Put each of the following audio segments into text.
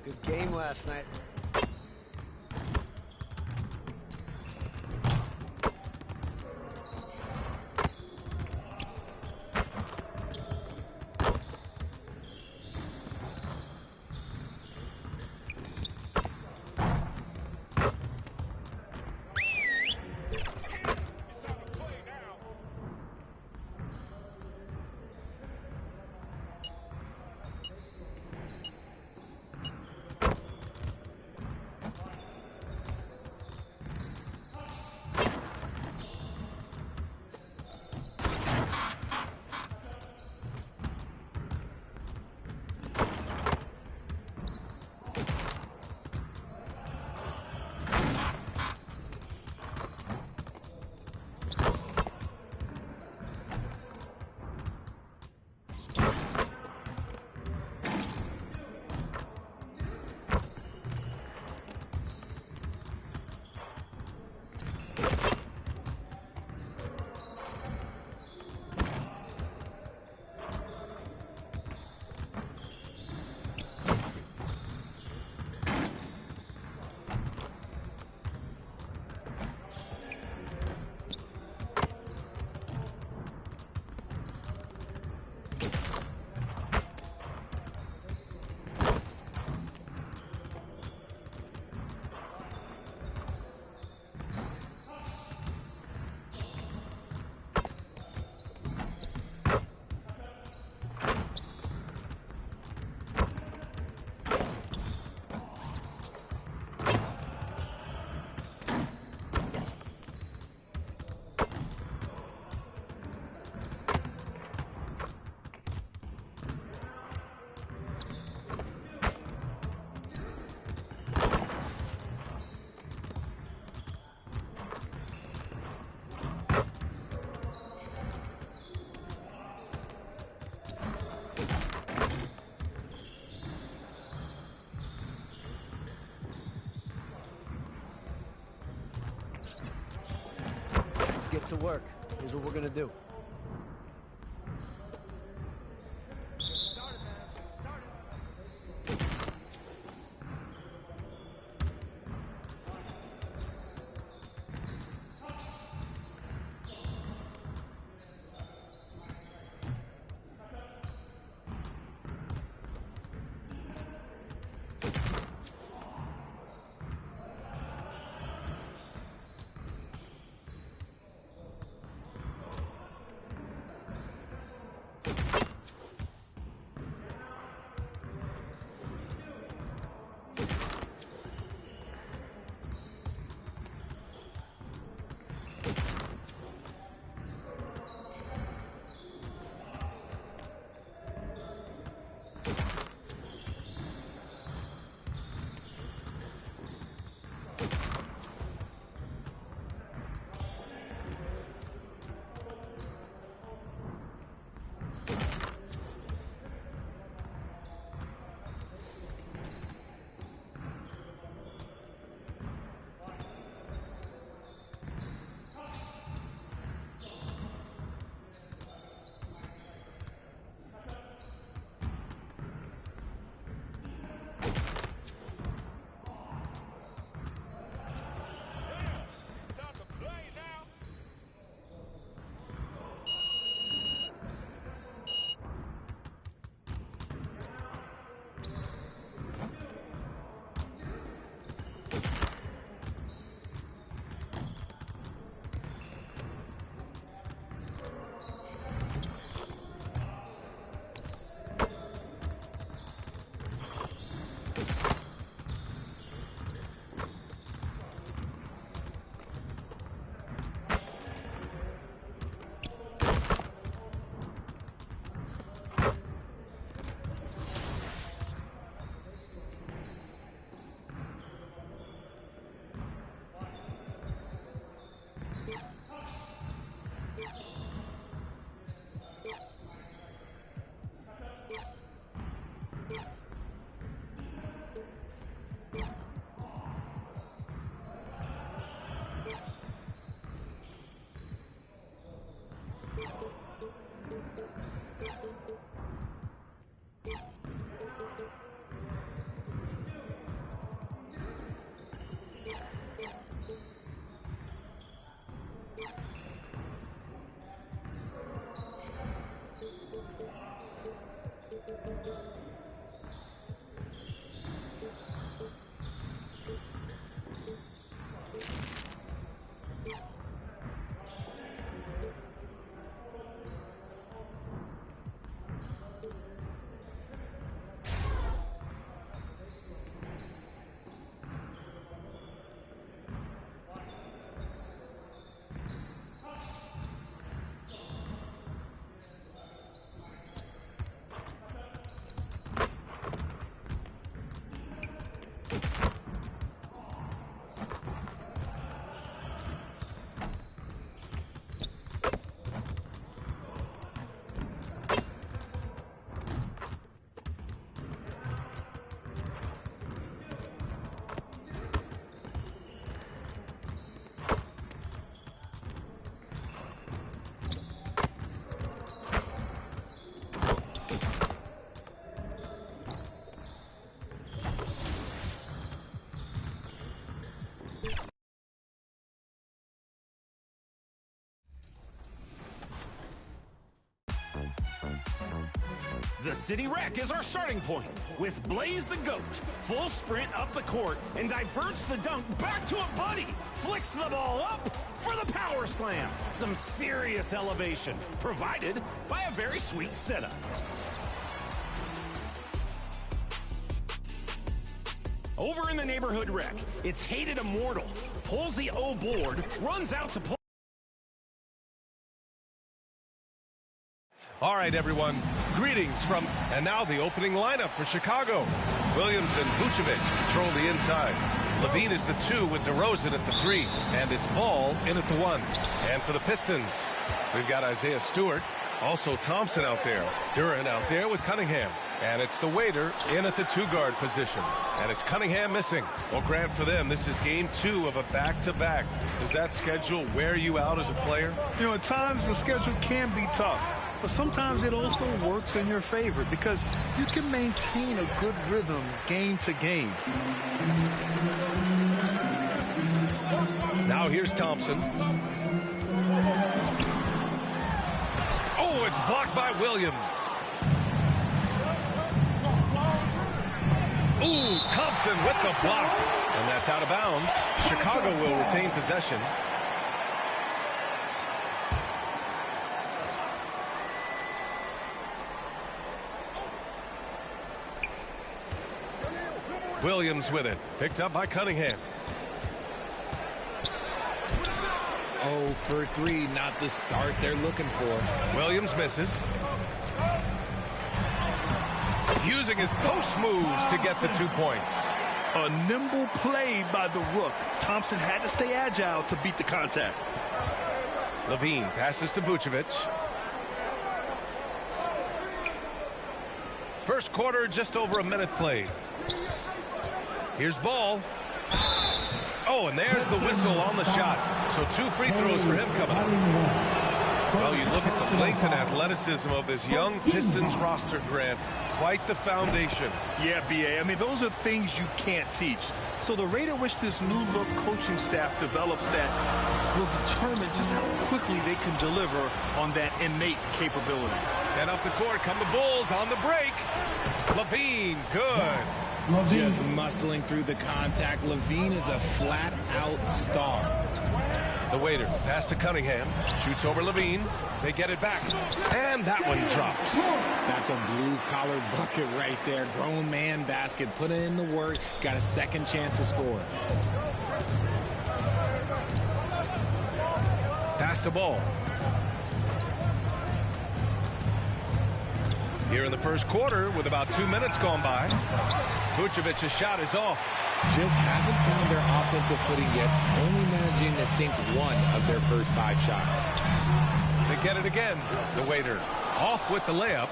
Good game last night. Let's get to work. Here's what we're gonna do. The City Rec is our starting point, with Blaze the Goat. Full sprint up the court and diverts the dunk back to a buddy. Flicks the ball up for the power slam. Some serious elevation, provided by a very sweet setup. Over in the neighborhood rec, it's Hated Immortal. Pulls the O board, runs out to pull. All right, everyone, greetings from, and now the opening lineup for Chicago. Williams and Vucevic control the inside. Levine is the 2 with DeRozan at the 3, and it's Ball in at the 1. And for the Pistons, we've got Isaiah Stewart, also Thompson out there, Duran out there with Cunningham. And it's the waiter in at the 2-guard position. And it's Cunningham missing. Well, Grant, for them, this is game 2 of a back-to-back. Does that schedule wear you out as a player? You know, at times the schedule can be tough. But sometimes it also works in your favor because you can maintain a good rhythm game to game. Now here's Thompson. Oh, it's blocked by Williams. Ooh, Thompson with the block. And that's out of bounds. Chicago will retain possession. Williams with it. Picked up by Cunningham. 0 for 3, not the start they're looking for. Williams misses. Using his post moves to get the 2 points. A nimble play by the Rook. Thompson had to stay agile to beat the contact. Levine passes to Vucevic. First quarter, just over a minute played. Here's Ball. Oh, and there's the whistle on the shot. So 2 free throws for him coming up. Well, you look at the length and athleticism of this young Pistons roster, Grant. Quite the foundation. Yeah, B.A. I mean, those are things you can't teach. So the rate at which this new-look coaching staff develops that will determine just how quickly they can deliver on that innate capability. And up the court come the Bulls on the break. Levine, good. Just muscling through the contact. Levine is a flat-out star. The waiter pass to Cunningham. Shoots over Levine. They get it back. And that one drops. That's a blue-collar bucket right there. Grown man basket. Put in the work. Got a second chance to score. Pass to Ball. Here in the first quarter with about 2 minutes gone by. Vucevic's shot is off. Just haven't found their offensive footing yet, only managing to sink 1 of their first 5 shots. They get it again. The waiter off with the layup.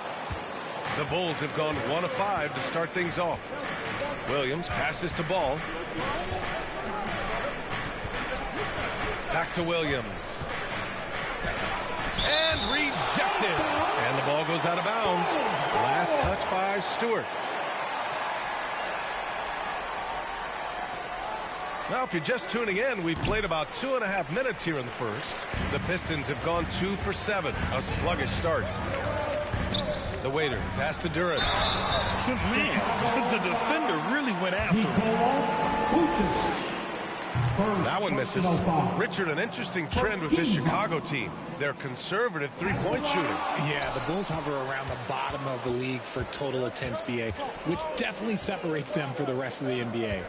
The Bulls have gone 1 of 5 to start things off. Williams passes to Ball. Back to Williams. And rejected. And the ball goes out of bounds. Last touch by Stewart. Now, if you're just tuning in, we've played about 2.5 minutes here in the first. The Pistons have gone 2 for 7. A sluggish start. The waiter pass to Duran. Man, the defender really went after him. That one misses. Richard, an interesting trend with this Chicago team. They're conservative three-point shooting. Yeah, the Bulls hover around the bottom of the league for total attempts, BA, which definitely separates them for the rest of the NBA.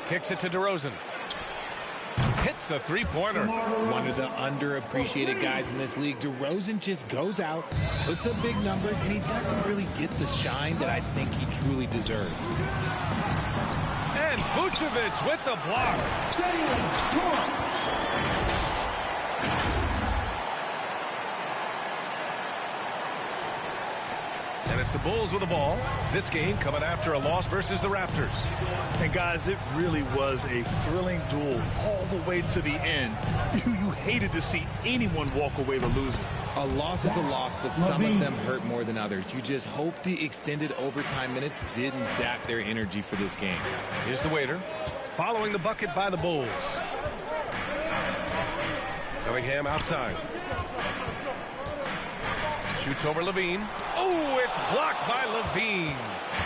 Kicks it to DeRozan. Hits a three-pointer. One of the underappreciated guys in this league. DeRozan just goes out, puts up big numbers, and he doesn't really get the shine that I think he truly deserves. And Vucevic with the block. And it's the Bulls with the ball. This game coming after a loss versus the Raptors. And guys, it really was a thrilling duel all the way to the end. You hated to see anyone walk away the loser. A loss is a loss, but some of them hurt more than others. You just hope the extended overtime minutes didn't zap their energy for this game. Here's the waiter, following the bucket by the Bulls. Cunningham outside. Shoots over Levine. Oh, it's blocked by Levine.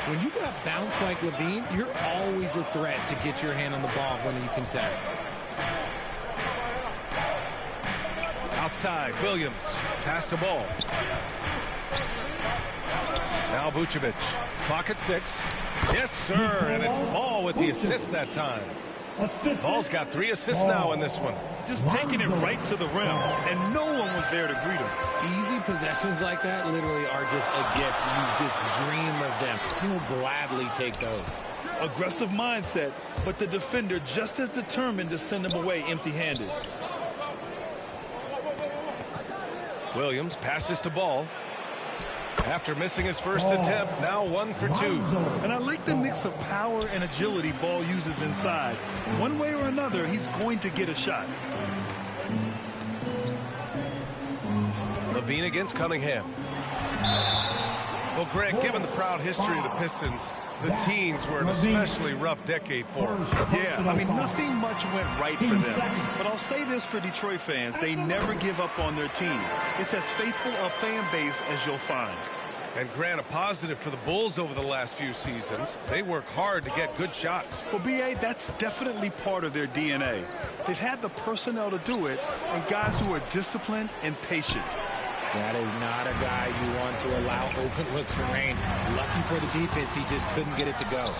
When you got bounce like Levine, you're always a threat to get your hand on the ball when you contest. Outside, Williams. Pass to Ball. Now Vucevic. Clock at 6. Yes, sir. And it's Ball with the assist that time. Ball's got 3 assists now in this one. Just taking it right to the rim, and no one was there to greet him. Easy possessions like that literally are just a gift. You just dream of them. He'll gladly take those. Aggressive mindset, but the defender just as determined to send him away empty-handed. Williams passes to Ball. After missing his first attempt, now 1 for 2. And I like the mix of power and agility Ball uses inside. One way or another, he's going to get a shot. Levine against Cunningham. Well, Greg, given the proud history of the Pistons, the teens were an especially rough decade for them. Yeah, I mean, nothing much went right for them. But I'll say this for Detroit fans, they never give up on their team. It's as faithful a fan base as you'll find. And Grant, a positive for the Bulls over the last few seasons. They work hard to get good shots. Well, B.A., that's definitely part of their DNA. They've had the personnel to do it, and guys who are disciplined and patient. That is not a guy you want to allow open looks from range. Lucky for the defense, he just couldn't get it to go.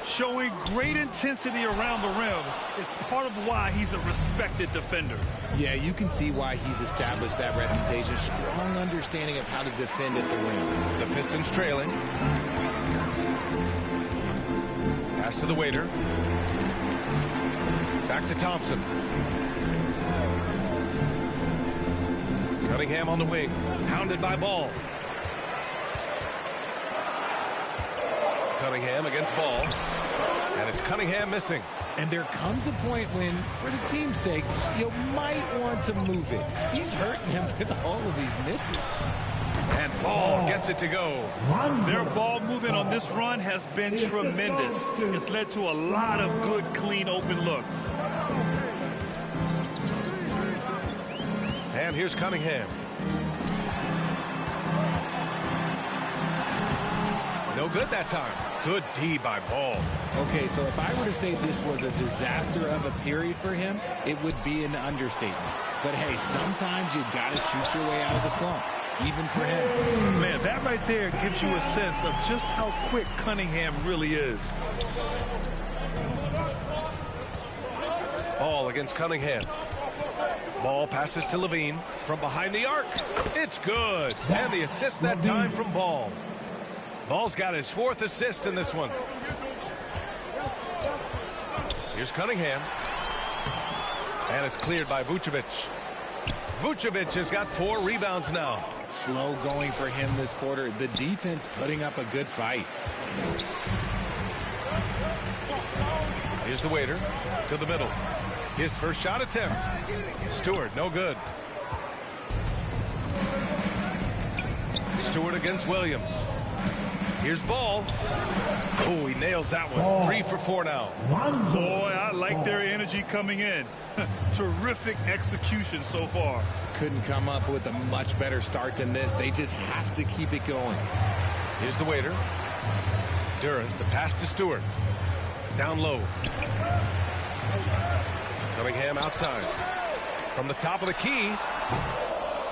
Showing great intensity around the rim is part of why he's a respected defender. Yeah, you can see why he's established that reputation. Strong understanding of how to defend at the rim. The Pistons trailing. Pass to the waiter. Back to Thompson. Cunningham on the wing. Pounded by Ball. Cunningham against Ball. And it's Cunningham missing. And there comes a point when, for the team's sake, you might want to move it. He's hurting him with all of these misses. And Ball gets it to go. Their ball movement on this run has been tremendous. It's led to a lot of good, clean, open looks. And here's Cunningham. No good that time. Good D by Ball. Okay, so if I were to say this was a disaster of a period for him, it would be an understatement. But hey, sometimes you got to shoot your way out of the slump, even for him. Man, that right there gives you a sense of just how quick Cunningham really is. Ball against Cunningham. Ball passes to Levine from behind the arc. It's good. And the assist that time from Ball. Ball's got his 4th assist in this one. Here's Cunningham. And it's cleared by Vucevic. Vucevic has got 4 rebounds now. Slow going for him this quarter. The defense putting up a good fight. Here's the waiter to the middle. His first shot attempt. Stewart, no good. Stewart against Williams. Here's Ball. Oh, he nails that one. 3 for 4 now. Boy, I like their energy coming in. Terrific execution so far. Couldn't come up with a much better start than this. They just have to keep it going. Here's the waiter. Duran, the pass to Stewart. Down low. Cunningham outside. From the top of the key.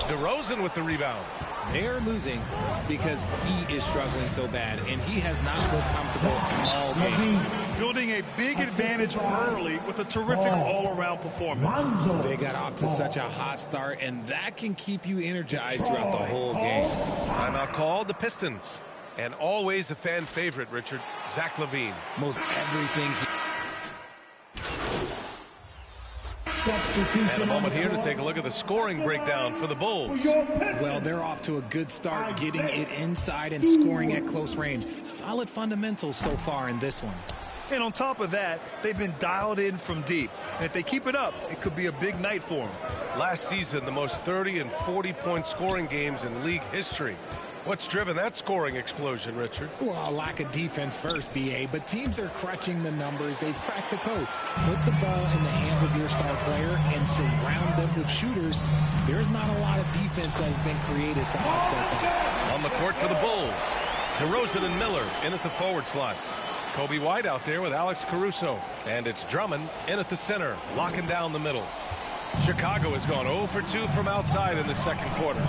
DeRozan with the rebound. They're losing because he is struggling so bad, and he has not looked comfortable all game. Building a big advantage early with a terrific all-around performance. They got off to such a hot start, and that can keep you energized throughout the whole game. Timeout called, the Pistons. And always a fan favorite, Richard, Zach LaVine. Most everything And a moment here to take a look at the scoring breakdown for the Bulls. Well, they're off to a good start, getting it inside and scoring at close range. Solid fundamentals so far in this one. And on top of that, they've been dialed in from deep. And if they keep it up, it could be a big night for them. Last season, the most 30 and 40-point scoring games in league history. What's driven that scoring explosion, Richard? Well, a lack of defense first, B.A., but teams are crutching the numbers. They've cracked the code. Put the ball in the hands of your star player and surround them with shooters. There's not a lot of defense that has been created to offset that. On the court for the Bulls, DeRozan and Miller in at the forward slots. Kobe White out there with Alex Caruso. And it's Drummond in at the center, locking down the middle. Chicago has gone 0 for 2 from outside in the second quarter.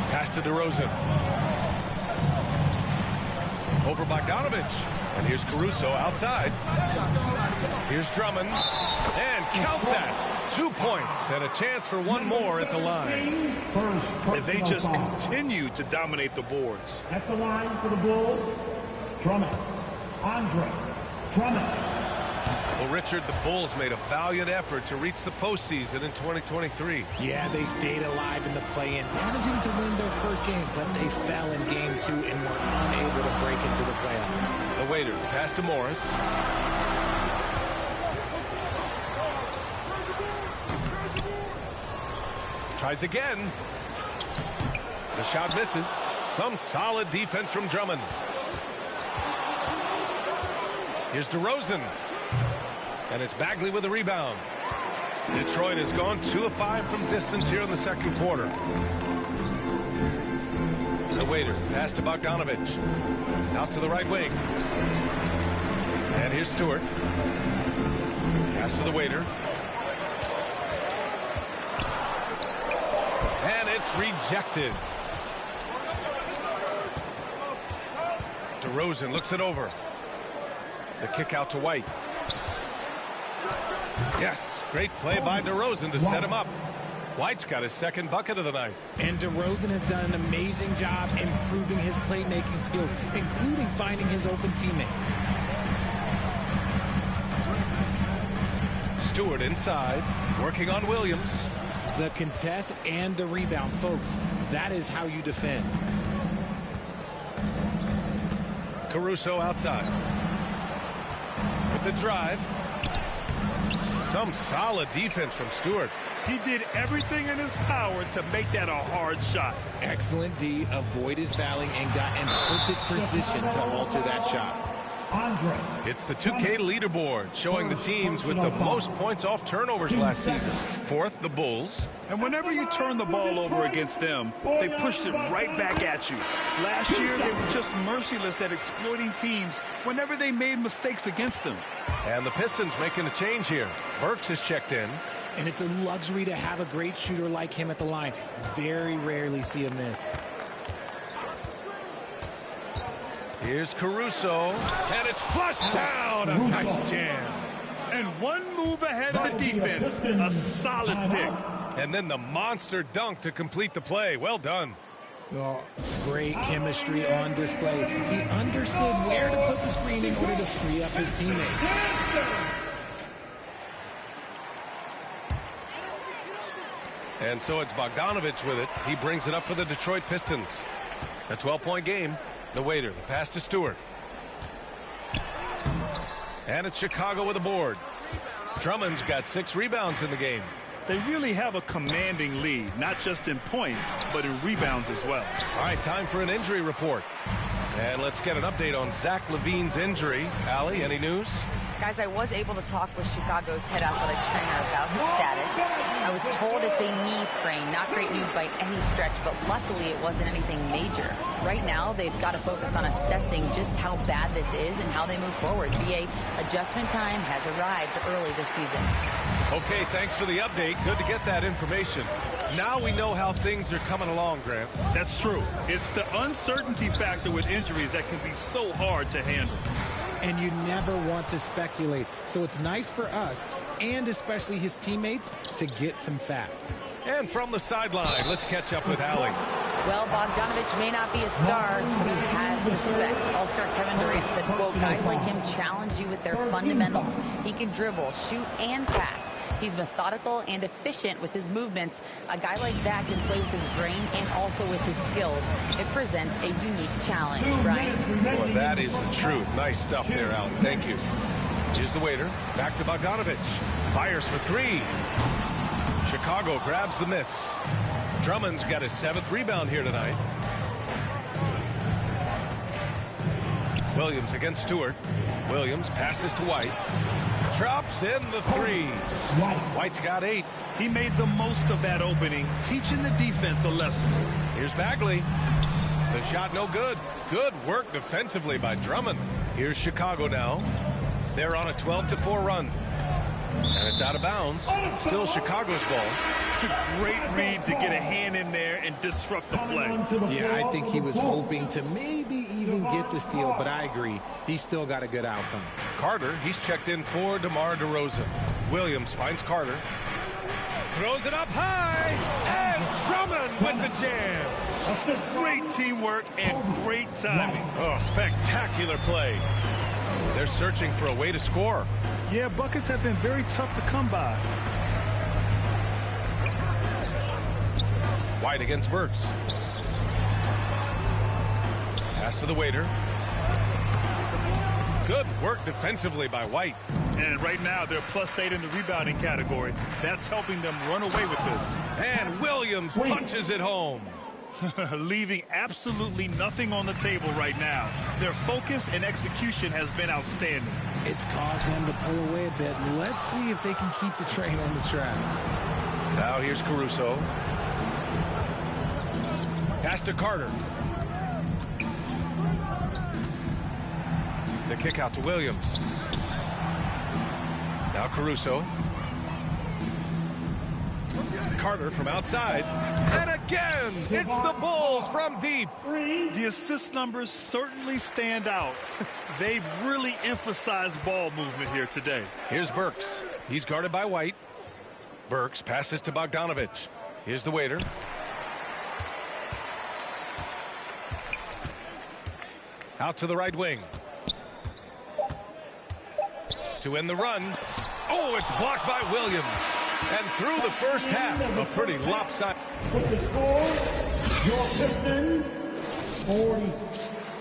Pass to DeRozan. Over Bogdanovich. And here's Caruso outside. Here's Drummond. And count that. 2 points and a chance for one more at the line. If they just continue to dominate the boards. At the line for the Bulls, Drummond. Andre Drummond. Well, Richard, the Bulls made a valiant effort to reach the postseason in 2023. Yeah, they stayed alive in the play-in, managing to win their first game, but they fell in game 2 and were unable to break into the playoffs. The waiter, pass to Morris. Tries again. The shot misses. Some solid defense from Drummond. Here's DeRozan. And it's Bagley with a rebound. Detroit has gone 2 of 5 from distance here in the second quarter. The waiter, pass to Bogdanovich. Out to the right wing. And here's Stewart. Pass to the waiter. And it's rejected. DeRozan looks it over. The kick out to White. Yes, great play by DeRozan to set him up. White's got his second bucket of the night. And DeRozan has done an amazing job improving his playmaking skills, including finding his open teammates. Stewart inside, working on Williams. The contest and the rebound, folks. That is how you defend. Caruso outside. With the drive. Some solid defense from Stewart. He did everything in his power to make that a hard shot. Excellent D, avoided fouling and got in perfect position to alter that shot. It's the 2K leaderboard showing the teams with the most points off turnovers last season. Fourth, the Bulls. And whenever you turn the ball over against them, they pushed it right back at you. Last year, they were just merciless at exploiting teams whenever they made mistakes against them. And the Pistons making a change here. Burks has checked in. And it's a luxury to have a great shooter like him at the line. Very rarely see a miss. Here's Caruso, and it's flushed down. A nice jam. And one move ahead of the defense. A solid pick. And then the monster dunk to complete the play. Well done. Oh, great chemistry on display. He understood where to put the screen in order to free up his teammate. And so it's Bogdanovich with it. He brings it up for the Detroit Pistons. A 12-point game. The waiter, the pass to Stewart. And it's Chicago with a board. Drummond's got 6 rebounds in the game. They really have a commanding lead, not just in points, but in rebounds as well. All right, time for an injury report. And let's get an update on Zach LaVine's injury. Allie, any news? Guys, I was able to talk with Chicago's head athletic trainer about his status. I was told it's a knee sprain. Not great news by any stretch, but luckily it wasn't anything major. Right now, they've got to focus on assessing just how bad this is and how they move forward. VA adjustment time has arrived early this season. Okay, thanks for the update. Good to get that information. Now we know how things are coming along, Grant. That's true. It's the uncertainty factor with injuries that can be so hard to handle. And you never want to speculate. So it's nice for us, and especially his teammates, to get some facts. And from the sideline, let's catch up with Allie. Well, Bogdanovich may not be a star, but he has respect. All-star Kevin Durant said, quote, guys like him challenge you with their fundamentals. He can dribble, shoot, and pass. He's methodical and efficient with his movements. A guy like that can play with his brain and also with his skills. It presents a unique challenge, Brian. Well, that is the truth. Nice stuff there, Allie. Thank you. Here's the waiter. Back to Bogdanovich. Fires for 3. Chicago grabs the miss. Drummond's got his 7th rebound here tonight. Williams against Stewart. Williams passes to White. Drops in the 3. White's got 8. He made the most of that opening, teaching the defense a lesson. Here's Bagley. The shot no good. Good work defensively by Drummond. Here's Chicago now. They're on a 12-4 run. And it's out of bounds. Still Chicago's ball. Great read to get a hand in there and disrupt the play. Yeah, I think he was hoping to maybe even get the steal, but I agree. He's still got a good outcome. Carter, he's checked in for DeMar DeRozan. Williams finds Carter. Throws it up high. And Drummond with the jam. Great teamwork and great timing. Oh, spectacular play. They're searching for a way to score. Yeah, buckets have been very tough to come by. White against Burks. Pass to the waiter. Good work defensively by White. And right now, they're +8 in the rebounding category. That's helping them run away with this. And Williams punches it home. Leaving absolutely nothing on the table right now. Their focus and execution has been outstanding. It's caused them to pull away a bit. Let's see if they can keep the train on the tracks. Now here's Caruso. Pass to Carter. The kick out to Williams. Now Caruso. Carter from outside. And again, it's the Bulls from deep. The assist numbers certainly stand out. They've really emphasized ball movement here today. Here's Burks. He's guarded by White. Burks passes to Bogdanovich. Here's the waiter. Out to the right wing. To end the run. Oh, it's blocked by Williams. And through the first half, a pretty lopsided. With the score, your Pistons 40,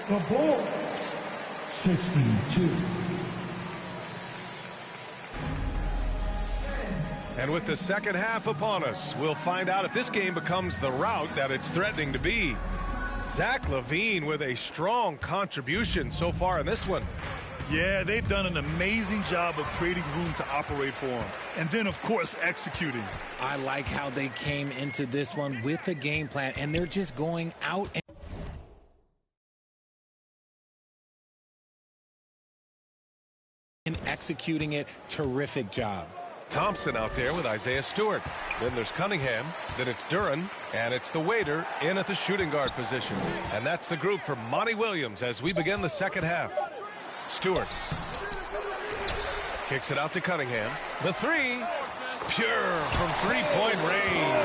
the Bulls 62. And with the second half upon us, we'll find out if this game becomes the rout that it's threatening to be. Zach LaVine with a strong contribution so far in this one. Yeah, they've done an amazing job of creating room to operate for him. And then, of course, executing. I like how they came into this one with a game plan, and they're just going out and executing it. Terrific job. Thompson out there with Isaiah Stewart. Then there's Cunningham. Then it's Duran. And it's the waiter in at the shooting guard position. And that's the group for Monty Williams as we begin the second half. Stewart kicks it out to Cunningham. The 3, pure from three-point range.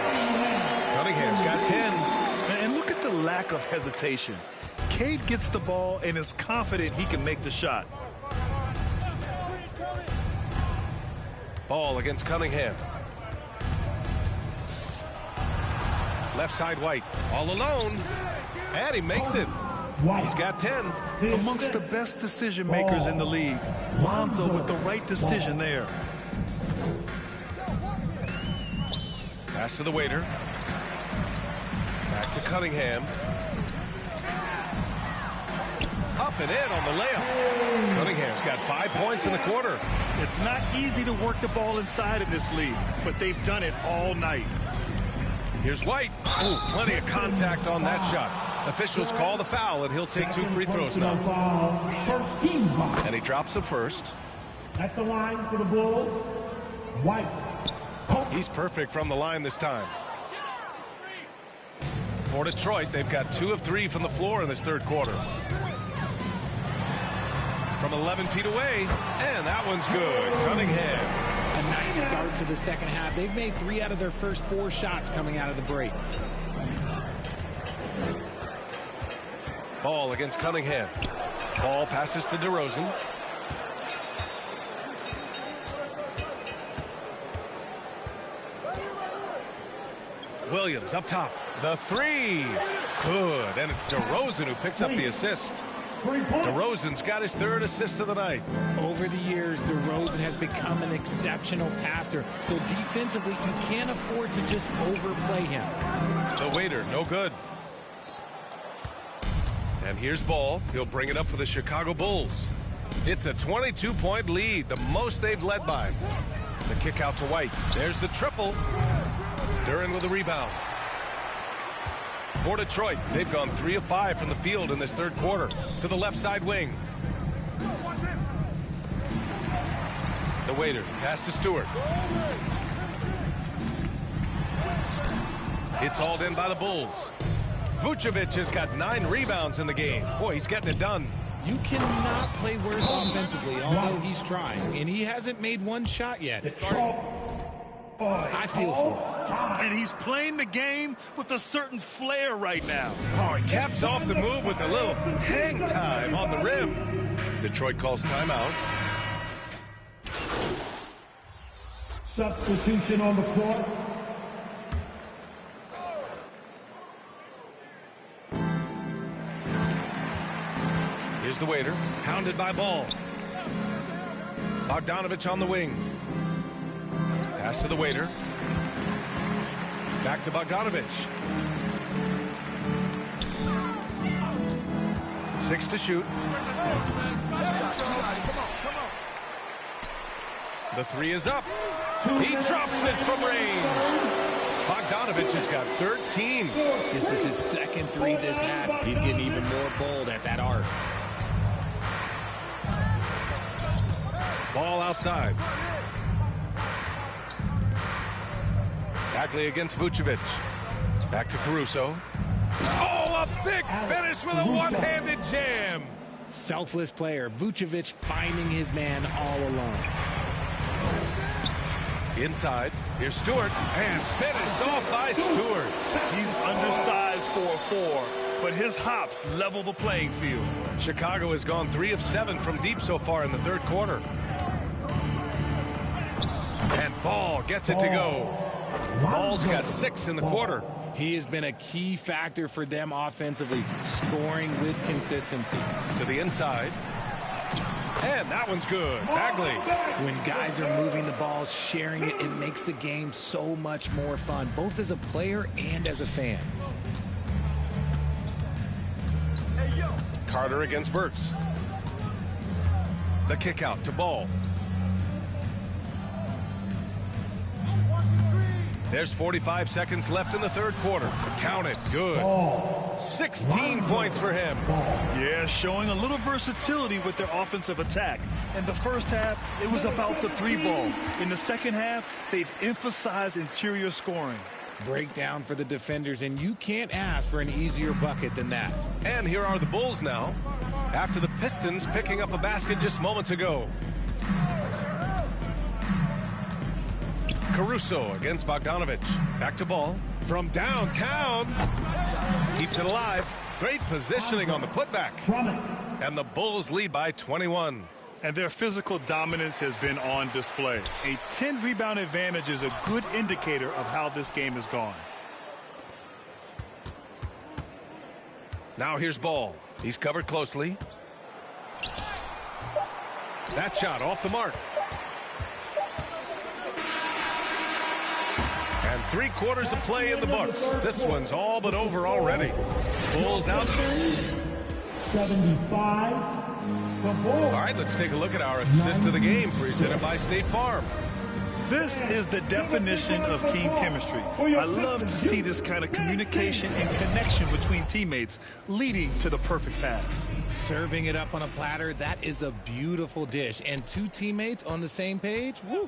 Cunningham's got 10. And look at the lack of hesitation. Cade gets the ball and is confident he can make the shot. Ball against Cunningham. Left side White, all alone. And he makes it. He's got 10. Amongst the best decision makers in the league. Lonzo with the right decision there. Pass to the waiter. Back to Cunningham. Up and in on the layup. Cunningham's got 5 points in the quarter. It's not easy to work the ball inside in this league, but they've done it all night. Here's White. Oh, plenty of contact on that shot. Officials call the foul, and he'll take 2 free throws now. First team foul. And he drops the first. At the line for the Bulls, White. He's perfect from the line this time. For Detroit, they've got 2 of 3 from the floor in this third quarter. From 11 feet away, and that one's good. Cunningham. A nice start to the second half. They've made 3 out of their first 4 shots coming out of the break. Ball against Cunningham. Ball passes to DeRozan. Williams up top. The 3. Good. And it's DeRozan who picks up the assist. DeRozan's got his third assist of the night. Over the years, DeRozan has become an exceptional passer. So defensively, you can't afford to just overplay him. The waiter, no good. And here's Ball. He'll bring it up for the Chicago Bulls. It's a 22-point lead, the most they've led by. The kick out to White. There's the triple. Duren with a rebound. For Detroit, they've gone 3 of 5 from the field in this third quarter. To the left side wing. The waiter, pass to Stewart. It's hauled in by the Bulls. Vucevic has got 9 rebounds in the game. Boy, he's getting it done. You cannot play worse offensively, although he's trying. And he hasn't made one shot yet. I feel for him. And he's playing the game with a certain flair right now. Oh, he caps off the move with a little hang time on the rim. Detroit calls timeout. Substitution on the court. Here's the waiter, hounded by Ball. Bogdanovich on the wing. Pass to the waiter. Back to Bogdanovich. 6 to shoot. The 3 is up. He drops it from range. Bogdanovich has got 13. This is his second 3 this half. He's getting even more bold at that arc. Ball outside. Bagley against Vucevic. Back to Caruso. Oh, a big finish with a one-handed jam. Selfless player. Vucevic finding his man all alone. Inside. Here's Stewart. And finished off by Stewart. He's undersized for a 4, but his hops level the playing field. Chicago has gone 3 of 7 from deep so far in the third quarter. And Ball gets it to go. Ball's got 6 in the quarter. He has been a key factor for them offensively, scoring with consistency. To the inside. And that one's good. Bagley. When guys are moving the ball, sharing it, it makes the game so much more fun, both as a player and as a fan. Carter against Burks. The kick out to Ball. There's 45 seconds left in the third quarter. Count it. Good. 16 points for him. Yeah, showing a little versatility with their offensive attack. In the first half, it was about the 3-ball. In the second half, they've emphasized interior scoring. Breakdown for the defenders, and you can't ask for an easier bucket than that. And here are the Bulls now, after the Pistons picking up a basket just moments ago. Caruso against Bogdanovich. Back to Ball. From downtown. Keeps it alive. Great positioning on the putback. And the Bulls lead by 21. And their physical dominance has been on display. A 10-rebound advantage is a good indicator of how this game has gone. Now here's Ball. He's covered closely. That shot off the mark. And 3 quarters of play in the books. This one's all but over already. Bulls out. 75. All right, let's take a look at our assist of the game presented by State Farm. This is the definition of team chemistry. I love to see this kind of communication and connection between teammates leading to the perfect pass. Serving it up on a platter, that is a beautiful dish. And 2 teammates on the same page, woo.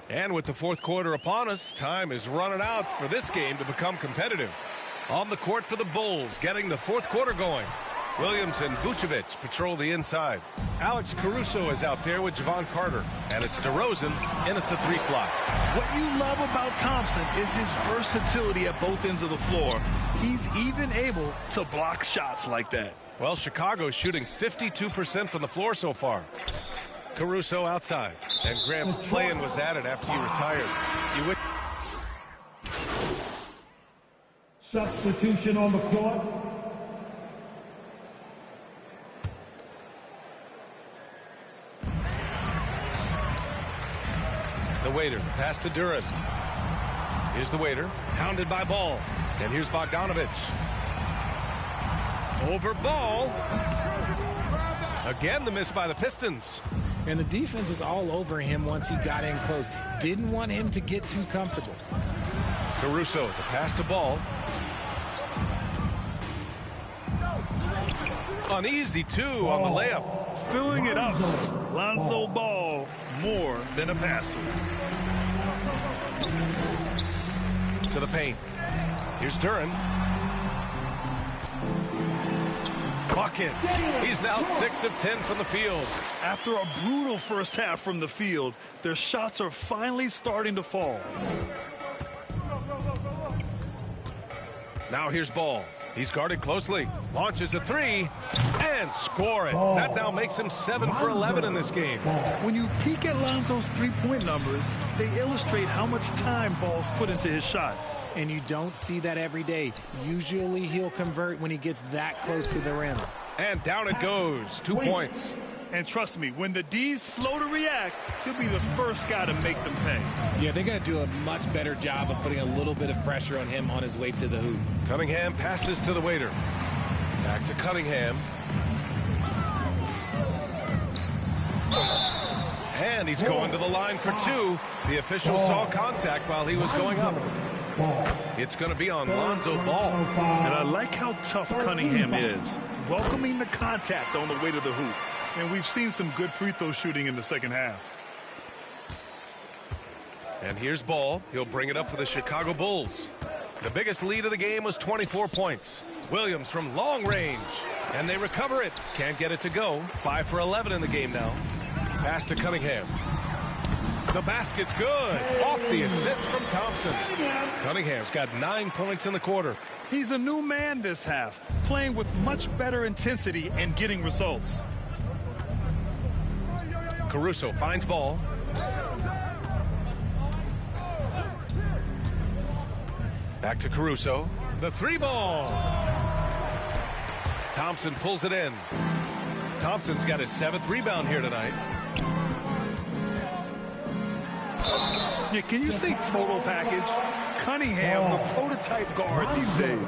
And with the fourth quarter upon us, time is running out for this game to become competitive. On the court for the Bulls, getting the fourth quarter going. Williams and Vucevic patrol the inside. Alex Caruso is out there with Javon Carter. And it's DeRozan in at the 3 slot. What you love about Thompson is his versatility at both ends of the floor. He's even able to block shots like that. Well, Chicago's shooting 52% from the floor so far. Caruso outside. And Graham Playing was added after you retired. Substitution on the court. Waiter. Pass to Duran. Here's the Waiter. Hounded by Ball. And here's Bogdanovich. Over Ball. Again, the miss by the Pistons. And the defense was all over him once he got in close. Didn't want him to get too comfortable. Caruso, the pass to Ball. Uneasy, too, on the layup. Filling it up. Lonzo Ball, more than a passer. To the paint. Here's Duran. Buckets. He's now 6 of 10 from the field. After a brutal first half from the field, their shots are finally starting to fall. Now here's Ball. He's guarded closely. Launches a three and score it. That now makes him 7 for 11 in this game. When you peek at Lonzo's three-point numbers, they illustrate how much time Ball's put into his shot. And you don't see that every day. Usually he'll convert when he gets that close to the rim. And down it goes. 2 points. And trust me, when the D's slow to react, he'll be the first guy to make them pay. Yeah, they're going to do a much better job of putting a little bit of pressure on him on his way to the hoop. Cunningham passes to the Waiter. Back to Cunningham. And he's going to the line for 2. The official saw contact while he was going up. It's going to be on Lonzo Ball. And I like how tough Cunningham is, welcoming the contact on the way to the hoop. And we've seen some good free throw shooting in the second half. And here's Ball. He'll bring it up for the Chicago Bulls. The biggest lead of the game was 24 points. Williams from long range. And they recover it. Can't get it to go. 5 for 11 in the game now. Pass to Cunningham. The basket's good. Off the assist from Thompson. Cunningham's got 9 points in the quarter. He's a new man this half, playing with much better intensity and getting results. Caruso finds Ball. Back to Caruso. The 3 ball. Thompson pulls it in. Thompson's got his 7th rebound here tonight. Yeah, can you say total package? Cunningham, the prototype guard these days.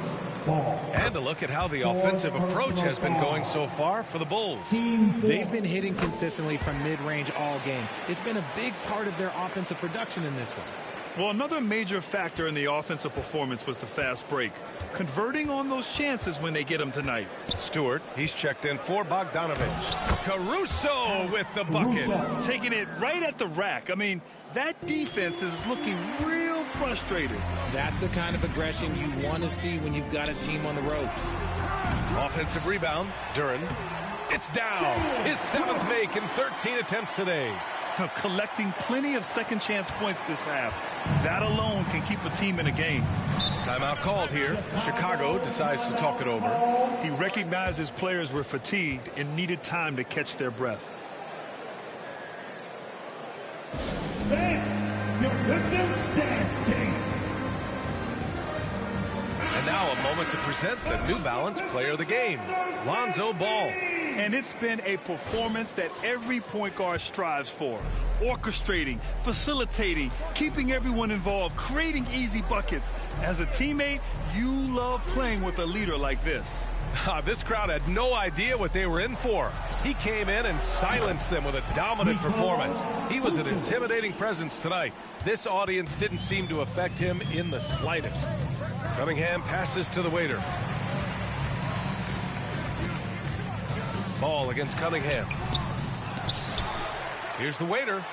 And a look at how the offensive approach has been going so far for the Bulls. They've been hitting consistently from mid-range all game. It's been a big part of their offensive production in this one. Well, another major factor in the offensive performance was the fast break, converting on those chances when they get them tonight. Stewart, he's checked in for Bogdanovich. Caruso with the bucket. Taking it right at the rack. I mean, that defense is looking real frustrated. That's the kind of aggression you want to see when you've got a team on the ropes. Offensive rebound, Duran. It's down. His 7th make in 13 attempts today. Collecting plenty of second chance points this half. That alone can keep a team in a game. Timeout called here. Chicago decides to talk it over. He recognized his players were fatigued and needed time to catch their breath. Your Pistons dance team. And now a moment to present the New Balance Player of the Game, Lonzo Ball. And it's been a performance that every point guard strives for. Orchestrating, facilitating, keeping everyone involved, creating easy buckets. As a teammate, you love playing with a leader like this. This crowd had no idea what they were in for. He came in and silenced them with a dominant performance. He was an intimidating presence tonight. This audience didn't seem to affect him in the slightest. Cunningham passes to the Waiter. Ball against Cunningham. Here's the Waiter.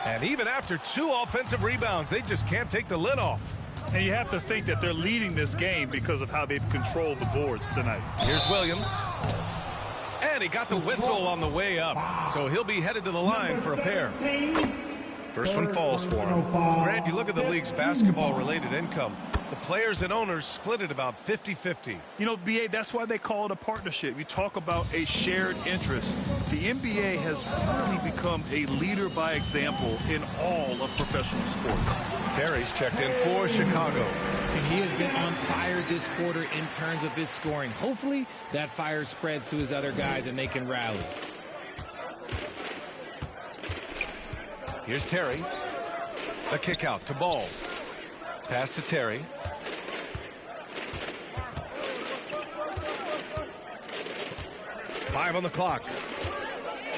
And even after 2 offensive rebounds, they just can't take the lid off. And you have to think that they're leading this game because of how they've controlled the boards tonight. Here's Williams. And he got the whistle on the way up. So he'll be headed to the line for a pair. First one falls for him. Grant, you look at the league's basketball-related income. The players and owners split it about 50-50. You know, BA, that's why they call it a partnership. You talk about a shared interest. The NBA has really become a leader by example in all of professional sports. Terry's checked in for Chicago. And he has been on fire this quarter in terms of his scoring. Hopefully, that fire spreads to his other guys and they can rally. Here's Terry. The kick out to Ball. Pass to Terry. Five on the clock.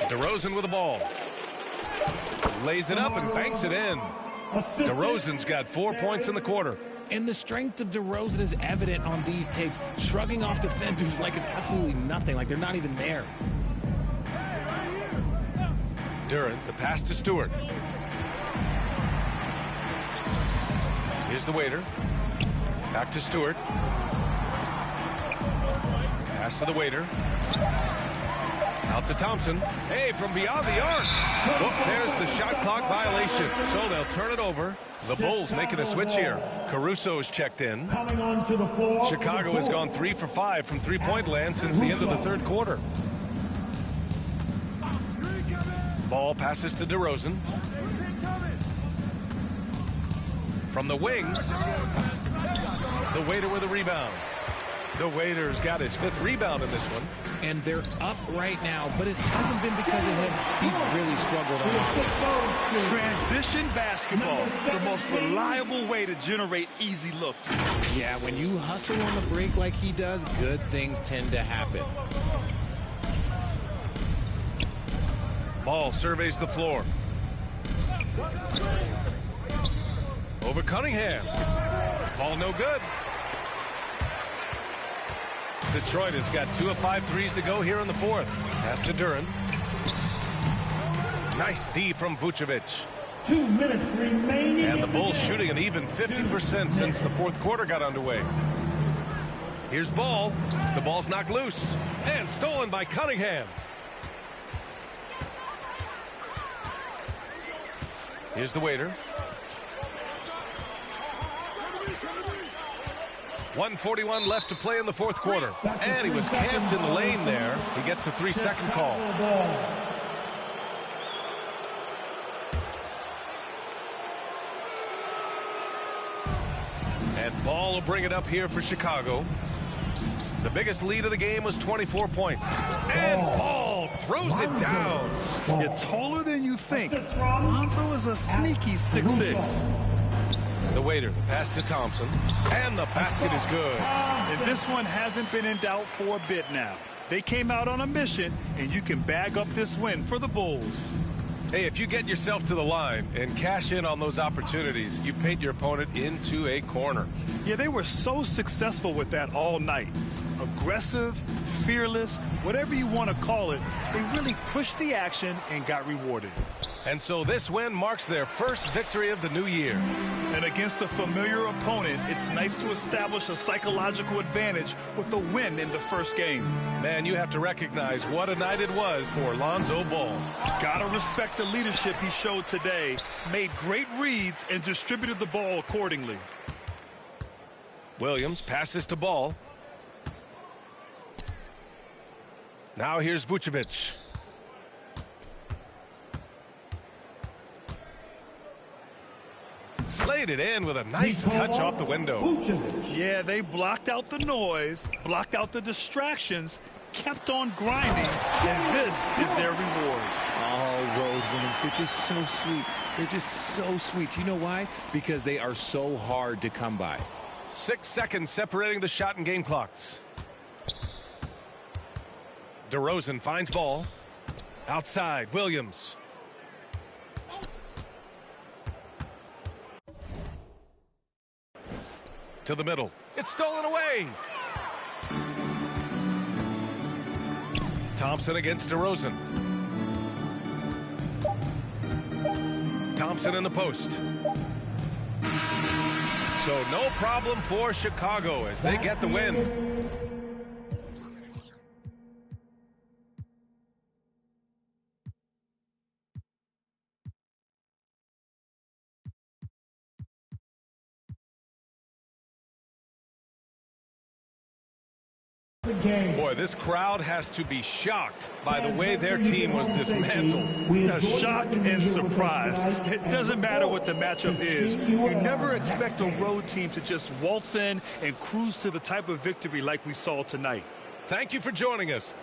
DeRozan with the ball. Lays it up and banks it in. DeRozan's got 4 points in the quarter. And the strength of DeRozan is evident on these takes. Shrugging off defenders like it's absolutely nothing, like they're not even there. Durant, the pass to Stewart. Here's the waiter. Back to Stewart. Pass to the waiter. Out to Thompson. Hey, from beyond the arc. Whoop, there's the shot clock violation. So they'll turn it over. The Bulls making a switch here. Caruso's checked in. Coming onto the floor. Chicago has gone 3 for 5 from three-point land since the end of the third quarter. Ball passes to DeRozan. From the wing. The waiter with a rebound. The waiter's got his 5th rebound in this one. And they're up right now, but it hasn't been because of him. He's really struggled on offense. Transition basketball, the most reliable way to generate easy looks. Yeah, when you hustle on the break like he does, good things tend to happen. Ball surveys the floor. Over Cunningham. Ball no good. Detroit has got 2 of 5 threes to go here in the fourth. Pass to Durant. Nice D from Vucevic. 2 minutes remaining. And the Bulls shooting an even 50% since the fourth quarter got underway. Here's Ball. The ball's knocked loose. And stolen by Cunningham. Here's the waiter. 1:41 left to play in the fourth quarter. And he was camped in the lane there. He gets a 3-second call. And Ball will bring it up here for Chicago. The biggest lead of the game was 24 points. And Ball throws it down. You're taller than you think. Lonzo is a sneaky 6'6". The waiter, the pass to Thompson. And the basket is good. And this one hasn't been in doubt for a bit now. They came out on a mission, and you can bag up this win for the Bulls. Hey, if you get yourself to the line and cash in on those opportunities, you paint your opponent into a corner. Yeah, they were so successful with that all night. Aggressive, fearless, whatever you want to call it, they really pushed the action and got rewarded. And so this win marks their first victory of the new year. And against a familiar opponent, it's nice to establish a psychological advantage with the win in the first game. Man, you have to recognize what a night it was for Lonzo Ball. Gotta respect the leadership he showed today, made great reads, and distributed the ball accordingly. Williams passes to Ball. Now here's Vucevic. Laid it in with a nice touch off the window. Yeah, they blocked out the noise, blocked out the distractions, kept on grinding, and this is their reward. Oh, road wins. They're just so sweet. They're just so sweet. You know why? Because they are so hard to come by. 6 seconds separating the shot and game clocks. DeRozan finds Ball. Outside, Williams. To the middle. It's stolen away. Thompson against DeRozan. Thompson in the post. So no problem for Chicago as they get the win. Boy, this crowd has to be shocked by the way their team was dismantled. Shocked and surprised. It doesn't matter what the matchup is. You never expect a road team to just waltz in and cruise to the type of victory like we saw tonight. Thank you for joining us.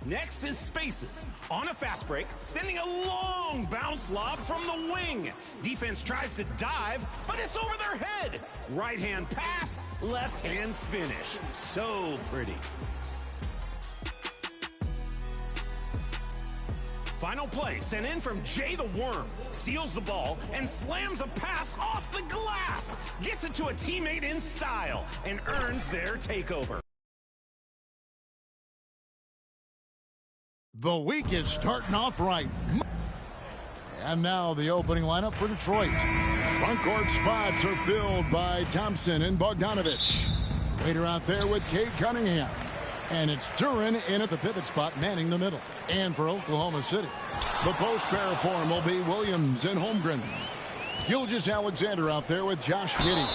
Next is Spaces. On a fast break, sending a long bounce lob from the wing. Defense tries to dive, but it's over their head. Right hand pass, left hand finish. So pretty. Final play, sent in from Jay the Worm. Seals the ball and slams a pass off the glass. Gets it to a teammate in style and earns their takeover. The week is starting off right. And now the opening lineup for Detroit. Front court spots are filled by Thompson and Bogdanovich. Waiter out there with Cade Cunningham. And it's Duren in at the pivot spot, manning the middle. And for Oklahoma City, the post pair form will be Williams and Holmgren. Gilgeous-Alexander out there with Josh Giddey.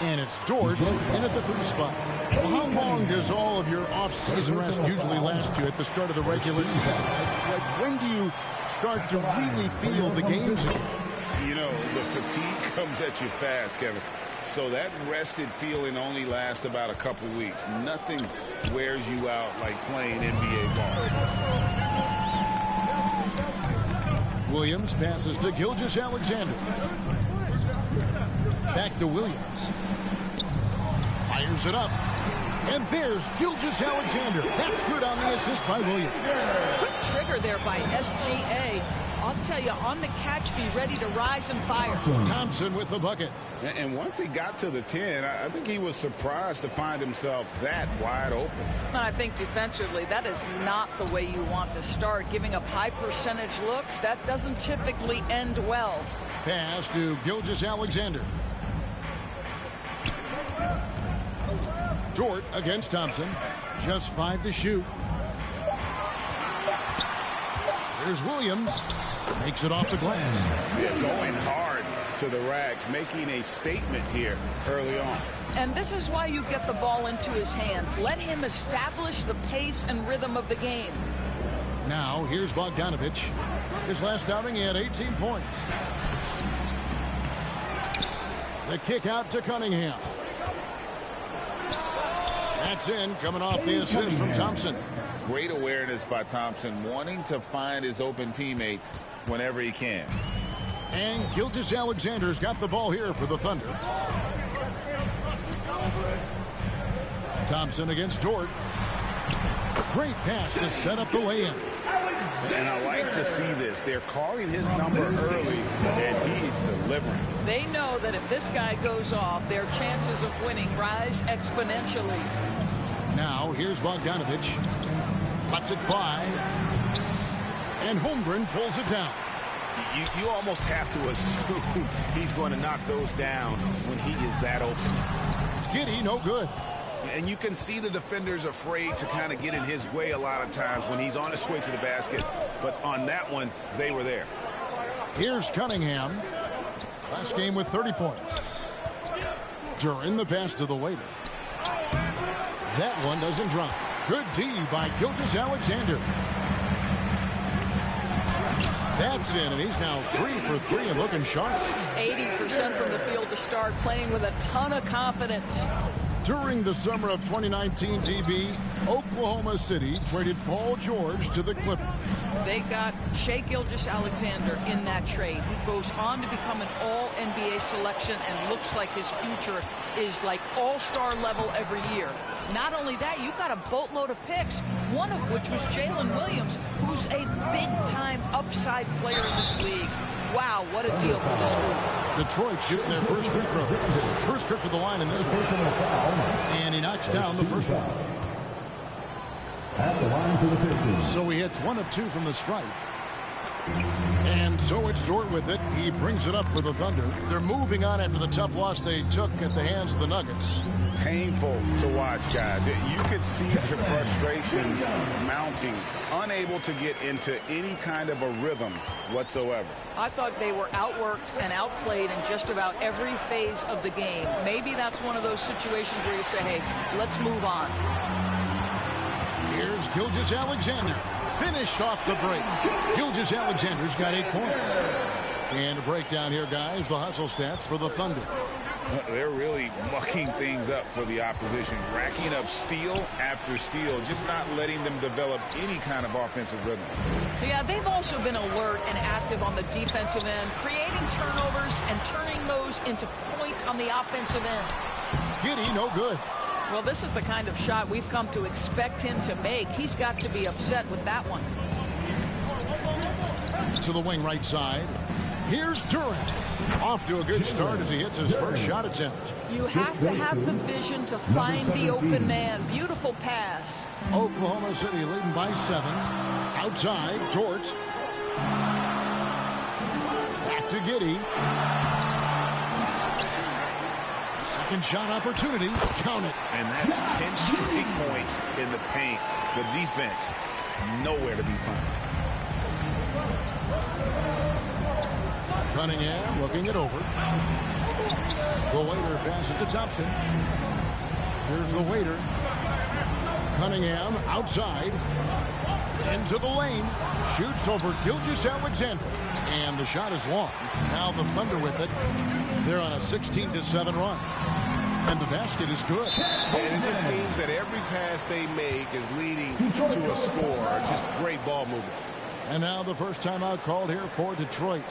And it's Dort in at the 3 spot. Well, how long does all of your off-season rest usually last you at the start of the regular season? Like, when do you start to really feel the games again? You know, the fatigue comes at you fast, Kevin. So that rested feeling only lasts about a couple weeks. Nothing wears you out like playing NBA ball. Williams passes to Gilgeous-Alexander. Back to Williams. Fires it up. And there's Gilgeous-Alexander. That's good on the assist by Williams. Quick trigger there by SGA. I'll tell you, on the catch, be ready to rise and fire. Thompson with the bucket. And once he got to the 10, I think he was surprised to find himself that wide open. I think defensively, that is not the way you want to start. Giving up high percentage looks, that doesn't typically end well. Pass to Gilgeous-Alexander. Dort against Thompson. Just 5 to shoot. Here's Williams. Makes it off the glass. Yeah, going hard to the rack, making a statement here early on. And this is why you get the ball into his hands. Let him establish the pace and rhythm of the game. Now, here's Bogdanovich. His last outing, he had 18 points. The kick out to Cunningham. That's in, coming off the assist from Thompson. Great awareness by Thompson, wanting to find his open teammates whenever he can. And Gilgeous-Alexander's got the ball here for the Thunder. Thompson against Dort. Great pass to set up the lay-in. And I like to see this. They're calling his number early, and he's delivering. They know that if this guy goes off, their chances of winning rise exponentially. Now, here's Bogdanovich. Lets it fly. And Holmgren pulls it down. You almost have to assume he's going to knock those down when he is that open. Giddey, no good. And you can see the defenders afraid to kind of get in his way a lot of times when he's on his way to the basket. But on that one, they were there. Here's Cunningham. Last game with 30 points. Duren the pass to the waiter. That one doesn't drop. Good D by Gilgeous-Alexander. That's in, and he's now 3 for 3 and looking sharp. 80% from the field to start, playing with a ton of confidence. During the summer of 2019, DB, Oklahoma City traded Paul George to the Clippers. They got Shai Gilgeous-Alexander in that trade, who goes on to become an all-NBA selection and looks like his future is like all-star level every year. Not only that, you got a boatload of picks, one of which was Jalen Williams, who's a big-time upside player in this league. Wow, what a deal for this group. Detroit shooting their first free throw. First trip to the line in this one. And he knocks down the first one. At the line for the Pistons. So he hits 1 of 2 from the stripe. And so it's Dort with it. He brings it up for the Thunder. They're moving on after the tough loss they took at the hands of the Nuggets. Painful to watch, guys. You could see their frustrations mounting, unable to get into any kind of a rhythm whatsoever. I thought they were outworked and outplayed in just about every phase of the game. Maybe that's one of those situations where you say, hey, let's move on. Here's Gilgeous-Alexander. Finished off the break. Gilgeous-Alexander's got 8 points. And a breakdown here, guys. The hustle stats for the Thunder. They're really mucking things up for the opposition, racking up steal after steal, just not letting them develop any kind of offensive rhythm. Yeah, they've also been alert and active on the defensive end, creating turnovers and turning those into points on the offensive end. Giddy, no good. Well, this is the kind of shot we've come to expect him to make. He's got to be upset with that one. To the wing right side. Here's Durant. Off to a good start as he hits his first shot attempt. You have to have the vision to find the open man. Beautiful pass. Oklahoma City leading by 7. Outside, Dort. Back to Giddy. Second shot opportunity. Count it. And that's 10 straight points in the paint. The defense, nowhere to be found. Cunningham looking it over. The waiter passes to Thompson. Here's the waiter. Cunningham outside. Into the lane. Shoots over Gilgeous-Alexander. And the shot is long. Now the Thunder with it. They're on a 16-7 run. And the basket is good. And it just seems that every pass they make is leading to a score. Just great ball movement. And now the first timeout called here for Detroit.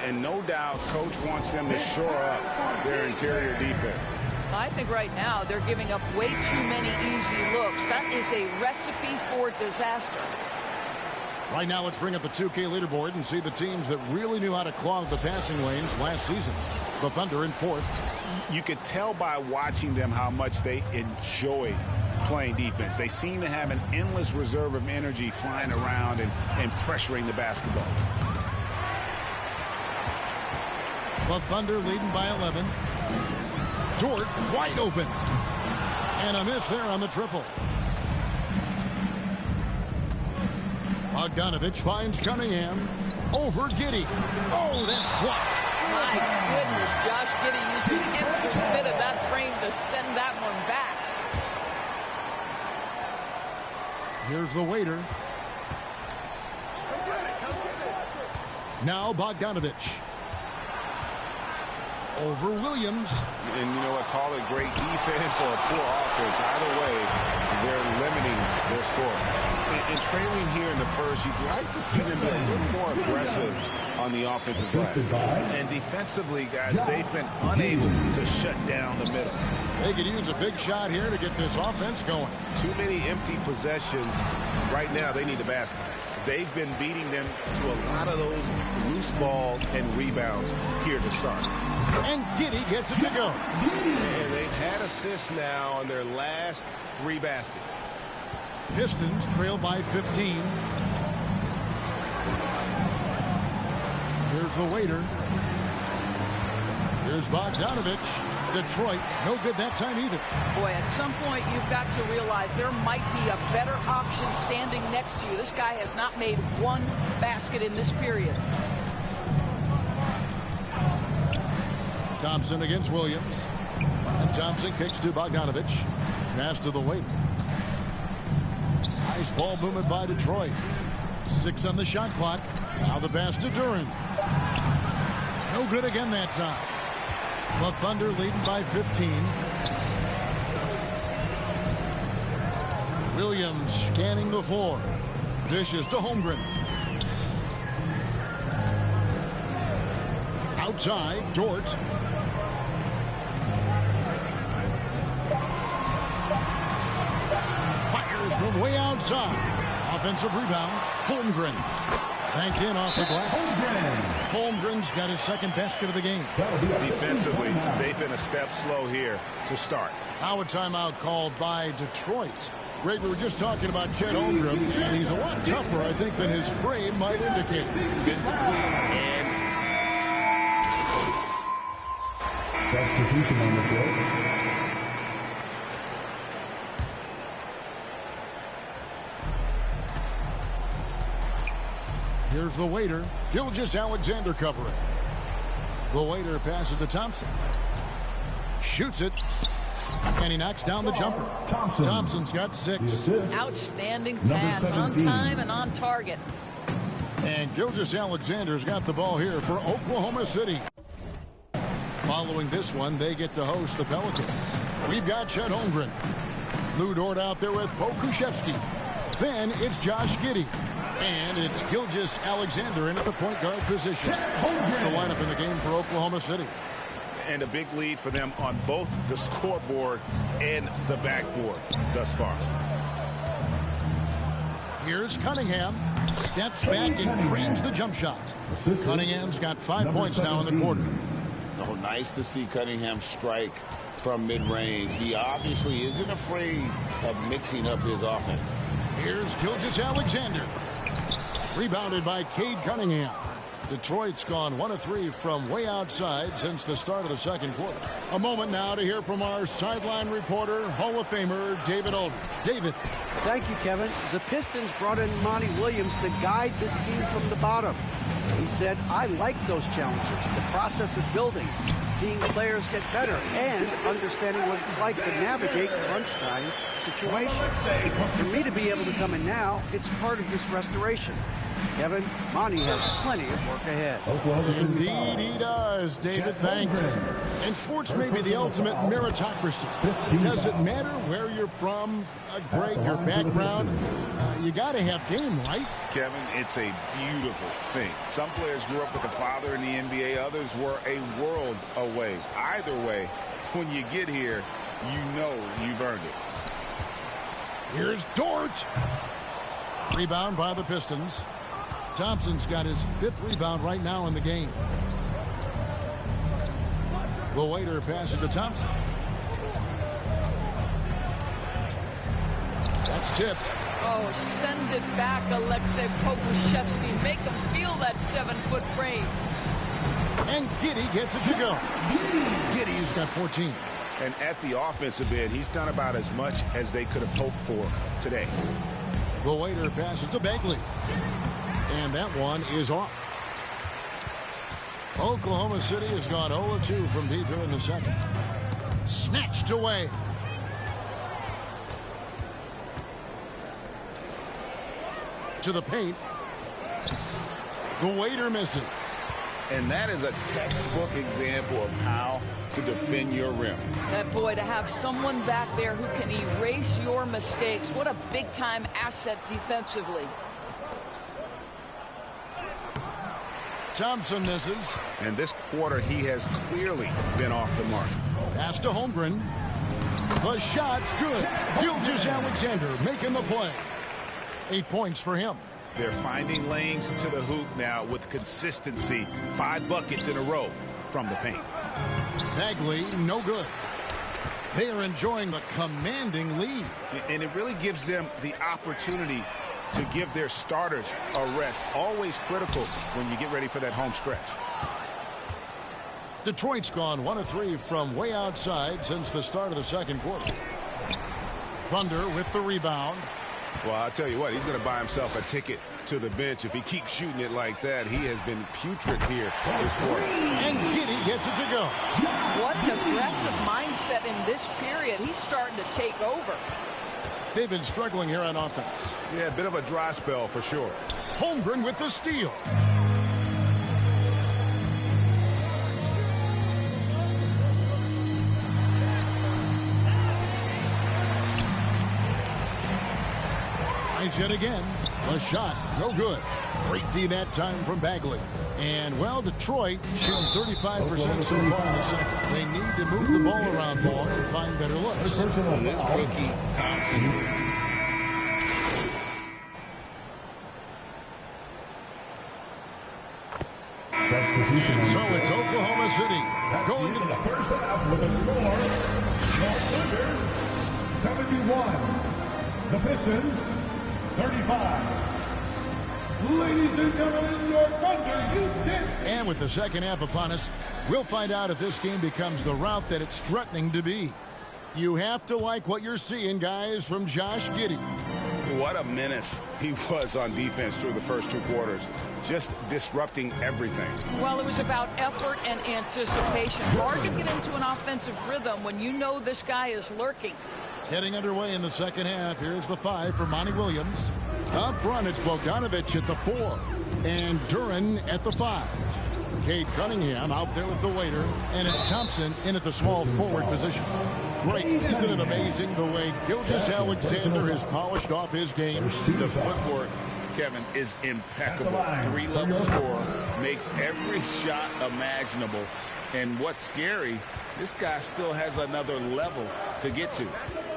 And no doubt Coach wants them to shore up their interior defense. I think right now they're giving up way too many easy looks. That is a recipe for disaster. Right now, let's bring up the 2K leaderboard and see the teams that really knew how to clog the passing lanes last season. The Thunder in 4th. You could tell by watching them how much they enjoyed playing defense. They seem to have an endless reserve of energy flying around and pressuring the basketball. The Thunder leading by 11. Dort wide open. And a miss there on the triple. Bogdanovich finds Cunningham. Over Giddy. Oh, that's blocked. My goodness, Josh Giddy using every bit of that frame to send that one back. Here's the waiter. Now Bogdanovich. Over Williams. And you know what, call it great defense or poor offense. Either way, they're limiting their score. And trailing here in the first, you'd like to see them be a little more aggressive on the offensive glass. And defensively, guys, they've been unable to shut down the middle. They could use a big shot here to get this offense going. Too many empty possessions. Right now, they need a basket. They've been beating them to a lot of those loose balls and rebounds here to start. And Giddy gets it to go. And they've had assists now on their last 3 baskets. Pistons trail by 15. Here's the waiter. Here's Bogdanovich. Detroit, no good that time either. Boy, at some point you've got to realize there might be a better option standing next to you. This guy has not made 1 basket in this period. Thompson against Williams. And Thompson kicks to Bogdanovich. Pass to the waiter. Nice ball movement by Detroit. 6 on the shot clock. Now the pass to Durant. No good again that time. The Thunder leading by 15. Williams scanning the floor. Dishes to Holmgren. Outside, Dort. Fires from way outside. Offensive rebound. Holmgren. Banked in off the glass. Holmgren's got his second basket of the game. Defensively, they've been a step slow here to start. Now a timeout called by Detroit. Greg, we were just talking about Chet Holmgren, and he's a lot tougher, I think, than his frame might indicate. Physically and... Substitution on the floor. Here's the waiter. Gilgeous-Alexander covering. The waiter passes to Thompson. Shoots it. And he knocks down the jumper. Thompson's got 6. Outstanding pass on time and on target. And Gilgeous-Alexander's got the ball here for Oklahoma City. Following this one, they get to host the Pelicans. We've got Chet Holmgren. Lou Dort out there with Bo Kushevsky. Then it's Josh Giddey. And it's Gilgeous Alexander in at the point guard position. That's the lineup in the game for Oklahoma City. And a big lead for them on both the scoreboard and the backboard thus far. Here's Cunningham. Steps back and drains the jump shot. Cunningham's got 5 points now in the quarter. Oh, nice to see Cunningham strike from mid-range. He obviously isn't afraid of mixing up his offense. Here's Gilgeous Alexander. Rebounded by Cade Cunningham. Detroit's gone 1 of 3 from way outside since the start of the second quarter. A moment now to hear from our sideline reporter, Hall of Famer David Aldridge. David. Thank you, Kevin. The Pistons brought in Monty Williams to guide this team from the bottom. He said, I like those challenges, the process of building, seeing players get better, and understanding what it's like to navigate crunch time situations. For me to be able to come in now, it's part of this restoration. Kevin, Monty has plenty of work ahead. Indeed he does, David. Thanks. And sports may be the ultimate meritocracy. Does it matter where you're from, Greg, your background? You got to have game, right? Kevin, it's a beautiful thing. Some players grew up with a father in the NBA. Others were a world away. Either way, when you get here, you know you've earned it. Here's Dort. Rebound by the Pistons. Thompson's got his 5th rebound right now in the game. The waiter passes to Thompson. That's tipped. Oh, send it back, Alexei Pokusevski. Make him feel that 7-foot frame. And Giddey gets it to go. Giddey's got 14. And at the offensive end, he's done about as much as they could have hoped for today. The waiter passes to Bagley. And that one is off. Oklahoma City has gone 0-2 from deep here in the second. Snatched away. To the paint. The waiter misses. And that is a textbook example of how to defend your rim. That boy, to have someone back there who can erase your mistakes. What a big-time asset defensively. Thompson misses. And this quarter, he has clearly been off the mark. Pass to Holmgren. The shot's good. Gilgeous Alexander making the play. 8 points for him. They're finding lanes to the hoop now with consistency. 5 buckets in a row from the paint. Bagley, no good. They are enjoying a commanding lead. And it really gives them the opportunity to give their starters a rest. Always critical when you get ready for that home stretch. Detroit's gone 1 of 3 from way outside since the start of the second quarter. Thunder with the rebound. Well, I'll tell you what, he's going to buy himself a ticket to the bench. If he keeps shooting it like that, he has been putrid here this quarter. And Giddey gets it to go. What an aggressive mindset in this period. He's starting to take over. They've been struggling here on offense. Yeah, a bit of a dry spell for sure. Holmgren with the steal. Nice hit again. A shot, no good. Great D that time from Bagley. And, well, Detroit shooting 35% so far in the second. They need to move the ball around more and find better looks. And this rookie, Thompson. So it's Oklahoma City going to the first half with a score. The Thunder, 71. The Pistons, 35. Ladies and gentlemen, your Thunder, you did. And with the second half upon us, we'll find out if this game becomes the route that it's threatening to be. You have to like what you're seeing, guys, from Josh Giddey. What a menace he was on defense through the first 2 quarters. Just disrupting everything. Well, it was about effort and anticipation. Hard to get into an offensive rhythm when you know this guy is lurking. Getting underway in the second half. Here's the 5 for Monty Williams. Up front, it's Bogdanovich at the 4 and Duran at the 5. Cade Cunningham out there with the waiter, and it's Thompson in at the small forward position. Great. Isn't it amazing the way Gilgeous-Alexander has polished off his game? The footwork, Kevin, is impeccable. Three-level scorer, makes every shot imaginable. And what's scary, this guy still has another level to get to.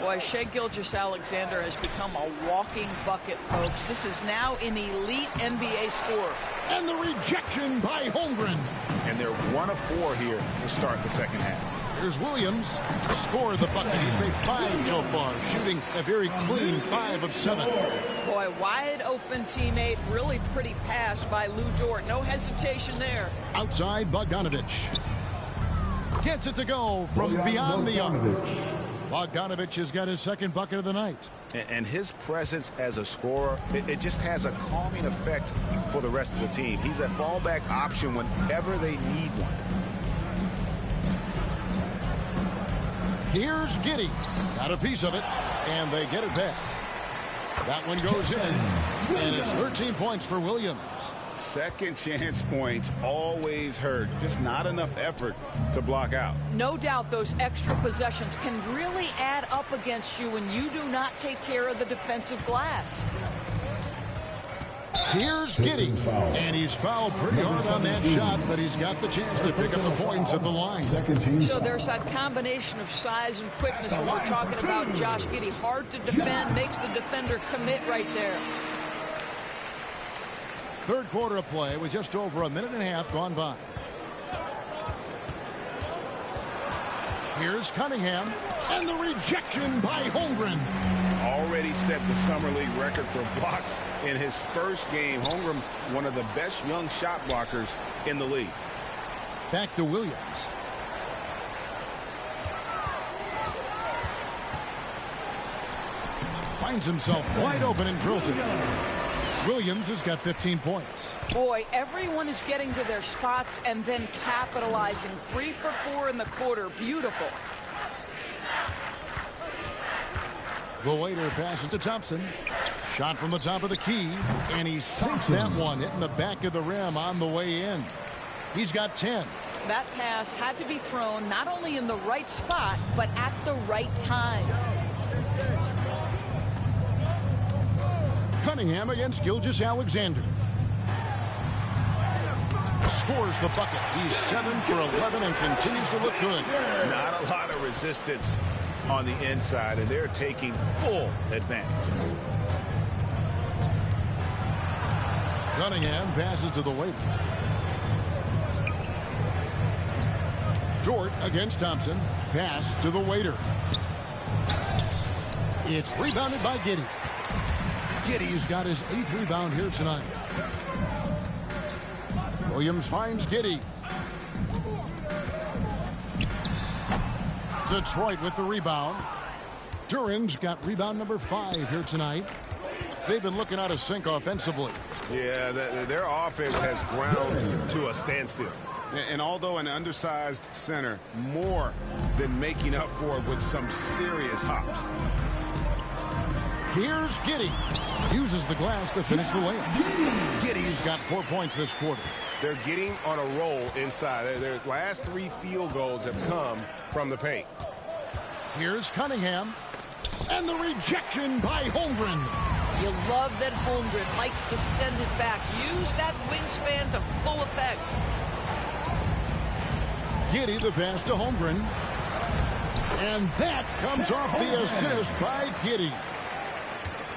Boy, Shai Gilgeous-Alexander has become a walking bucket, folks. This is now an elite NBA scorer. And the rejection by Holmgren. And they're 1 of 4 here to start the second half. Here's Williams. Score the bucket. He's made 5 so far, shooting a very clean 5 of 7. Boy, wide open teammate. Really pretty pass by Lou Dort. No hesitation there. Outside, Bogdanovich. Gets it to go from beyond the arc. Bogdanovich has got his second bucket of the night. And his presence as a scorer, it just has a calming effect for the rest of the team. He's a fallback option whenever they need one. Here's Giddey. Got a piece of it, and they get it back. That one goes in, and it's 13 points for Williams. Second chance points always hurt. Just not enough effort to block out. No doubt those extra possessions can really add up against you when you do not take care of the defensive glass. Here's Giddey, and he's fouled pretty hard on that shot, but he's got the chance to pick up the points at the line. So there's that combination of size and quickness when we're talking about Josh Giddey. Hard to defend, makes the defender commit right there. Third quarter of play with just over a minute and a half gone by. Here's Cunningham, and the rejection by Holmgren. Already set the Summer League record for blocks in his first game. Holmgren, one of the best young shot blockers in the league. Back to Williams. Finds himself wide open and drills it. Williams has got 15 points. Boy, everyone is getting to their spots and then capitalizing. 3 for 4 in the quarter. Beautiful. The waiter passes to Thompson. Shot from the top of the key, and he sinks that one, hitting the back of the rim on the way in. He's got 10. That pass had to be thrown not only in the right spot, but at the right time. Cunningham against Gilgeous-Alexander. Scores the bucket. He's 7 for 11 and continues to look good. Not a lot of resistance on the inside, and they're taking full advantage. Cunningham passes to the waiter. Dort against Thompson. Pass to the waiter. It's rebounded by Giddey. Giddey's got his 8th rebound here tonight. Williams finds Giddey. Detroit with the rebound. Duran's got rebound number 5 here tonight. They've been looking out of sync offensively. Yeah, their offense has ground to a standstill. And although an undersized center, more than making up for it with some serious hops. Here's Giddey. Uses the glass to finish the layup. Giddey's got 4 points this quarter. They're getting on a roll inside. Their last 3 field goals have come from the paint. Here's Cunningham. And the rejection by Holmgren. You love that Holmgren likes to send it back. Use that wingspan to full effect. Giddey the pass to Holmgren. And that comes off the assist by Giddey.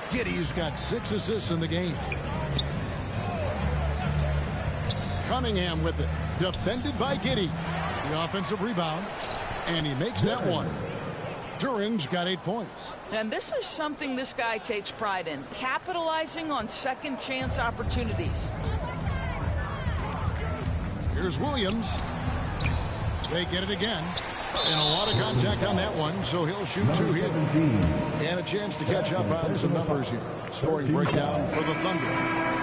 Giddey's got 6 assists in the game. Cunningham with it. Defended by Giddey. The offensive rebound. And he makes that one. Duran's got 8 points. And this is something this guy takes pride in. Capitalizing on second chance opportunities. Here's Williams. They get it again. And a lot of contact on that one, so he'll shoot 2 here. And a chance to catch up on some numbers here. Scoring breakdown for the Thunder.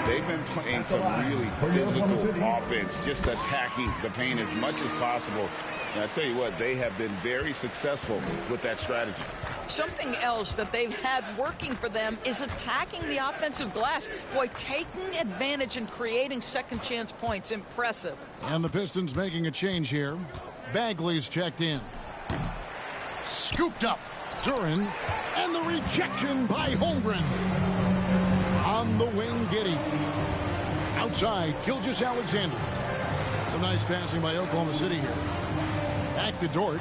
They've been playing some really physical offense, just attacking the paint as much as possible. And I tell you what, they have been very successful with that strategy. Something else that they've had working for them is attacking the offensive glass. Boy, taking advantage and creating second chance points. Impressive. And the Pistons making a change here. Bagley's checked in. Scooped up. Duran. And the rejection by Holmgren. On the wing, Giddey. Outside, Gilgeous-Alexander. Some nice passing by Oklahoma City here. Back to Dort.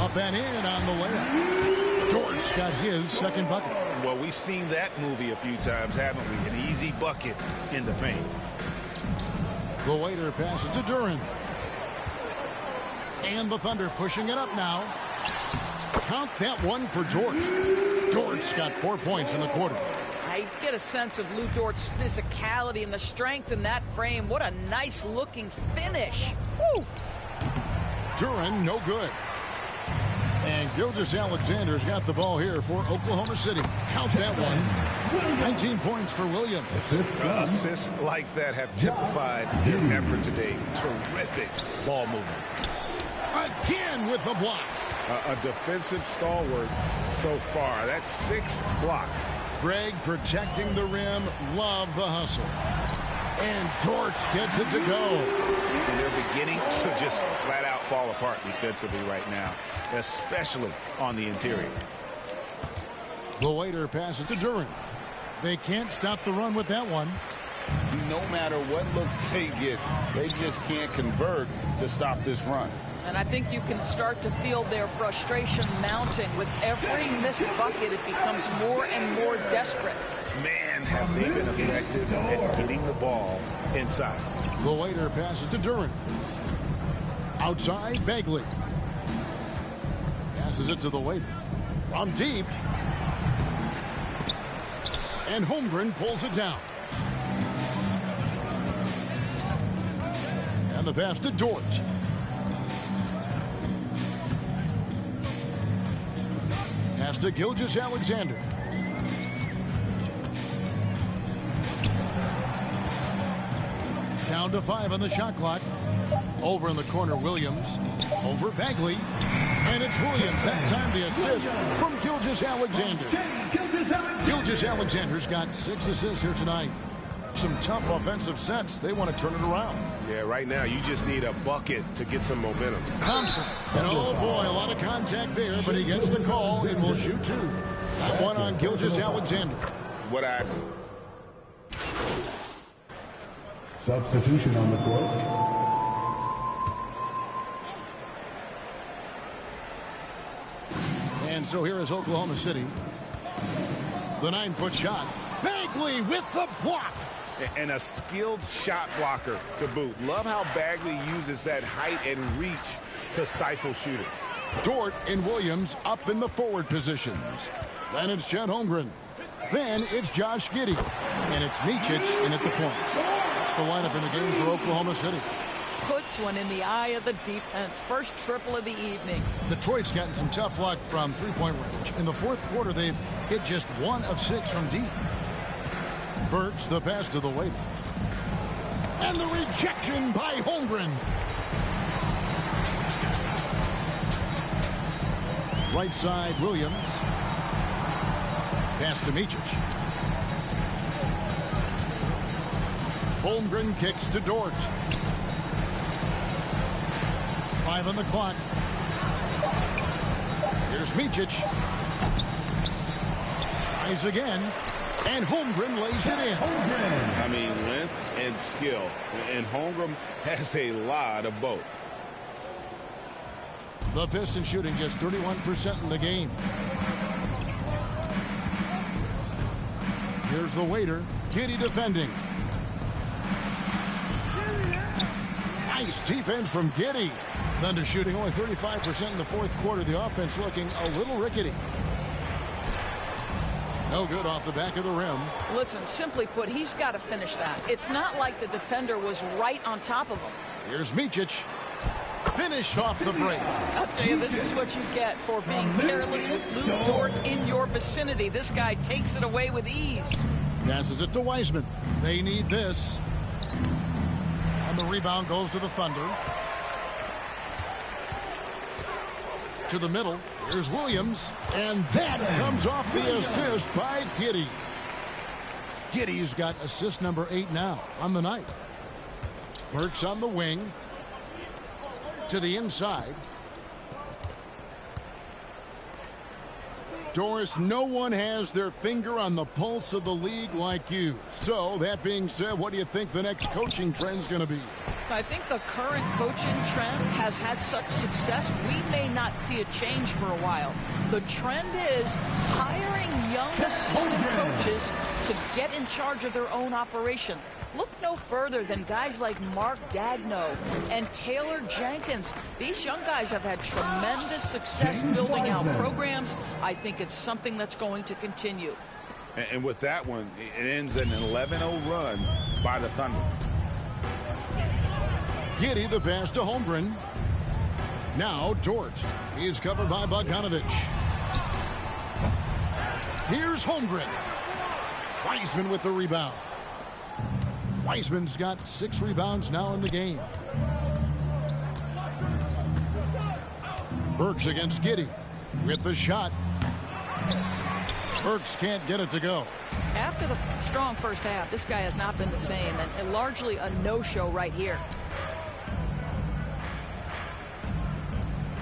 Up and in on the layup. Dort's got his second bucket. Well, we've seen that movie a few times, haven't we? An easy bucket in the paint. The waiter passes to Duran. And the Thunder pushing it up now. Count that one for Dort. Dort's got 4 points in the quarter. I get a sense of Lou Dort's physicality and the strength in that frame. What a nice-looking finish. Woo! Duran, no good. And Gilgeous-Alexander's got the ball here for Oklahoma City. Count that one. 19 points for Williams. Assists like that have typified their effort today. Terrific ball movement. Again with the block. A defensive stalwart so far. That's 6 blocks. Greg protecting the rim. Love the hustle. And Dort gets it to go. And they're beginning to just flat out fall apart defensively right now, especially on the interior. The waiter passes to Duran. They can't stop the run with that one. No matter what looks they get, they just can't convert to stop this run. And I think you can start to feel their frustration mounting. With every missed bucket, it becomes more and more desperate. Man, have they been effective at getting the ball inside. The waiter passes to Duran. Outside, Bagley. Passes it to the waiter. From deep. And Holmgren pulls it down. And the pass to Dort. Pass to Gilgeous-Alexander. Down to 5 on the shot clock. Over in the corner, Williams. Over Bagley. And it's Williams. That time the assist from Gilgeous-Alexander. Gilgeous-Alexander's got 6 assists here tonight. Some tough offensive sets. They want to turn it around. Yeah, right now you just need a bucket to get some momentum. Thompson. And oh boy, a lot of contact there, but he gets the call and will shoot 2. That one on Gilgeous-Alexander. What I... Substitution on the court. And so here is Oklahoma City. The 9-foot shot. Bagley with the block. And a skilled shot blocker to boot. Love how Bagley uses that height and reach to stifle shooting. Dort and Williams up in the forward positions. Then it's Chet Holmgren. Then it's Josh Giddey. And it's Micic in at the point. That's the lineup in the game for Oklahoma City. Puts one in the eye of the defense. First triple of the evening. Detroit's gotten some tough luck from three-point range. In the fourth quarter, they've hit just 1 of 6 from deep. Burks the pass to the waiter. And the rejection by Holmgren. Right side, Williams. Pass to Micic. Holmgren kicks to Dort. 5 on the clock. Here's Micic. Tries again. And Holmgren lays it in. I mean, length and skill. And Holmgren has a lot of both. The Pistons shooting just 31% in the game. Here's the waiter. Giddey defending. Nice defense from Giddey. Thunder shooting only 35% in the fourth quarter. The offense looking a little rickety. No good off the back of the rim. Listen, simply put, he's got to finish that. It's not like the defender was right on top of him. Here's Micic. Finished off the break. I'll tell you, this is what you get for being careless with Lou Dort in your vicinity. This guy takes it away with ease. Passes it to Wiseman. They need this. And the rebound goes to the Thunder. To the middle. Here's Williams, and that comes off the assist by Giddey. Giddey's got assist number 8 now on the night. Burks on the wing to the inside. Doris, no one has their finger on the pulse of the league like you. So, that being said, what do you think the next coaching trend's going to be? I think the current coaching trend has had such success, we may not see a change for a while. The trend is hiring young assistant coaches to get in charge of their own operation. Look no further than guys like Mark Dagno and Taylor Jenkins. These young guys have had tremendous success building out programs. I think it's something that's going to continue. And with that one, it ends in an 11-0 run by the Thunder. Giddey the pass to Holmgren. Now Dort. He's covered by Bogdanovich. Here's Holmgren. Wiseman with the rebound. Wiseman's got 6 rebounds now in the game. Burks against Giddey with the shot. Burks can't get it to go. After the strong first half, this guy has not been the same, and largely a no-show right here.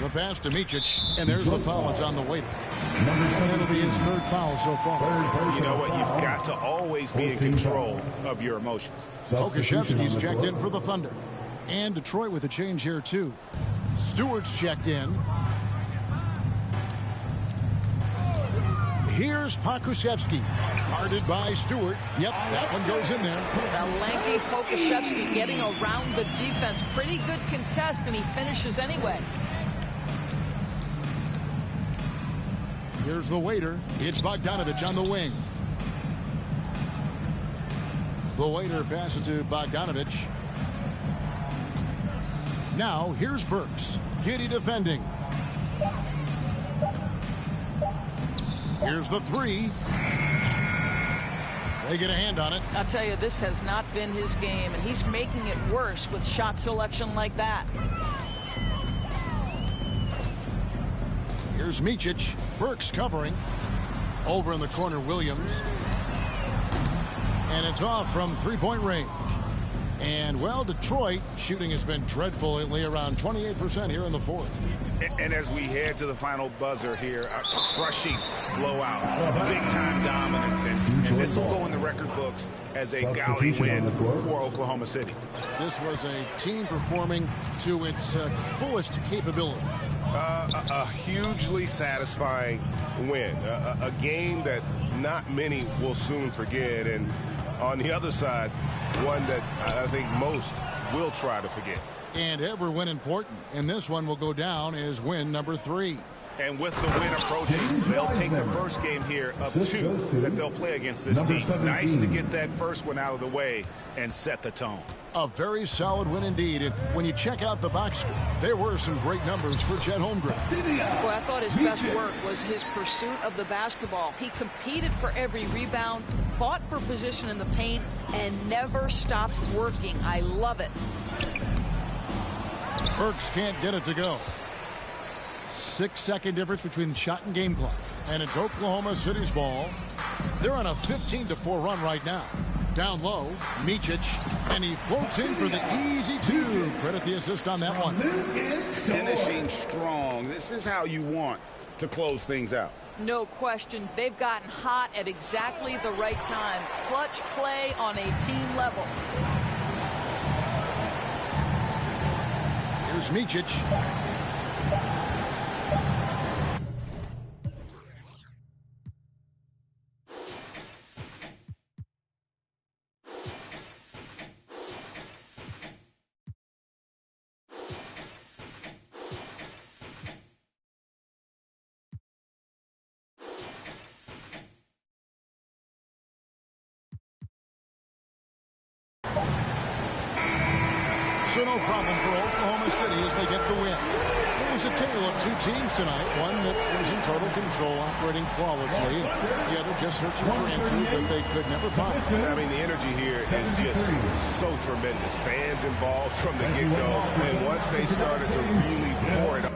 The pass to Micic, and there's the foul. It's on the way. That'll be his 3rd foul so far. You know what? You've got to always be in control of your emotions. Okashevsky's checked in for the Thunder. And Detroit with a change here, too. Stewart's checked in. Here's Pokusevski. Guarded by Stewart. Yep, that one goes in there. The lanky Pokusevski getting around the defense. Pretty good contest, and he finishes anyway. Here's the waiter. It's Bogdanovich on the wing. The waiter passes to Bogdanovich. Now, here's Burks. Giddey defending. Here's the 3. They get a hand on it. I'll tell you, this has not been his game, and he's making it worse with shot selection like that. Here's Micic. Burks covering. Over in the corner, Williams. And it's off from 3-point range. And, well, Detroit shooting has been dreadful lately, around 28% here in the 4th. And as we head to the final buzzer here, a crushing blowout, big-time dominance, and this will go in the record books as a gaudy win for Oklahoma City. This was a team performing to its fullest capability. A hugely satisfying win, a game that not many will soon forget, and on the other side, one that I think most will try to forget. And every win important, and this one will go down as win number 3. And with the win approaching, they'll take the first game here of 2 that they'll play against this team. Nice to get that first one out of the way and set the tone. A very solid win indeed. And when you check out the box score, there were some great numbers for Chet Holmgren. Well, I thought his best work was his pursuit of the basketball. He competed for every rebound, fought for position in the paint, and never stopped working. I love it. Burks can't get it to go. 6-second difference between shot and game clock. And it's Oklahoma City's ball. They're on a 15-4 run right now. Down low, Micic, and he floats in for the easy 2. Credit the assist on that one. Finishing strong. This is how you want to close things out. No question. They've gotten hot at exactly the right time. Clutch play on a team level. Here's Micic. So no problem for Oklahoma City as they get the win. It was a tale of 2 teams tonight. One that was in total control, operating flawlessly, and the other just searching for answers that they could never find. I mean, the energy here is just so tremendous. Fans involved from the get-go, and once they started to really pour it up.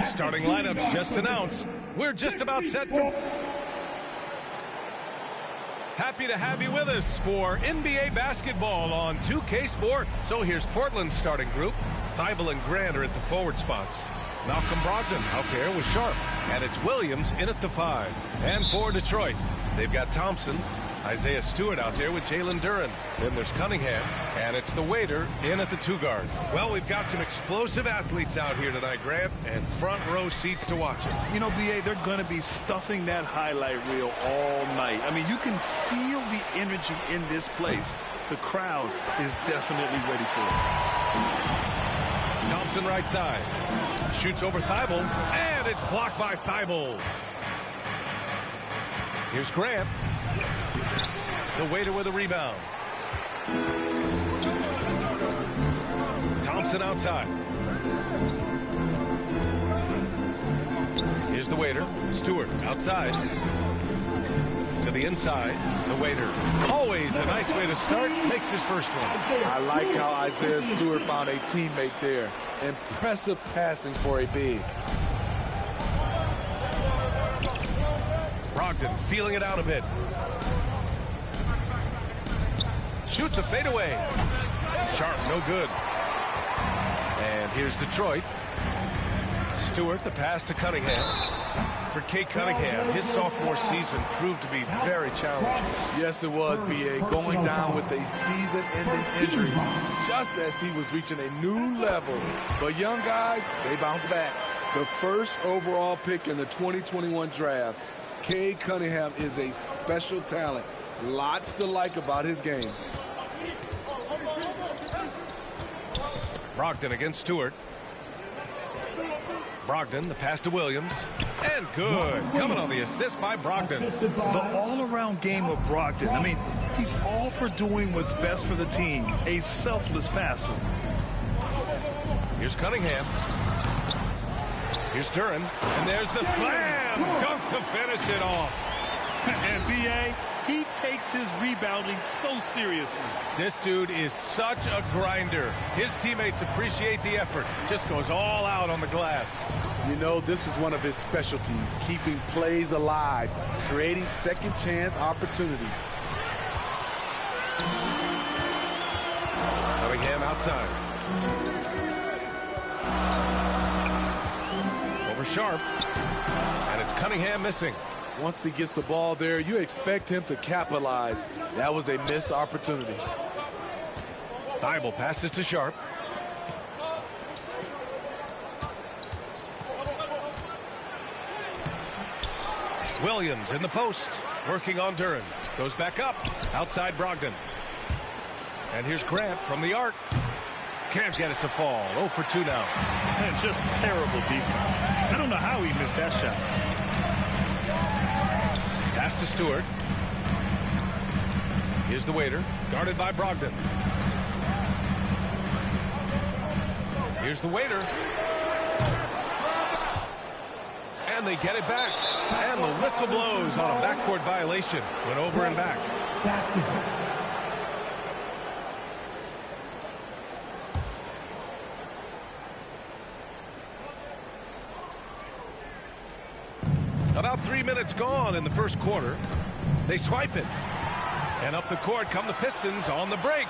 Starting lineups just announced. We're just about set for... Happy to have you with us for NBA basketball on 2K Sport. So here's Portland's starting group. Thibault and Grant are at the forward spots. Malcolm Brogdon out there with Sharp. And it's Williams in at the 5. And for Detroit, they've got Thompson, Isaiah Stewart out there with Jalen Duren. Then there's Cunningham, and it's the waiter in at the 2 guard. Well, we've got some explosive athletes out here tonight, Grant, and front row seats to watch it. You know, B.A., they're going to be stuffing that highlight reel all night. I mean, you can feel the energy in this place. The crowd is definitely ready for it. Thompson right side. Shoots over Thibault, and it's blocked by Thibault. Here's Grant. The waiter with a rebound. Thompson outside. Here's the waiter. Stewart outside. To the inside. The waiter. Always a nice way to start. Makes his first one. I like how Isaiah Stewart found a teammate there. Impressive passing for a big. Brogdon feeling it out a bit. Shoots a fadeaway. Sharp, no good. And here's Detroit. Stewart, the pass to Cunningham. For Kate Cunningham, his sophomore season proved to be very challenging. Yes, it was, B.A. Going down with a season-ending injury just as he was reaching a new level. But young guys, they bounce back. The first overall pick in the 2021 draft, Cade Cunningham is a special talent. Lots to like about his game. Brogdon against Stewart. Brogdon, the pass to Williams. And good. Coming on the assist by Brogdon. The all-around game of Brogdon. I mean, he's all for doing what's best for the team. A selfless passer. Here's Cunningham. Here's Duren. And there's the slam. Dunk to finish it off. And B.A., he takes his rebounding so seriously. This dude is such a grinder. His teammates appreciate the effort. Just goes all out on the glass. You know, this is one of his specialties, keeping plays alive, creating second chance opportunities. Cunningham outside. Over Sharp. And it's Cunningham missing. Once he gets the ball there, you expect him to capitalize. That was a missed opportunity. Thibault passes to Sharp. Williams in the post. Working on Duren. Goes back up. Outside Brogdon. And here's Grant from the arc. Can't get it to fall. 0 for 2 now. And just terrible defense. I don't know how he missed that shot. Pass to Stewart. Here's the waiter, guarded by Brogdon. Here's the waiter. And they get it back. And the whistle blows on a backcourt violation. Went over and back. About 3 minutes gone in the first quarter. They swipe it. And up the court come the Pistons on the break.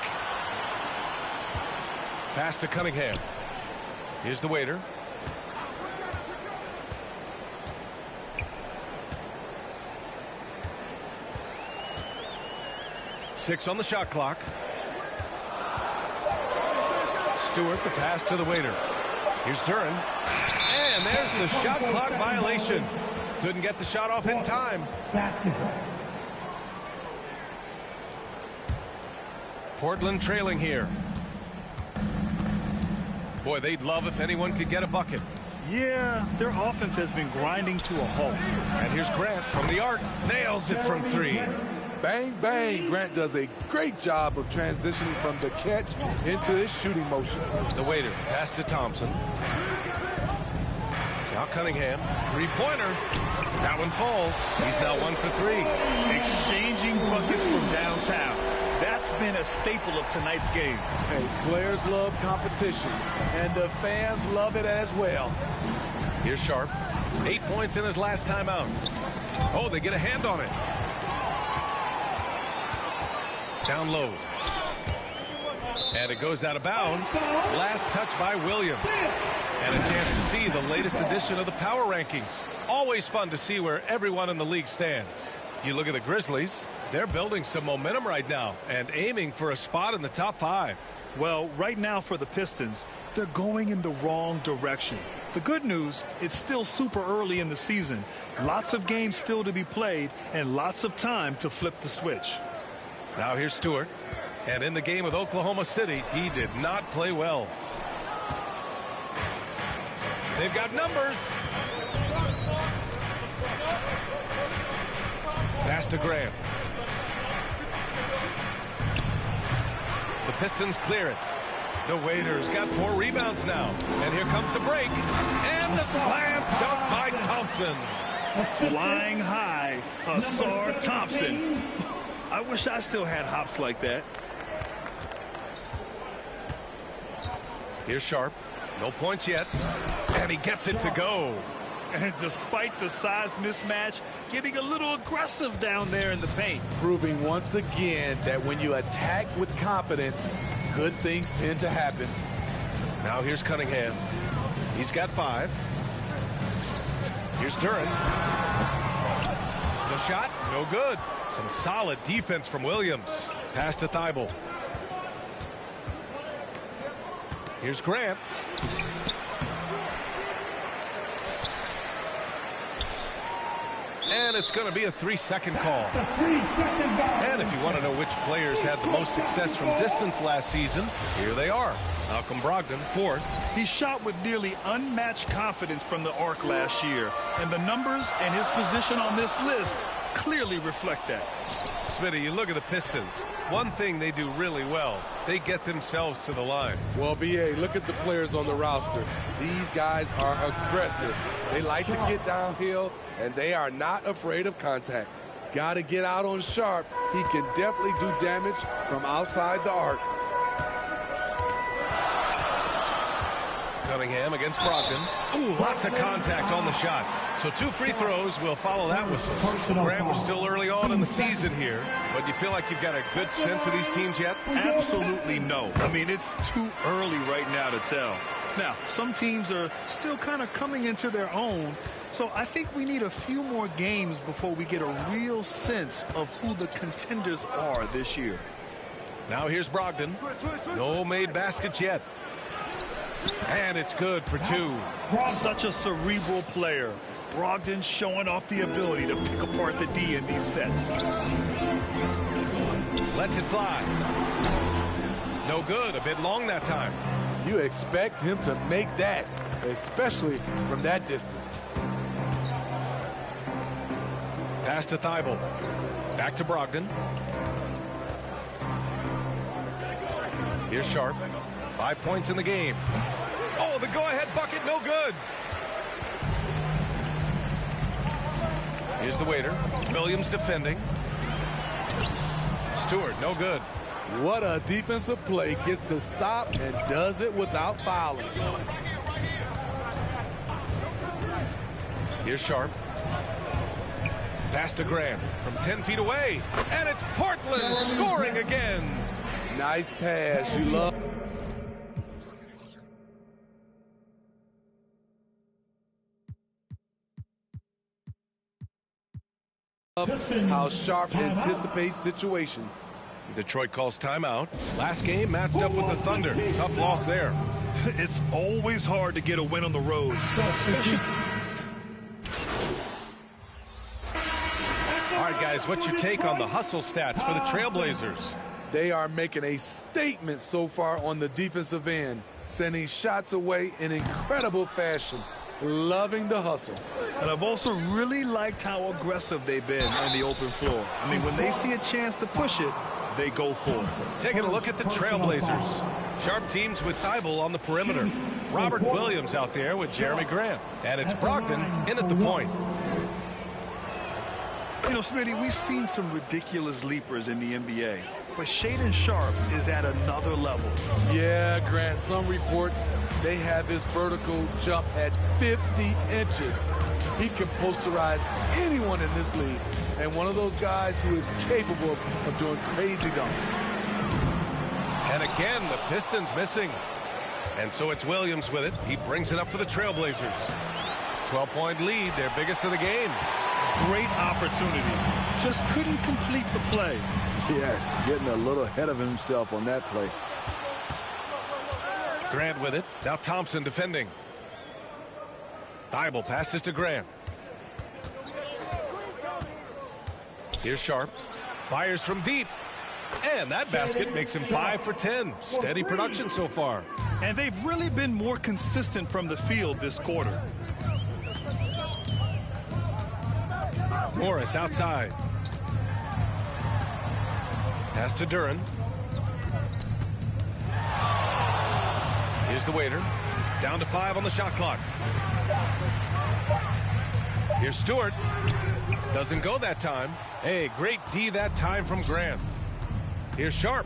Pass to Cunningham. Here's the waiter. Six on the shot clock. Stewart, the pass to the waiter. Here's Duren. And there's the shot clock violation. Couldn't get the shot off in time. Portland trailing here. Boy, they'd love if anyone could get a bucket. Yeah, their offense has been grinding to a halt. And here's Grant from the arc. Nails it from 3. Bang, bang. Grant does a great job of transitioning from the catch into his shooting motion. The waiter, pass to Thompson. Now Cunningham, three-pointer. That one falls. He's now 1 for 3. Exchanging buckets from downtown. That's been a staple of tonight's game. Hey, players love competition, and the fans love it as well. Here's Sharp. 8 points in his last timeout. Oh, they get a hand on it. Down low. And it goes out of bounds. Last touch by Williams. And a chance to see the latest edition of the power rankings. Always fun to see where everyone in the league stands. You look at the Grizzlies. They're building some momentum right now and aiming for a spot in the top 5. Well, right now for the Pistons, they're going in the wrong direction. The good news, it's still super early in the season. Lots of games still to be played and lots of time to flip the switch. Now here's Stewart. And in the game with Oklahoma City, he did not play well. They've got numbers. Pass to Graham. The Pistons clear it. The Waiters got 4 rebounds now. And here comes the break. And the slam dunk by Thompson. Flying high, Asar Thompson. I wish I still had hops like that. Here's Sharp. No points yet. And he gets it to go. And despite the size mismatch, getting a little aggressive down there in the paint. Proving once again that when you attack with confidence, good things tend to happen. Now here's Cunningham. He's got 5. Here's Duran. The shot, no good. Some solid defense from Williams. Pass to Thibault. Here's Grant. And it's going to be a 3-second call. And if you want to know which players had the most success from distance last season, here they are. Malcolm Brogdon, 4th. He shot with nearly unmatched confidence from the arc last year. And the numbers and his position on this list clearly reflect that. Smitty, you look at the Pistons. One thing they do really well, they get themselves to the line. Well, B.A., look at the players on the roster. These guys are aggressive. They like to get downhill, and they are not afraid of contact. Got to get out on Sharp. He can definitely do damage from outside the arc. Cunningham against Brogdon. Ooh, lots of contact on the shot. So 2 free throws will follow that whistle. Grant, we're still early on in the season here, but you feel like you've got a good sense of these teams yet? Absolutely no. I mean, it's too early right now to tell. Now, some teams are still kind of coming into their own, so I think we need a few more games before we get a real sense of who the contenders are this year. Now here's Brogdon. No made baskets yet. And it's good for 2. Such a cerebral player. Brogdon showing off the ability to pick apart the D in these sets. Lets it fly. No good. A bit long that time. You expect him to make that, especially from that distance. Pass to Thibault. Back to Brogdon. Here's Sharp. 5 points in the game. Oh, the go-ahead bucket, no good. Here's the waiter. Williams defending. Stewart, no good. What a defensive play. Gets the stop and does it without fouling. Here's Sharp. Pass to Graham from 10 feet away. And it's Portland scoring again. Nice pass. You love how Sharp anticipates situations. Detroit calls timeout. Last game matched up with the Thunder. Tough loss there. It's always hard to get a win on the road, especially. All right, guys, what's your take on the hustle stats for the Trailblazers? They are making a statement so far on the defensive end, sending shots away in incredible fashion. Loving the hustle. And I've also really liked how aggressive they've been on the open floor. I mean, when they see a chance to push it, they go for it. Taking a look at the Trailblazers. Sharp teams with Thibault on the perimeter. Robert Williams out there with Jeremy Grant. And it's Brogdon in at the point. You know, Smitty, we've seen some ridiculous leapers in the NBA. but Shaedon Sharpe is at another level. Yeah, Grant, some reports, they have his vertical jump at 50 inches. He can posterize anyone in this league, and one of those guys who is capable of doing crazy dunks. And again, the Pistons missing. And so it's Williams with it. He brings it up for the Trailblazers. 12-point lead, their biggest of the game. Great opportunity. Just couldn't complete the play. Yes, getting a little ahead of himself on that play. Grant with it. Now Thompson defending. Thibault passes to Grant. Here's Sharpe. Fires from deep. And that basket makes him 5 for 10. Steady production so far. And they've really been more consistent from the field this quarter. Morris outside. Pass to Duren. Here's the waiter. Down to 5 on the shot clock. Here's Stewart. Doesn't go that time. Hey, great D that time from Grant. Here's Sharpe.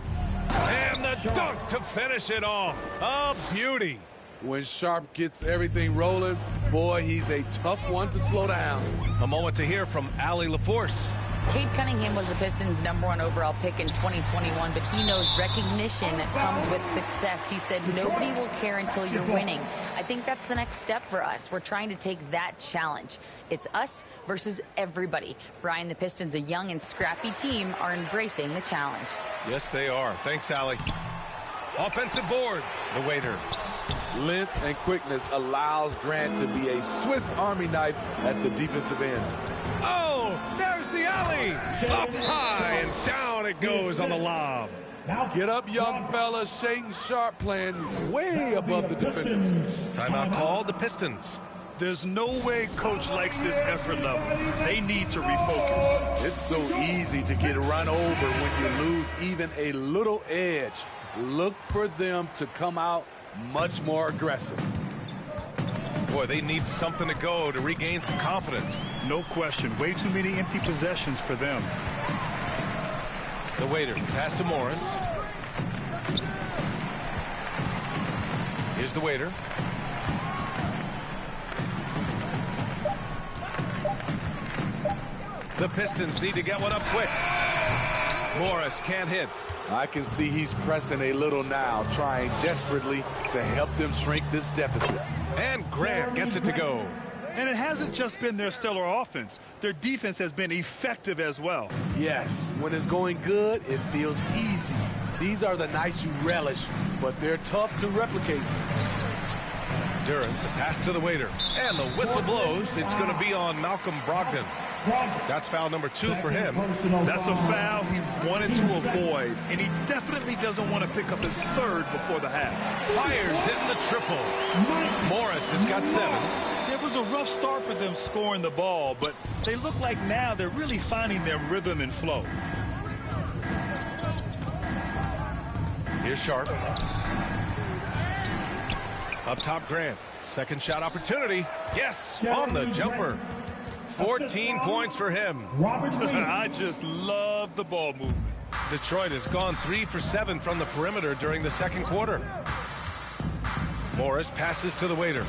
And the dunk to finish it off. A beauty. When Sharpe gets everything rolling, boy, he's a tough one to slow down. A moment to hear from Allie LaForce. Cade Cunningham was the Pistons' #1 overall pick in 2021, but he knows recognition comes with success. He said, nobody will care until you're winning. I think that's the next step for us. We're trying to take that challenge. It's us versus everybody. Brian, the Pistons, a young and scrappy team, are embracing the challenge. Yes, they are. Thanks, Allie. Offensive board. The waiter. Length and quickness allows Grant to be a Swiss Army knife at the defensive end. Oh, there's the alley. Up high and down it goes on the lob. Get up, young fella. Shaedon Sharpe playing way above the defenders. Timeout called, the Pistons. There's no way coach likes this effort level. They need to refocus. It's so easy to get run over when you lose even a little edge. Look for them to come out much more aggressive. Boy, they need something to go to regain some confidence. No question. Way too many empty possessions for them. The waiter. Pass to Morris. Here's the waiter. The Pistons need to get one up quick. Morris can't hit. I can see he's pressing a little now, trying desperately to help them shrink this deficit. And Grant gets it to go. And it hasn't just been their stellar offense. Their defense has been effective as well. Yes, when it's going good, it feels easy. These are the nights you relish, but they're tough to replicate. Duren, the pass to the waiter. And the whistle blows. It's going to be on Malcolm Brogdon. That's foul number 2 for him. That's a foul he wanted to avoid, and he definitely doesn't want to pick up his 3rd before the half. Fires in the triple. Morris has got 7. It was a rough start for them scoring the ball, but they look like now they're really finding their rhythm and flow. Here's Sharpe. Up top, Grant. Second shot opportunity. Yes, on the jumper. 14 points for him. I just love the ball movement. Detroit has gone 3 for 7 from the perimeter during the second quarter. Morris passes to the waiter.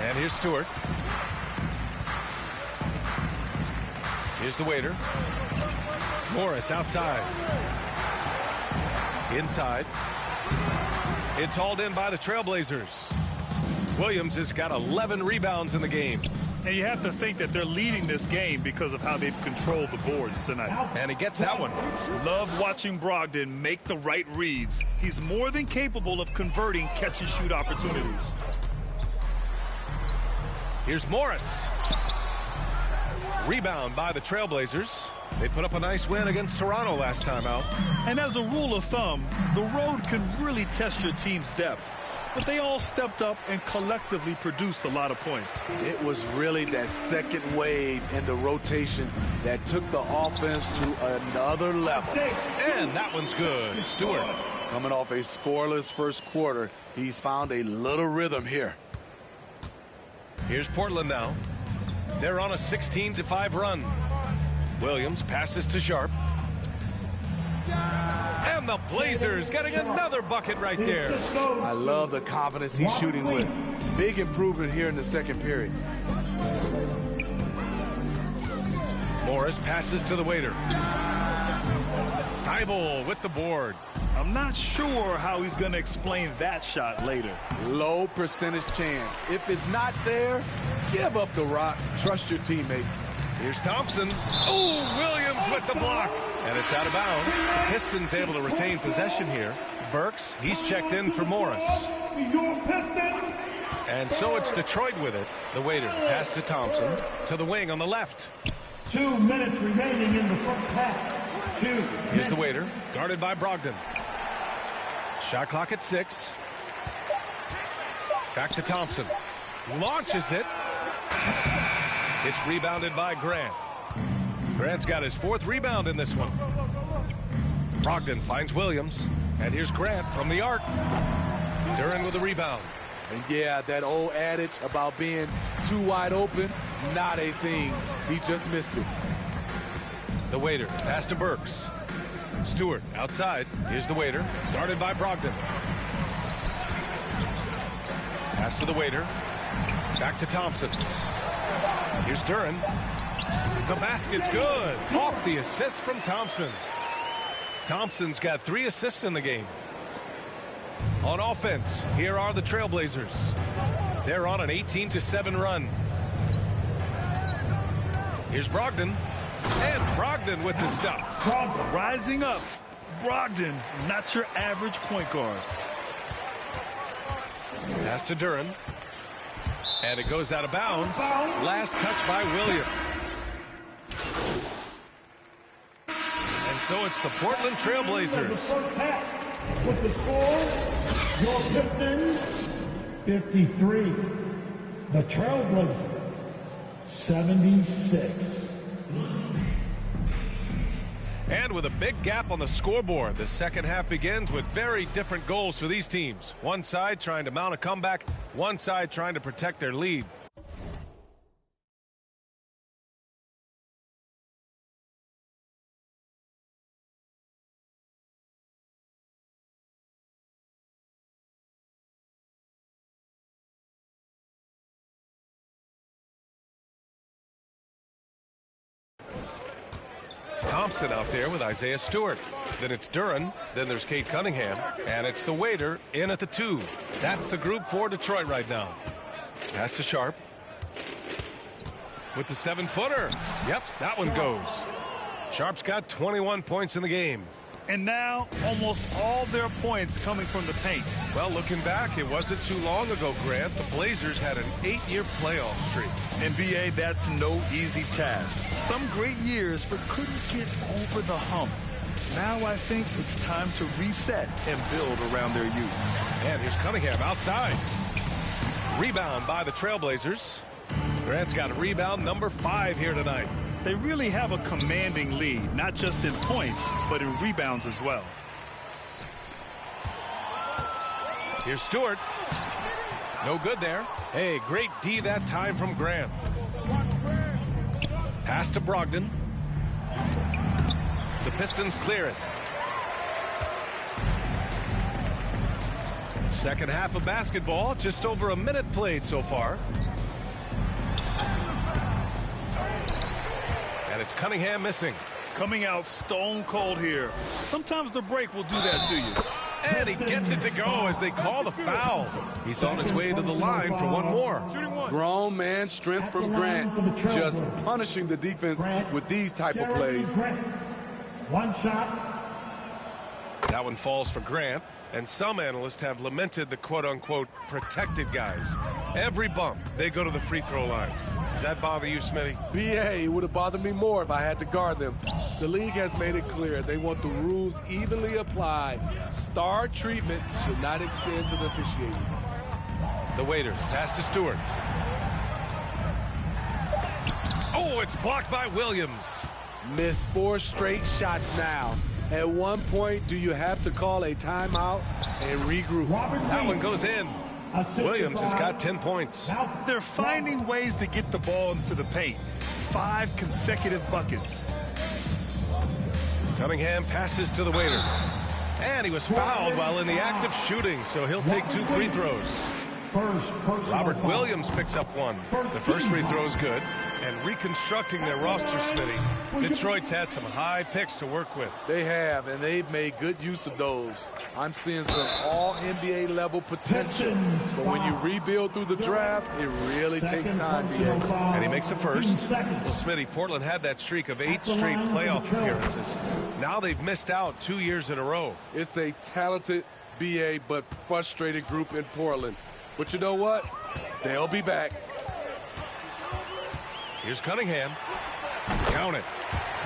And here's Stewart. Here's the waiter. Morris outside. Inside. It's hauled in by the Trailblazers. Williams has got 11 rebounds in the game. And you have to think that they're leading this game because of how they've controlled the boards tonight. And he gets that one. Love watching Brogdon make the right reads. He's more than capable of converting catch-and-shoot opportunities. Here's Morris. Rebound by the Trailblazers. They put up a nice win against Toronto last time out. And as a rule of thumb, the road can really test your team's depth. But they all stepped up and collectively produced a lot of points. It was really that second wave in the rotation that took the offense to another level. And that one's good. Stewart. Coming off a scoreless first quarter, he's found a little rhythm here. Here's Portland now. They're on a 16-5 run. Williams passes to Sharpe. And the Blazers getting another bucket right there. I love the confidence he's shooting with. Big improvement here in the second period. Morris passes to the waiter. Thibault with the board. I'm not sure how he's going to explain that shot later. Low percentage chance. If it's not there, give up the rock. Trust your teammates. Here's Thompson. Oh, Williams with the block. And it's out of bounds. The Pistons able to retain possession here. Burks, he's checked in for Morris. And so it's Detroit with it. The waiter pass to Thompson. To the wing on the left. 2 minutes remaining in the first half. Here's the waiter, guarded by Brogdon. Shot clock at 6. Back to Thompson. Launches it. It's rebounded by Grant. Grant's got his 4th rebound in this one. Brogdon finds Williams. And here's Grant from the arc. Duren with the rebound. And yeah, that old adage about being too wide open, not a thing. He just missed it. The waiter, pass to Burks. Stewart outside. Here's the waiter, guarded by Brogdon. Pass to the waiter. Back to Thompson. Here's Duren. The basket's good. Off the assist from Thompson. Thompson's got 3 assists in the game. On offense, here are the Trailblazers. They're on an 18-7 run. Here's Brogdon. And Brogdon with the stuff. Rising up. Brogdon, not your average point guard. Pass to Duren. And it goes out of bounds. Last touch by Williams. And so it's the Portland Trailblazers. With the score, your Pistons 53. The Trailblazers 76. And with a big gap on the scoreboard, the second half begins with very different goals for these teams. One side trying to mount a comeback, one side trying to protect their lead. Thompson out there with Isaiah Stewart. Then it's Duren. Then there's Cade Cunningham. And it's the waiter in at the 2. That's the group for Detroit right now. Pass to Sharp. With the 7-footer. Yep, that one goes. Sharp's got 21 points in the game. And now almost all their points coming from the paint. Well, looking back, it wasn't too long ago, Grant. The Blazers had an 8-year playoff streak. NBA, that's no easy task. Some great years, but couldn't get over the hump. Now I think it's time to reset and build around their youth. And here's Cunningham outside. Rebound by the Trailblazers. Grant's got a rebound number 5 here tonight. They really have a commanding lead, not just in points, but in rebounds as well. Here's Stewart. No good there. Hey, great D that time from Grant. Pass to Brogdon. The Pistons clear it. Second half of basketball, just over a minute played so far. And it's Cunningham missing. Coming out stone cold here. Sometimes the break will do that to you. And he gets it to go as they call the foul. He's on his way to the line for one more. Grown man strength from Grant. Just punishing the defense with these type of plays. One shot. That one falls for Grant. And some analysts have lamented the quote-unquote protected guys. Every bump, they go to the free throw line. Does that bother you, Smitty? BA, it would have bothered me more if I had to guard them. The league has made it clear they want the rules evenly applied. Star treatment should not extend to the officiating. The waiter, pass to Stewart. Oh, it's blocked by Williams. Missed 4 straight shots now. At one point, do you have to call a timeout and regroup? That one goes in. Williams has got 10 points. They're finding ways to get the ball into the paint. 5 consecutive buckets. Cunningham passes to the waiter. And he was fouled while in the act of shooting, so he'll take 2 free throws. Robert Williams picks up 1. The first free throw is good. And reconstructing their roster, Smitty, Detroit's had some high picks to work with. They have, and they've made good use of those. I'm seeing some all-NBA level potential. But when you rebuild through the draft, it really takes time, BA. And he makes a first. Well, Smitty, Portland had that streak of 8 straight playoff appearances. Now they've missed out 2 years in a row. It's a talented BA but frustrated group in Portland. But you know what? They'll be back. Here's Cunningham. Count it.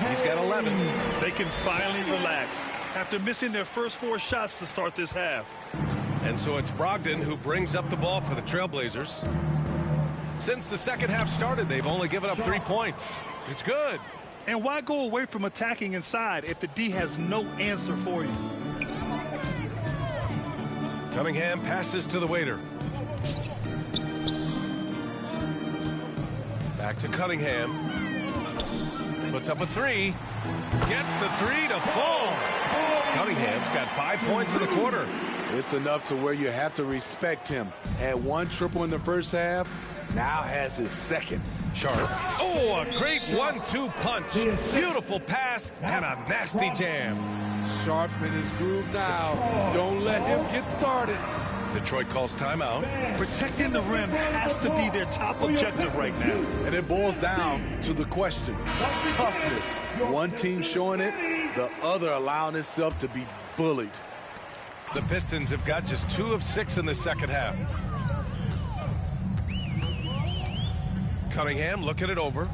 He's got 11. They can finally relax after missing their first 4 shots to start this half. And so it's Brogdon who brings up the ball for the Trailblazers. Since the second half started, they've only given up 3 points. It's good. And why go away from attacking inside if the D has no answer for you? Cunningham passes to the waiter. Back to Cunningham. Puts up a 3. Gets the 3 to fall. Cunningham's got 5 points in the quarter. It's enough to where you have to respect him. Had 1 triple in the first half, now has his second. Sharp. Oh, a great 1-2 punch. Beautiful pass and a nasty jam. Sharp's in his groove now. Don't let him get started. Detroit calls timeout. Protecting the rim has to be their top objective right now. And it boils down to the question. Toughness. One team showing it, the other allowing itself to be bullied. The Pistons have got just 2 of 6 in the second half. Cunningham looking it over.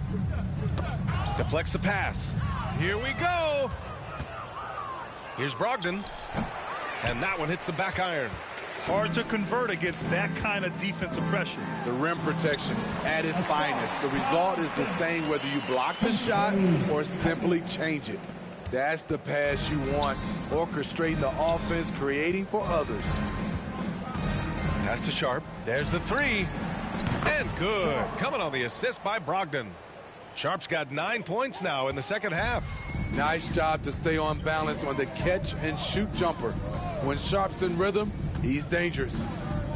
Deflects the pass. Here we go. Here's Brogdon. And that one hits the back iron. Hard to convert against that kind of defensive pressure. The rim protection at its finest. The result is the same whether you block the shot or simply change it. That's the pass you want. Orchestrating the offense, creating for others. Pass to Sharp. There's the 3. And good. Coming on the assist by Brogdon. Sharp's got 9 points now in the second half. Nice job to stay on balance on the catch and shoot jumper. When Sharp's in rhythm, he's dangerous.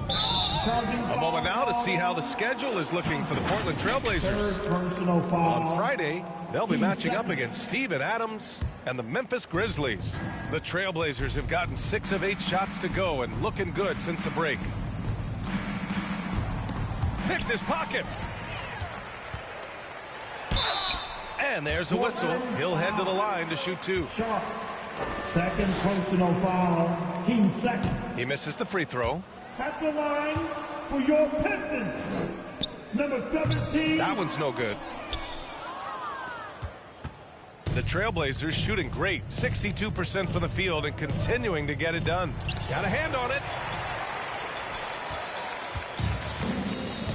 A moment now to see how the schedule is looking for the Portland Trailblazers. On Friday, they'll be matching up against Steven Adams and the Memphis Grizzlies. The Trailblazers have gotten 6 of 8 shots to go and looking good since the break. Picked his pocket. And there's a whistle. He'll head to the line to shoot 2. Second personal foul, team second. He misses the free throw. At the line for your Pistons, number 17. That one's no good. The Trailblazers shooting great. 62% from the field and continuing to get it done. Got a hand on it.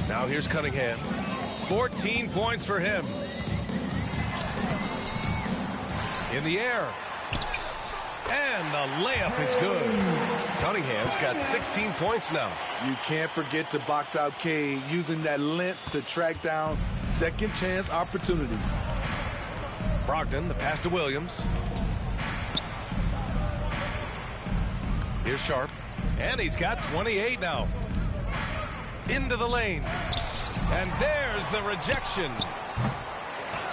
Now here's Cunningham. 14 points for him. In the air. And the layup is good. Cunningham's got 16 points now. You can't forget to box out Cade, using that length to track down second chance opportunities. Brogdon, the pass to Williams. Here's Sharp. And he's got 28 now. Into the lane. And there's the rejection.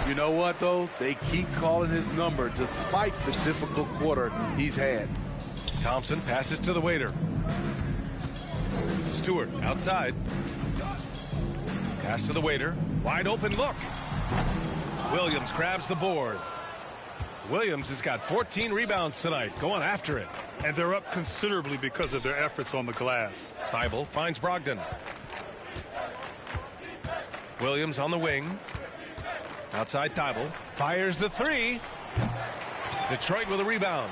You know what, though? They keep calling his number despite the difficult quarter he's had. Thompson passes to the waiter. Stewart outside. Pass to the waiter. Wide open look. Williams grabs the board. Williams has got 14 rebounds tonight, going after it. And they're up considerably because of their efforts on the glass. Thibault finds Brogdon. Williams on the wing. Outside Thibault. Fires the 3. Detroit with a rebound.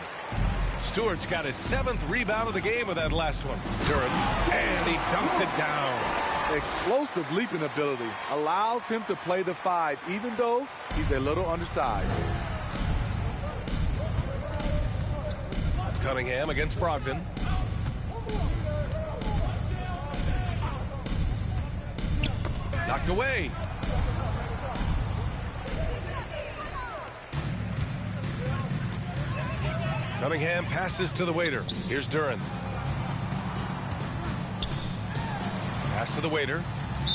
Stewart's got his 7th rebound of the game with that last one. Durham. And he dunks it down. Explosive leaping ability allows him to play the 5, even though he's a little undersized. Cunningham against Brogdon. Knocked away. Cunningham passes to the waiter. Here's Duran. Pass to the waiter.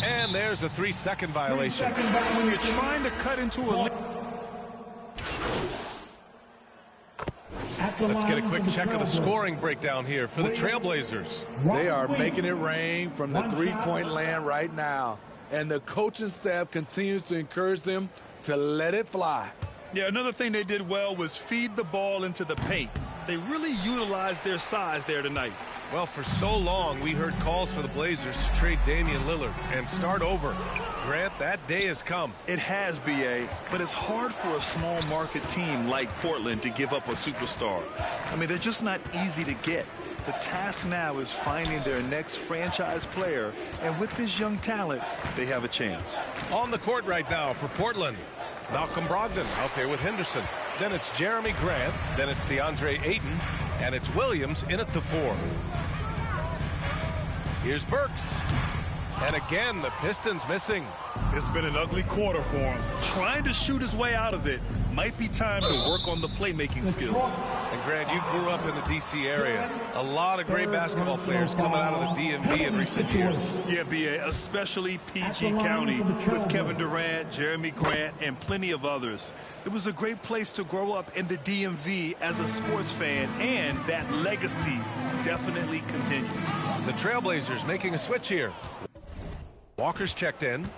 And there's a 3-second violation. When you're trying to cut into a... Let's get a quick check of the scoring breakdown here for the Trailblazers. They are making it rain from the three-point land right now. And the coaching staff continues to encourage them to let it fly. Yeah, another thing they did well was feed the ball into the paint. They really utilized their size there tonight. Well, for so long, we heard calls for the Blazers to trade Damian Lillard and start over. Grant, that day has come. It has, B.A., but it's hard for a small market team like Portland to give up a superstar. I mean, they're just not easy to get. The task now is finding their next franchise player, and with this young talent, they have a chance. On the court right now for Portland, Malcolm Brogdon out there with Henderson. Then it's Jeremy Grant. Then it's DeAndre Ayton. And it's Williams in at the 4. Here's Burks. And again, the Pistons missing. It's been an ugly quarter for him. Trying to shoot his way out of it. Might be time to work on the playmaking skills. And Grant, you grew up in the D.C. area. A lot of great basketball players coming out of the DMV in recent years. Yeah, B.A., especially PG County with Kevin Durant, Jeremy Grant, and plenty of others. It was a great place to grow up in the DMV as a sports fan, and that legacy definitely continues. The Trailblazers making a switch here. Walker's checked in.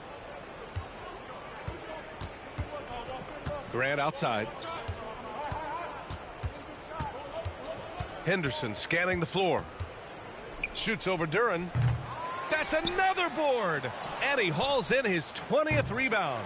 Grant outside. Henderson scanning the floor. Shoots over Duran. That's another board. And he hauls in his 20th rebound.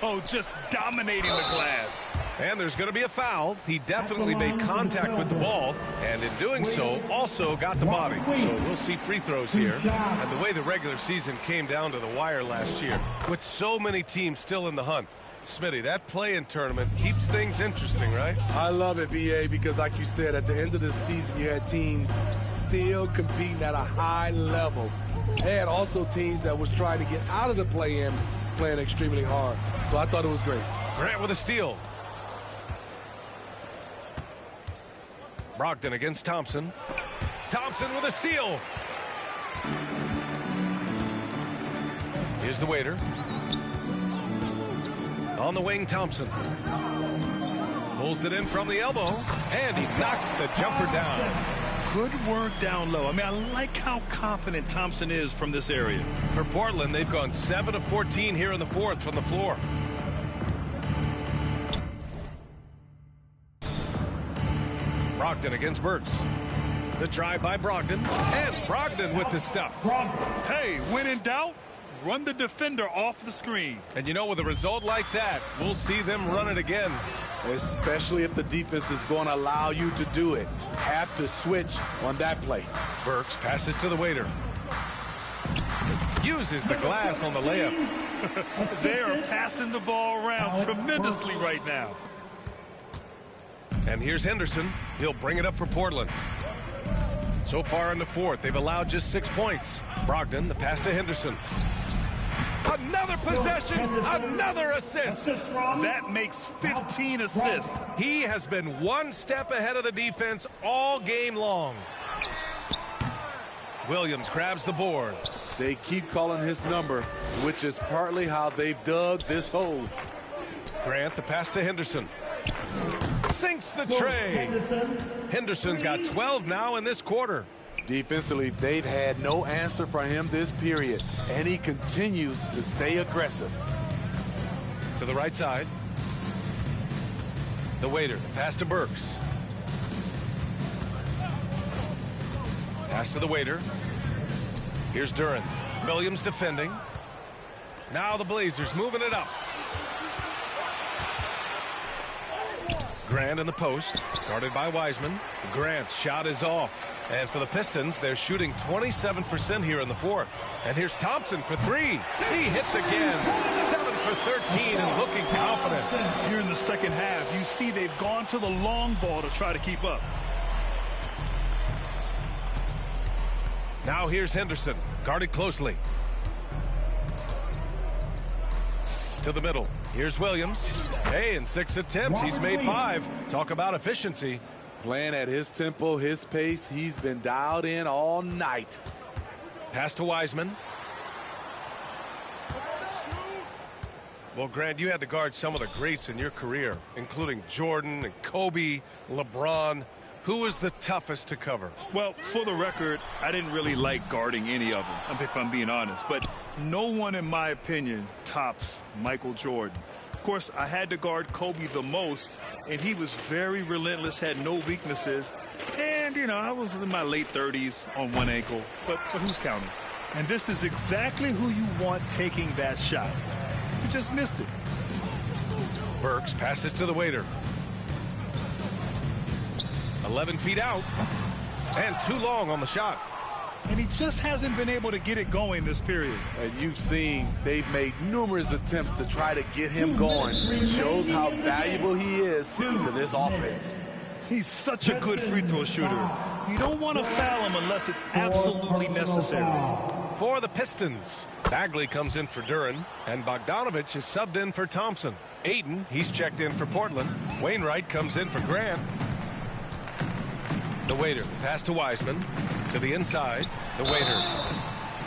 Oh, just dominating the glass. And there's going to be a foul. He definitely made contact with the ball, and in doing so, also got the body. So we'll see free throws here. And the way the regular season came down to the wire last year, with so many teams still in the hunt. Smitty, that play-in tournament keeps things interesting, right? I love it, B.A., because like you said, at the end of the season, you had teams still competing at a high level. They had also teams that was trying to get out of the play-in, playing extremely hard. So I thought it was great. Grant with a steal. Brogdon against Thompson. Thompson with a steal. Here's the waiter. On the wing, Thompson. Pulls it in from the elbow, and he knocks the jumper down. Good work down low. I mean, I like how confident Thompson is from this area. For Portland, they've gone 7 of 14 here in the fourth from the floor. Brogdon against Burks. The drive by Brogdon, and Brogdon with the stuff. Hey, when in doubt, run the defender off the screen. And you know, with a result like that, we'll see them run it again. Especially if the defense is going to allow you to do it. Have to switch on that play. Burks passes to the waiter. Uses the glass on the layup. They are passing the ball around tremendously right now. And here's Henderson. He'll bring it up for Portland. So far in the fourth, they've allowed just 6 points. Brogdon, the pass to Henderson. Another possession, another assist. That makes 15 assists. He has been one step ahead of the defense all game long. Williams grabs the board. They keep calling his number, which is partly how they've dug this hole. Grant, the pass to Henderson. Sinks the tray. Henderson's got 12 now in this quarter. Defensively, they've had no answer for him this period, and he continues to stay aggressive. To the right side. The waiter, pass to Burks. Pass to the waiter. Here's Duran. Williams defending. Now the Blazers moving it up. Grant in the post, guarded by Wiseman. Grant's shot is off. And for the Pistons, they're shooting 27% here in the fourth. And here's Thompson for three. He hits again. 7 for 13 and looking confident. Here in the second half, you see they've gone to the long ball to try to keep up. Now here's Henderson, guarded closely. To the middle. Here's Williams. Hey, in 6 attempts, he's made 5. Talk about efficiency. Playing at his tempo, his pace. He's been dialed in all night. Pass to Wiseman. Well, Grant, you had to guard some of the greats in your career, including Jordan and Kobe, LeBron. Who was the toughest to cover? Well, for the record, I didn't really like guarding any of them, if I'm being honest. But no one, in my opinion, tops Michael Jordan. Of course, I had to guard Kobe the most, and he was very relentless, had no weaknesses. And, you know, I was in my late 30s on one ankle, but who's counting? And this is exactly who you want taking that shot. You just missed it. Burks passes to the waiter. 11 feet out. And too long on the shot. And he just hasn't been able to get it going this period. And you've seen they've made numerous attempts to try to get him going. It shows how valuable he is to this offense. He's such a good free throw shooter. You don't want to foul him unless it's absolutely necessary. For the Pistons, Bagley comes in for Duren, and Bogdanovich is subbed in for Thompson. Ayton, he's checked in for Portland. Wainwright comes in for Grant. The waiter, pass to Wiseman. To the inside, the waiter.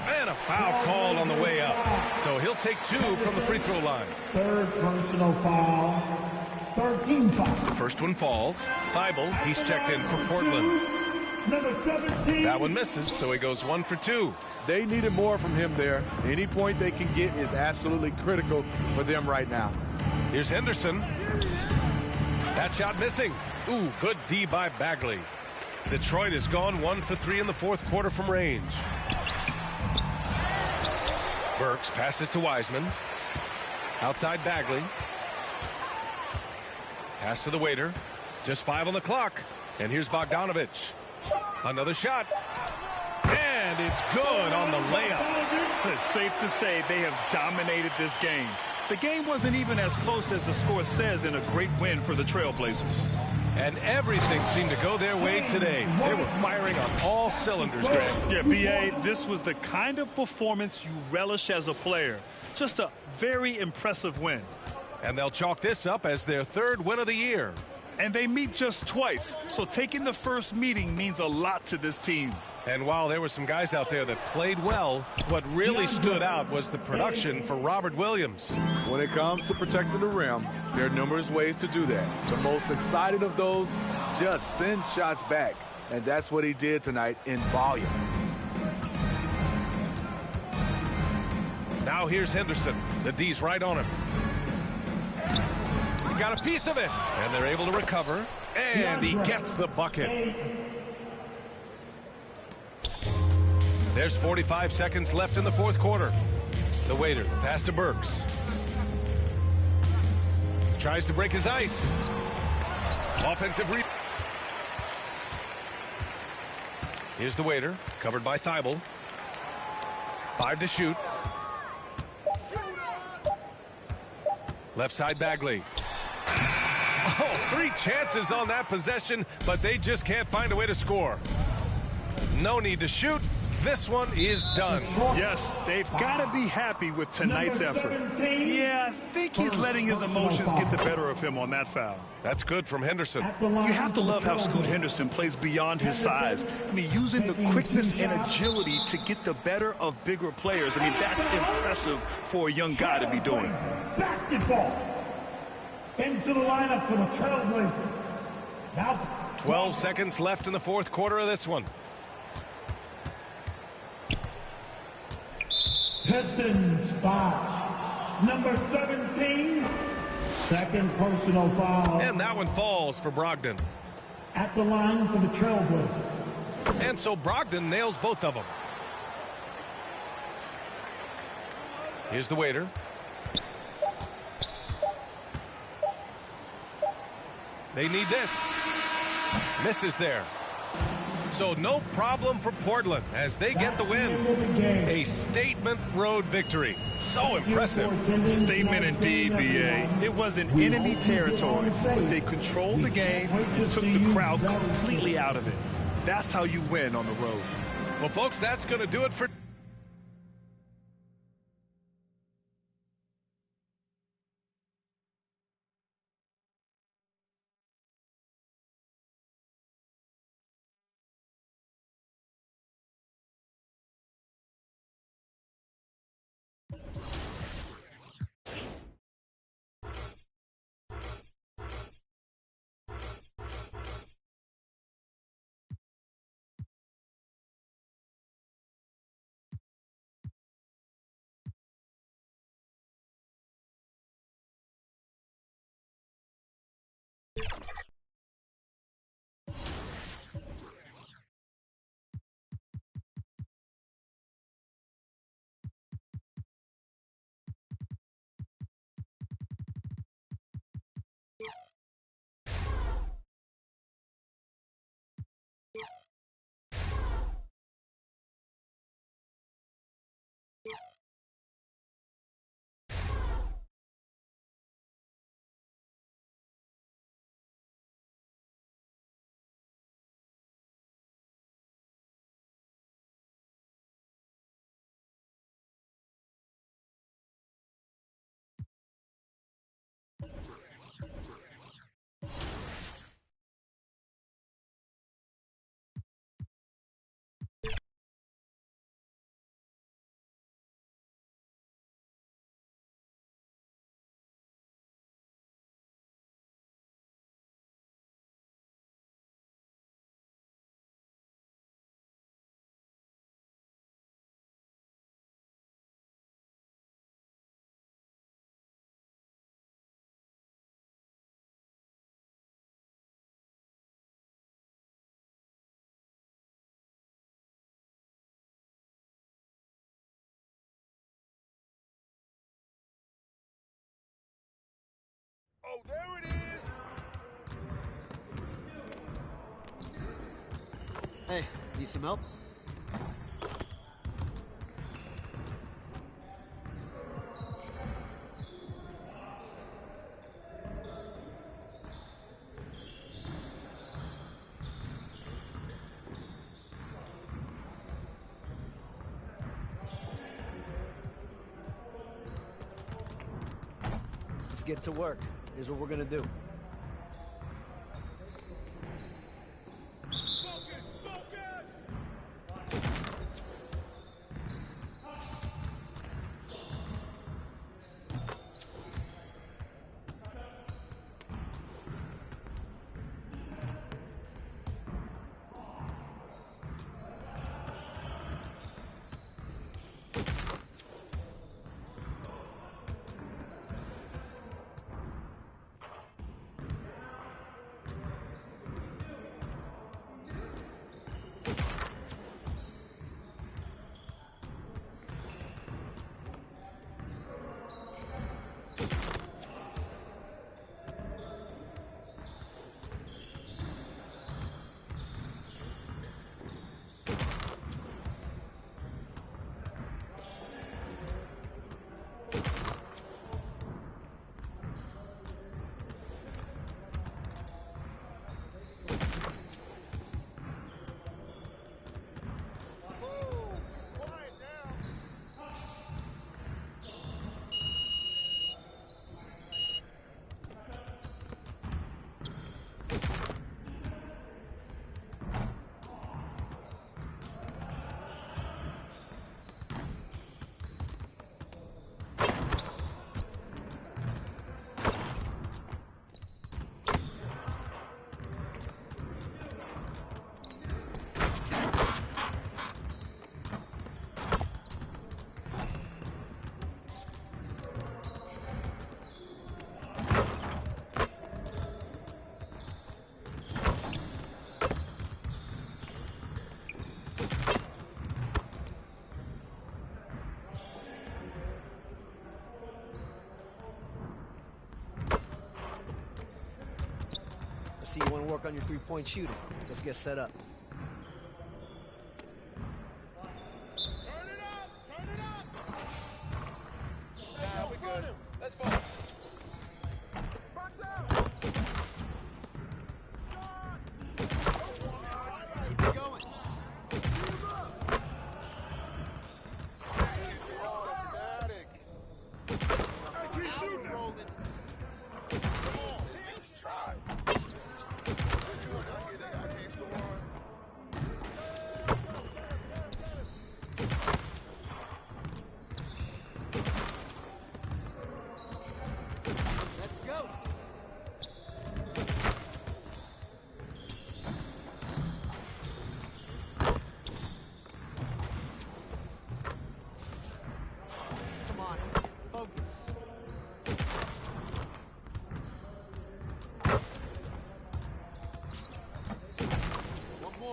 And a foul called on the way up. So he'll take 2 from the free throw line. Third personal foul. 13 foul. The first one falls. Thibault, he's checked in for Portland. Number 17. That one misses, so he goes 1 for 2. They needed more from him there. Any point they can get is absolutely critical for them right now. Here's Henderson. That shot missing. Ooh, good D by Bagley. Detroit has gone 1 for 3 in the fourth quarter from range. Burks passes to Wiseman. Outside Bagley. Pass to the waiter. Just 5 on the clock. And here's Bogdanovich. Another shot. And it's good on the layup. It's safe to say they have dominated this game. The game wasn't even as close as the score says in a great win for the Trailblazers. And everything seemed to go their way today. They were firing on all cylinders, Grant. Yeah, B.A., this was the kind of performance you relish as a player. Just a very impressive win. And they'll chalk this up as their 3rd win of the year. And they meet just twice, so taking the first meeting means a lot to this team. And while there were some guys out there that played well, what really stood out was the production for Robert Williams. When it comes to protecting the rim, there are numerous ways to do that. The most exciting of those, just send shots back. And that's what he did tonight in volume. Now here's Henderson. The D's right on him. He got a piece of it. And they're able to recover. And he gets the bucket. There's 45 seconds left in the fourth quarter. The waiter, pass to Burks. Tries to break his ice. Offensive rebound. Here's the waiter, covered by Thibault. 5 to shoot. Left side Bagley. Oh, 3 chances on that possession, but they just can't find a way to score. No need to shoot. This one is done. Yes, they've got to be happy with tonight's effort. Yeah, I think he's letting his emotions get the better of him on that foul. That's good from Henderson. You have to love how Scoot Henderson plays beyond his size. I mean, using the quickness and agility to get the better of bigger players. I mean, that's impressive for a young guy to be doing. Basketball. Into the lineup for the Trailblazers. Now 12 seconds left in the fourth quarter of this one. Pistons foul. Number 17. Second personal foul. And that one falls for Brogdon. At the line for the Trailblazers. And so Brogdon nails both of them. Here's the waiter. They need this. Misses there. So no problem for Portland as they get the win. A statement road victory. So impressive. Statement indeed, B.A. It wasn't enemy territory, but they controlled the game and took the crowd completely out of it. That's how you win on the road. Well, folks, that's going to do it for Oh, there it is! Hey, need some help? Let's get to work. Here's what we're gonna do. See, you want to work on your three-point shooting. Let's get set up. Turn it up! Turn it up! Yeah, we good. Let's go. Box out! Shot! Keep it going. Automatic. I keep shooting it. Come on, let's try. I can't score on.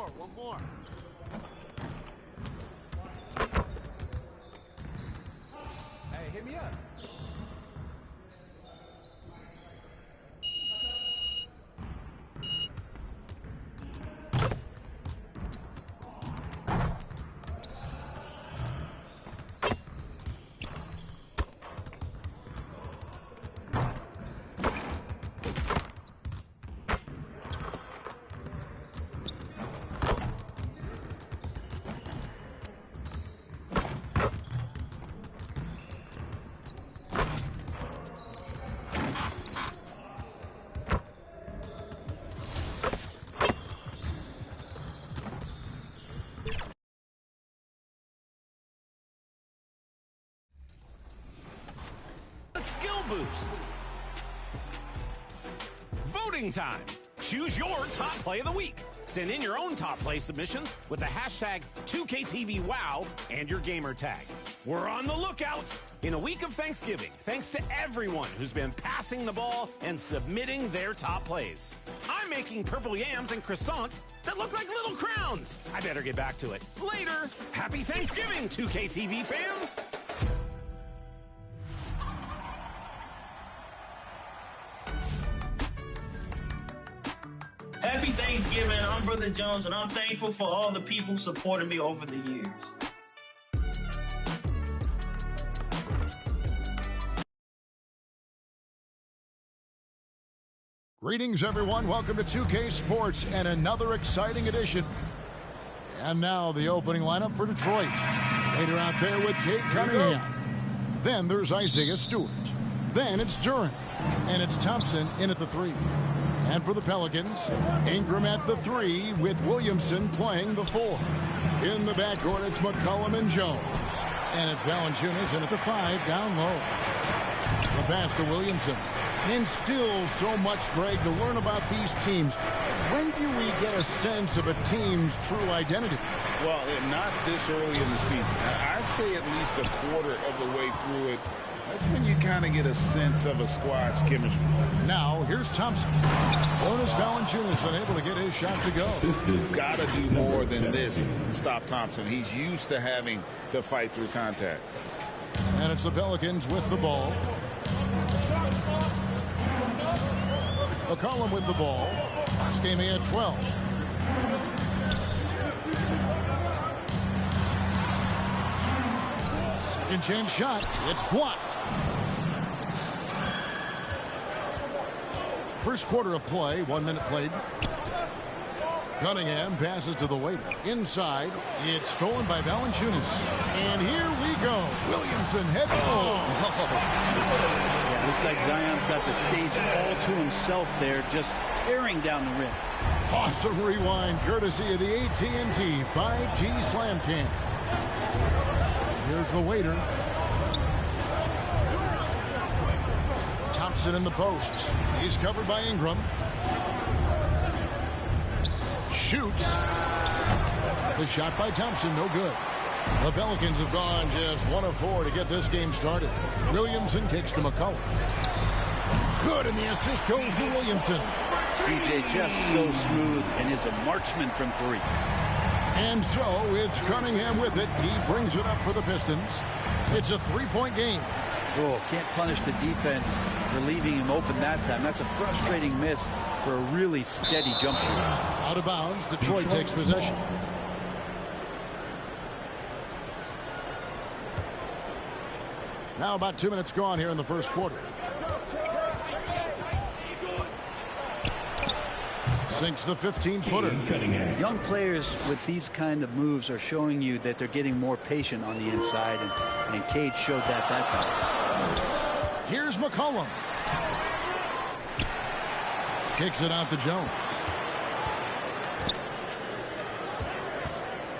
One more. Hey, hit me up. Skill boost. Voting time. Choose your top play of the week. Send in your own top play submissions with the hashtag 2KTVWOW and your gamer tag. We're on the lookout in a week of Thanksgiving, thanks to everyone who's been passing the ball and submitting their top plays. I'm making purple yams and croissants that look like little crowns. I better get back to it. Later. Happy Thanksgiving, 2KTV fans. Happy Thanksgiving. I'm Brother Jones, and I'm thankful for all the people supporting me over the years. Greetings, everyone. Welcome to 2K Sports and another exciting edition. And now the opening lineup for Detroit. Later out there with Cade Cunningham. Then there's Isaiah Stewart. Then it's Durant. And it's Thompson in at the 3. And for the Pelicans, Ingram at the 3 with Williamson playing the 4. In the backcourt, it's McCollum and Jones. And it's Valanciunas in at the 5 down low. The pass to Williamson. And still so much, Greg, to learn about these teams. When do we get a sense of a team's true identity? Well, not this early in the season. I'd say at least a quarter of the way through it. That's when you kind of get a sense of a squad's chemistry. Now, here's Thompson. Jonas Valanciunas unable to get his shot to go. You've got to do more than this to stop Thompson. He's used to having to fight through contact. And it's the Pelicans with the ball. McCollum with the ball. Last game he had 12. Second chance shot. It's blocked. First quarter of play. 1 minute played. Cunningham passes to the waiter. Inside. It's stolen by Valanciunas. And here we go. Williamson head. Yeah, looks like Zion's got the stage all to himself there, just tearing down the rim. Awesome rewind, courtesy of the AT&T 5G Slam Cam. Here's the waiter. Thompson in the post. He's covered by Ingram. Shoots. The shot by Thompson, no good. The Pelicans have gone just 1 of 4 to get this game started. Williamson kicks to McCollum. Good, and the assist goes to Williamson. CJ just so smooth and is a marksman from 3. And so it's Cunningham with it. He brings it up for the Pistons. It's a 3-point game. Oh, can't punish the defense for leaving him open that time. That's a frustrating miss for a really steady jump shooter. Out of bounds, Detroit takes possession. Now about 2 minutes gone here in the first quarter. Sinks the 15-footer. Young players with these kind of moves are showing you that they're getting more patient on the inside, and Cade showed that time. Here's McCollum. Kicks it out to Jones.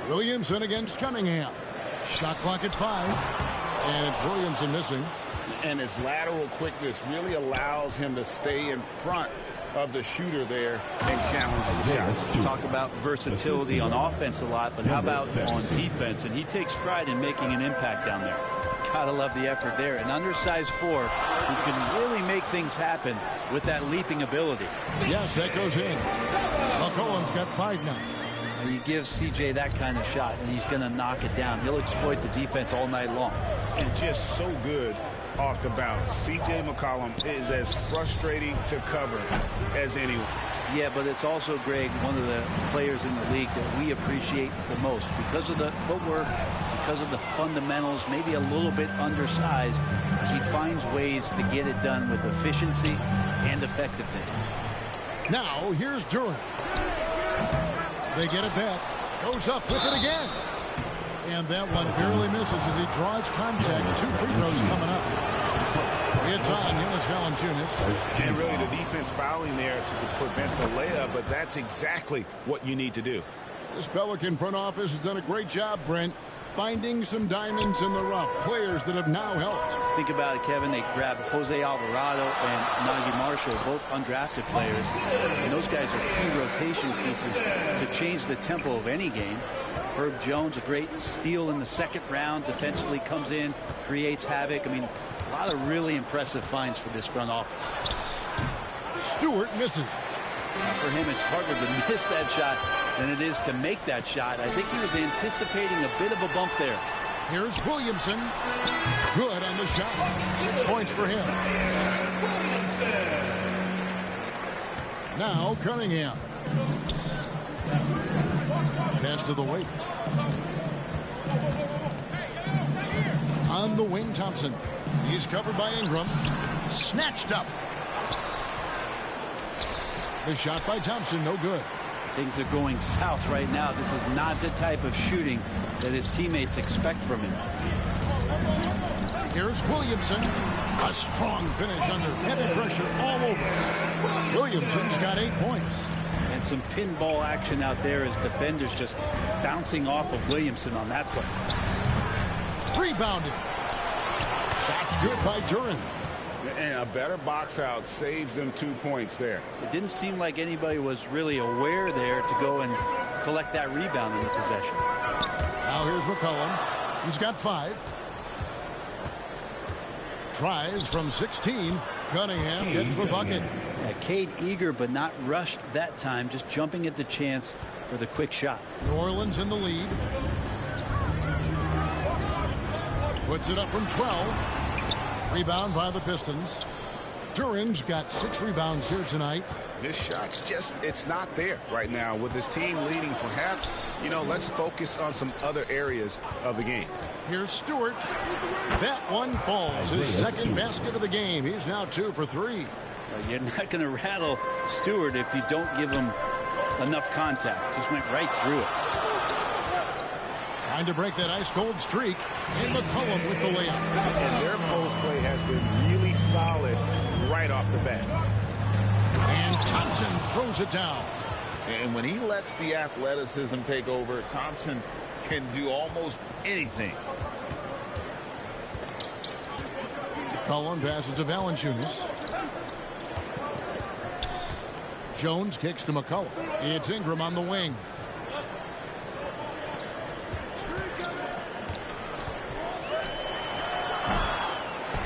Williamson against Cunningham. Shot clock at 5. And it's Williamson missing. And his lateral quickness really allows him to stay in front of the shooter there and challenge the shot. Talk about versatility on offense a lot, but how about on defense? And he takes pride in making an impact down there. Gotta love the effort there. An undersized 4 who can really make things happen with that leaping ability. Yes, that goes in. McCollum's got 5 now. And you give CJ that kind of shot, and he's going to knock it down. He'll exploit the defense all night long. And just so good off the bounce. C.J. McCollum is as frustrating to cover as anyone. Yeah, but it's also, Greg, one of the players in the league that we appreciate the most because of the footwork, because of the fundamentals, maybe a little bit undersized. He finds ways to get it done with efficiency and effectiveness. Now, here's Durant. They get it back. Goes up with it again. And that one barely misses as he draws contact. 2 free throws coming up. It's on Jonas Valanciunas. And really the defense fouling there to prevent the layup, but that's exactly what you need to do. This Pelican front office has done a great job, Brent, finding some diamonds in the rough. Players that have now helped. Think about it, Kevin. They grabbed Jose Alvarado and Najee Marshall, both undrafted players. And those guys are key rotation pieces to change the tempo of any game. Herb Jones, a great steal in the second round, defensively comes in, creates havoc. I mean, a lot of really impressive finds for this front office. Stewart misses. For him, it's harder to miss that shot than it is to make that shot. I think he was anticipating a bit of a bump there. Here's Williamson. Good on the shot. 6 points for him. Now Cunningham. Pass to the weight. On the wing, Thompson. He's covered by Ingram. Snatched up. The shot by Thompson, no good. Things are going south right now. This is not the type of shooting that his teammates expect from him. Here's Williamson. A strong finish under heavy pressure all over. Williamson's got 8 points. And some pinball action out there as defenders just bouncing off of Williamson on that play. Rebounded. Shot's good by Durant. And a better box out saves them 2 points there. It didn't seem like anybody was really aware there to go and collect that rebound in the possession. Now here's McCollum. He's got 5. Tries from 16. Cunningham gets the bucket. Yeah, Cade eager but not rushed that time, just jumping at the chance for the quick shot. New Orleans in the lead. Puts it up from 12. Rebound by the Pistons. Durant's got 6 rebounds here tonight. This shot's just, it's not there right now. With his team leading, perhaps, let's focus on some other areas of the game. Here's Stewart. That one falls. His second basket of the game. He's now 2 for 3. You're not going to rattle Stewart if you don't give him enough contact. Just went right through it. Trying to break that ice-cold streak. And McCollum with the layup. And their post play has been really solid right off the bat. And Thompson throws it down. And when he lets the athleticism take over, Thompson can do almost anything. McCollum passes to Valanciunas. Jones kicks to McCollum. It's Ingram on the wing.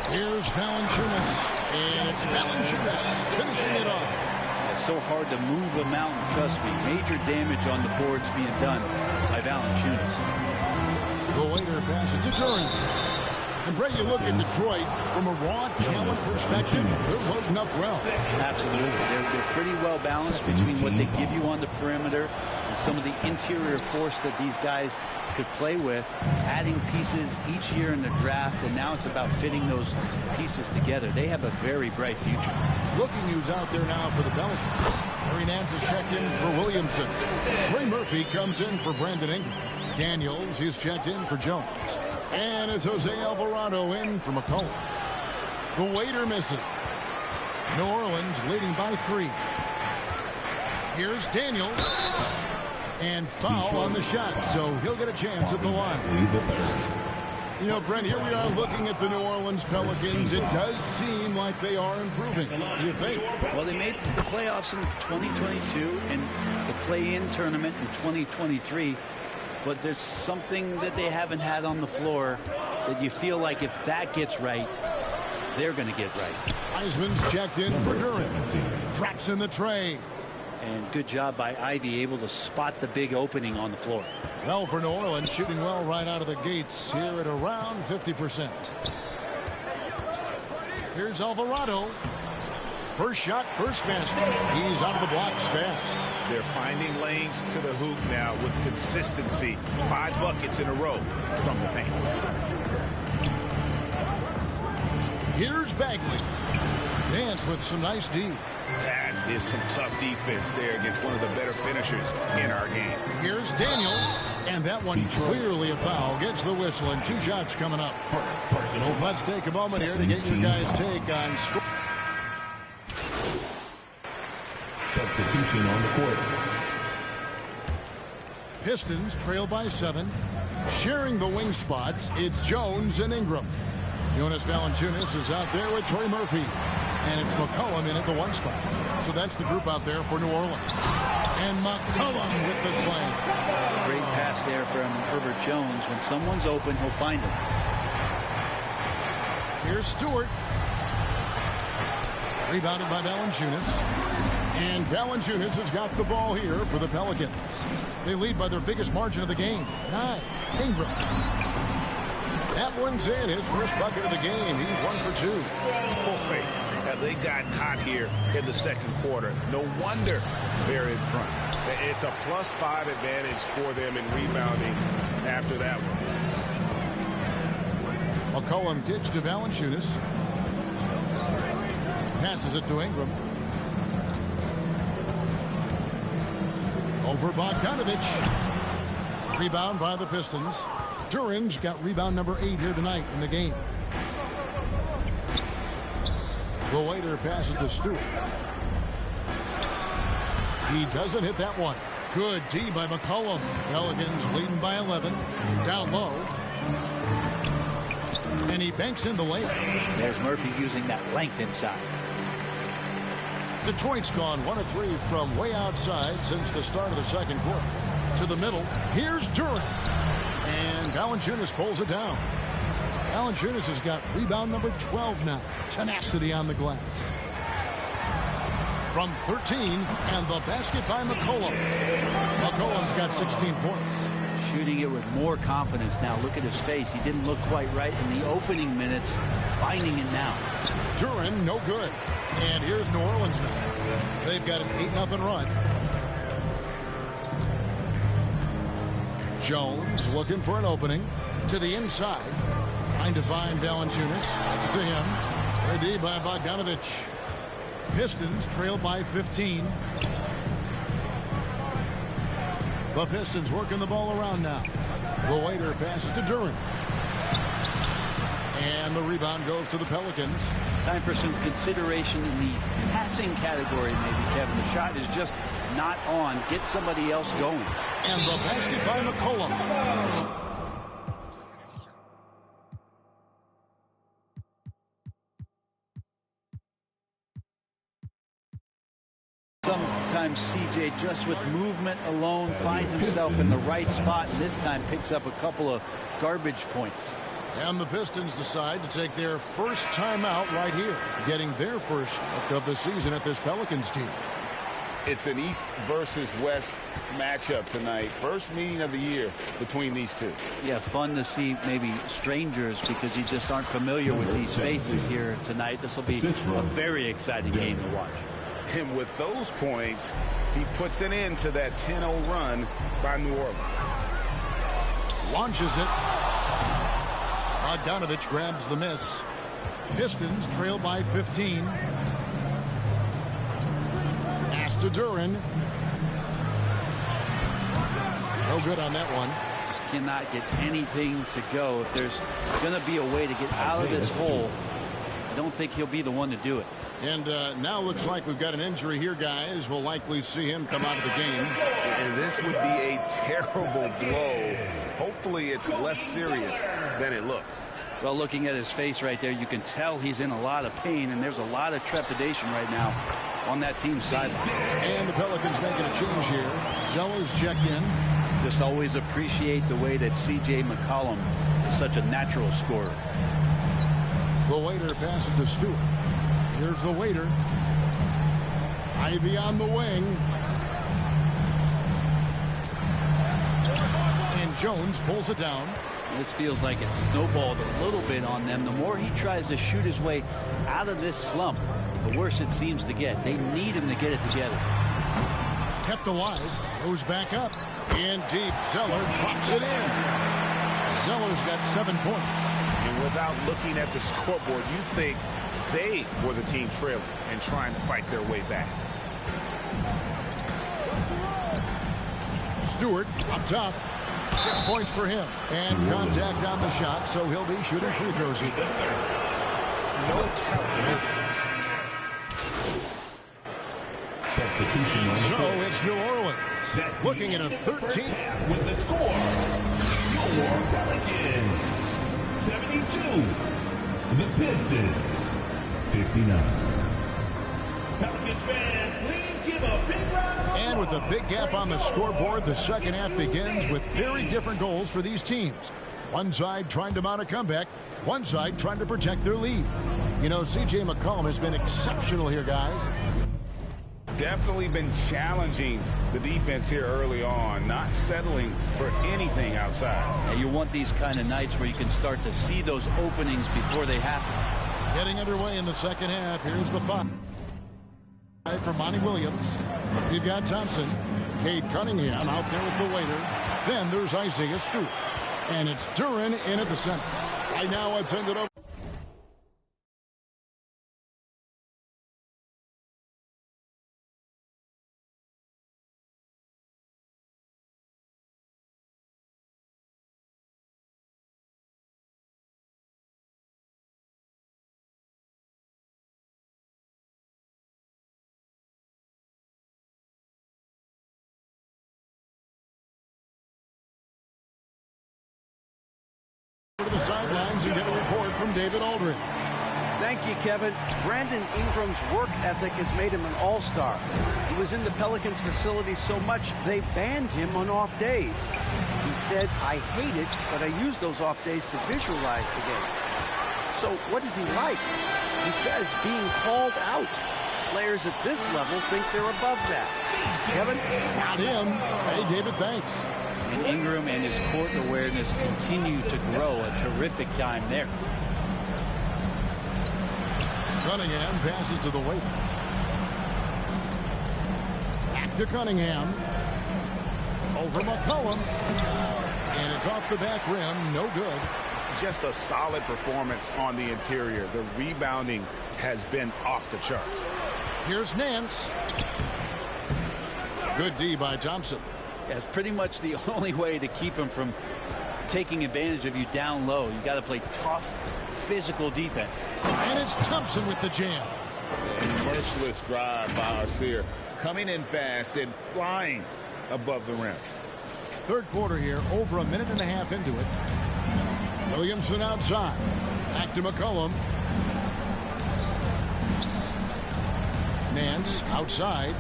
Here's Valanciunas. And it's Valanciunas finishing it off. It's so hard to move a mountain, trust me. Major damage on the boards being done by Valanciunas. The later passes to Durant. And Bray, you look at Detroit from a raw talent perspective, they're loading up well. Absolutely. They're pretty well balanced between what they give you on the perimeter and some of the interior force that these guys could play with, adding pieces each year in the draft, and now it's about fitting those pieces together. They have a very bright future. Looking who's out there now for the Pelicans. Harry Nance is checked in for Williamson. Trey Murphy comes in for Brandon Ingram. Daniels is checked in for Jones. And it's Jose Alvarado in for McCollum. The waiter misses. New Orleans leading by 3. Here's Daniels. And foul on the shot, so he'll get a chance at the line. Brent, here we are looking at the New Orleans Pelicans. It does seem like they are improving. You think? Well, they made the playoffs in 2022 and the play-in tournament in 2023. But there's something that they haven't had on the floor that you feel like if that gets right, they're going to get right. Wiseman's checked in for Durant. Drops in the tray. And good job by Ivy, able to spot the big opening on the floor. Well, for New Orleans, shooting well right out of the gates here at around 50%. Here's Alvarado. First shot, first basket. He's out of the blocks fast. They're finding lanes to the hoop now with consistency. 5 buckets in a row from the paint. Here's Bagley. Dance with some nice D. That is some tough defense there against one of the better finishers in our game. Here's Daniels, and that one clearly a foul. Gets the whistle, and 2 shots coming up. Let's take a moment here to get your guys' take on score. Substitution on the court. Pistons trail by 7. Sharing the wing spots, it's Jones and Ingram. Jonas Valanciunas is out there with Trey Murphy. And it's McCollum in at the 1 spot. So that's the group out there for New Orleans. And McCollum with the slam. Great pass there from Herbert Jones. When someone's open, he'll find him. Here's Stewart. Rebounded by Valanciunas. And Valanciunas has got the ball here for the Pelicans. They lead by their biggest margin of the game. 9. Ingram. That one's in. His first bucket of the game. He's 1 for 2. Boy, have they gotten hot here in the second quarter. No wonder they're in front. It's a +5 advantage for them in rebounding after that one. McCollum kicks to Valanciunas. Passes it to Ingram. Over Bogdanovich. Rebound by the Pistons. Duran's got rebound number 8 here tonight in the game. The waiter passes to Stewart. He doesn't hit that one. Good D by McCollum. Pelicans leading by 11. Down low. And he banks in the layup. There's Murphy using that length inside. Detroit's gone 1 of 3 from way outside since the start of the second quarter. To the middle. Here's Durant. And Valanciunas pulls it down. Valanciunas has got rebound number 12 now. Tenacity on the glass. From 13, and the basket by McCollum. McCollum's got 16 points. Shooting it with more confidence now. Look at his face. He didn't look quite right in the opening minutes. Finding it now. Durant, no good. And here's New Orleans now. They've got an 8-0 run. Jones looking for an opening. To the inside. Trying to find Valanciunas. That's it to him. Ready by Bogdanovich. Pistons trail by 15. The Pistons working the ball around now. The waiter passes to Durant. And the rebound goes to the Pelicans. Time for some consideration in the passing category, maybe, Kevin. The shot is just not on. Get somebody else going. And the basket by McCollum. Sometimes CJ, just with movement alone, finds himself in the right spot, and this time picks up a couple of garbage points. And the Pistons decide to take their first timeout right here, getting their first of the season at this Pelicans team. It's an East versus West matchup tonight. First meeting of the year between these two. Yeah, fun to see maybe strangers because you just aren't familiar with these faces here tonight. This will be a very exciting game to watch. And with those points, he puts an end to that 10-0 run by New Orleans. Launches it. Bogdanovich grabs the miss. Pistons trail by 15. Pass to Duran. No good on that one. Just cannot get anything to go. If there's going to be a way to get out of this hole, I don't think he'll be the one to do it. And now looks like we've got an injury here, guys. We'll likely see him come out of the game. And this would be a terrible blow. Hopefully it's less serious than it looks. Well, looking at his face right there, you can tell he's in a lot of pain, and there's a lot of trepidation right now on that team's sideline. And the Pelicans making a change here. Zeller's checked in. Just always appreciate the way that C.J. McCollum is such a natural scorer. The waiter passes to Stewart. Here's the waiter. Ivy on the wing. Jones pulls it down. This feels like it's snowballed a little bit on them. The more he tries to shoot his way out of this slump, the worse it seems to get. They need him to get it together. Kept alive, goes back up. In deep, Zeller drops it in. Zeller's got 7 points. And without looking at the scoreboard, you think they were the team trailing and trying to fight their way back. Stewart up top. 6 points for him. And contact on the shot, so he'll be shooting free throws here. No telling. Substitution. So it's New Orleans looking at a 13. With the score, your Pelicans 72, the Pistons 59. Pelicans fans, please give a big round of applause. And with a big gap on the scoreboard, the second half begins with very different goals for these teams. One side trying to mount a comeback, one side trying to protect their lead. You know, C.J. McCollum has been exceptional here, guys. Definitely been challenging the defense here early on, not settling for anything outside. Now you want these kind of nights where you can start to see those openings before they happen. Getting underway in the second half. Here's the 5 for Monty Williams. You've got Thompson, Cade Cunningham out there with the waiter. Then there's Isaiah Stewart. And it's Duran in at the center. Right now it's ended up. To the sidelines and get a report from David Aldridge. Thank you, Kevin. Brandon Ingram's work ethic has made him an all-star. He was in the Pelicans facility so much they banned him on off days. He said, "I hate it, but I use those off days to visualize the game." So what is he like? He says being called out. Players at this level think they're above that. Kevin? Not him. Hey, David, thanks. And Ingram and his court awareness continue to grow. A terrific dime there. Cunningham passes to the waiter. Back to Cunningham. Over McCollum. And it's off the back rim. No good. Just a solid performance on the interior. The rebounding has been off the charts. Here's Nance. Good D by Thompson. Yeah, it's pretty much the only way to keep him from taking advantage of you down low. You got to play tough, physical defense. And it's Thompson with the jam. A merciless drive by Arcier. Coming in fast and flying above the rim. Third quarter here, over a minute and a half into it. Williamson outside. Back to McCollum. Nance outside.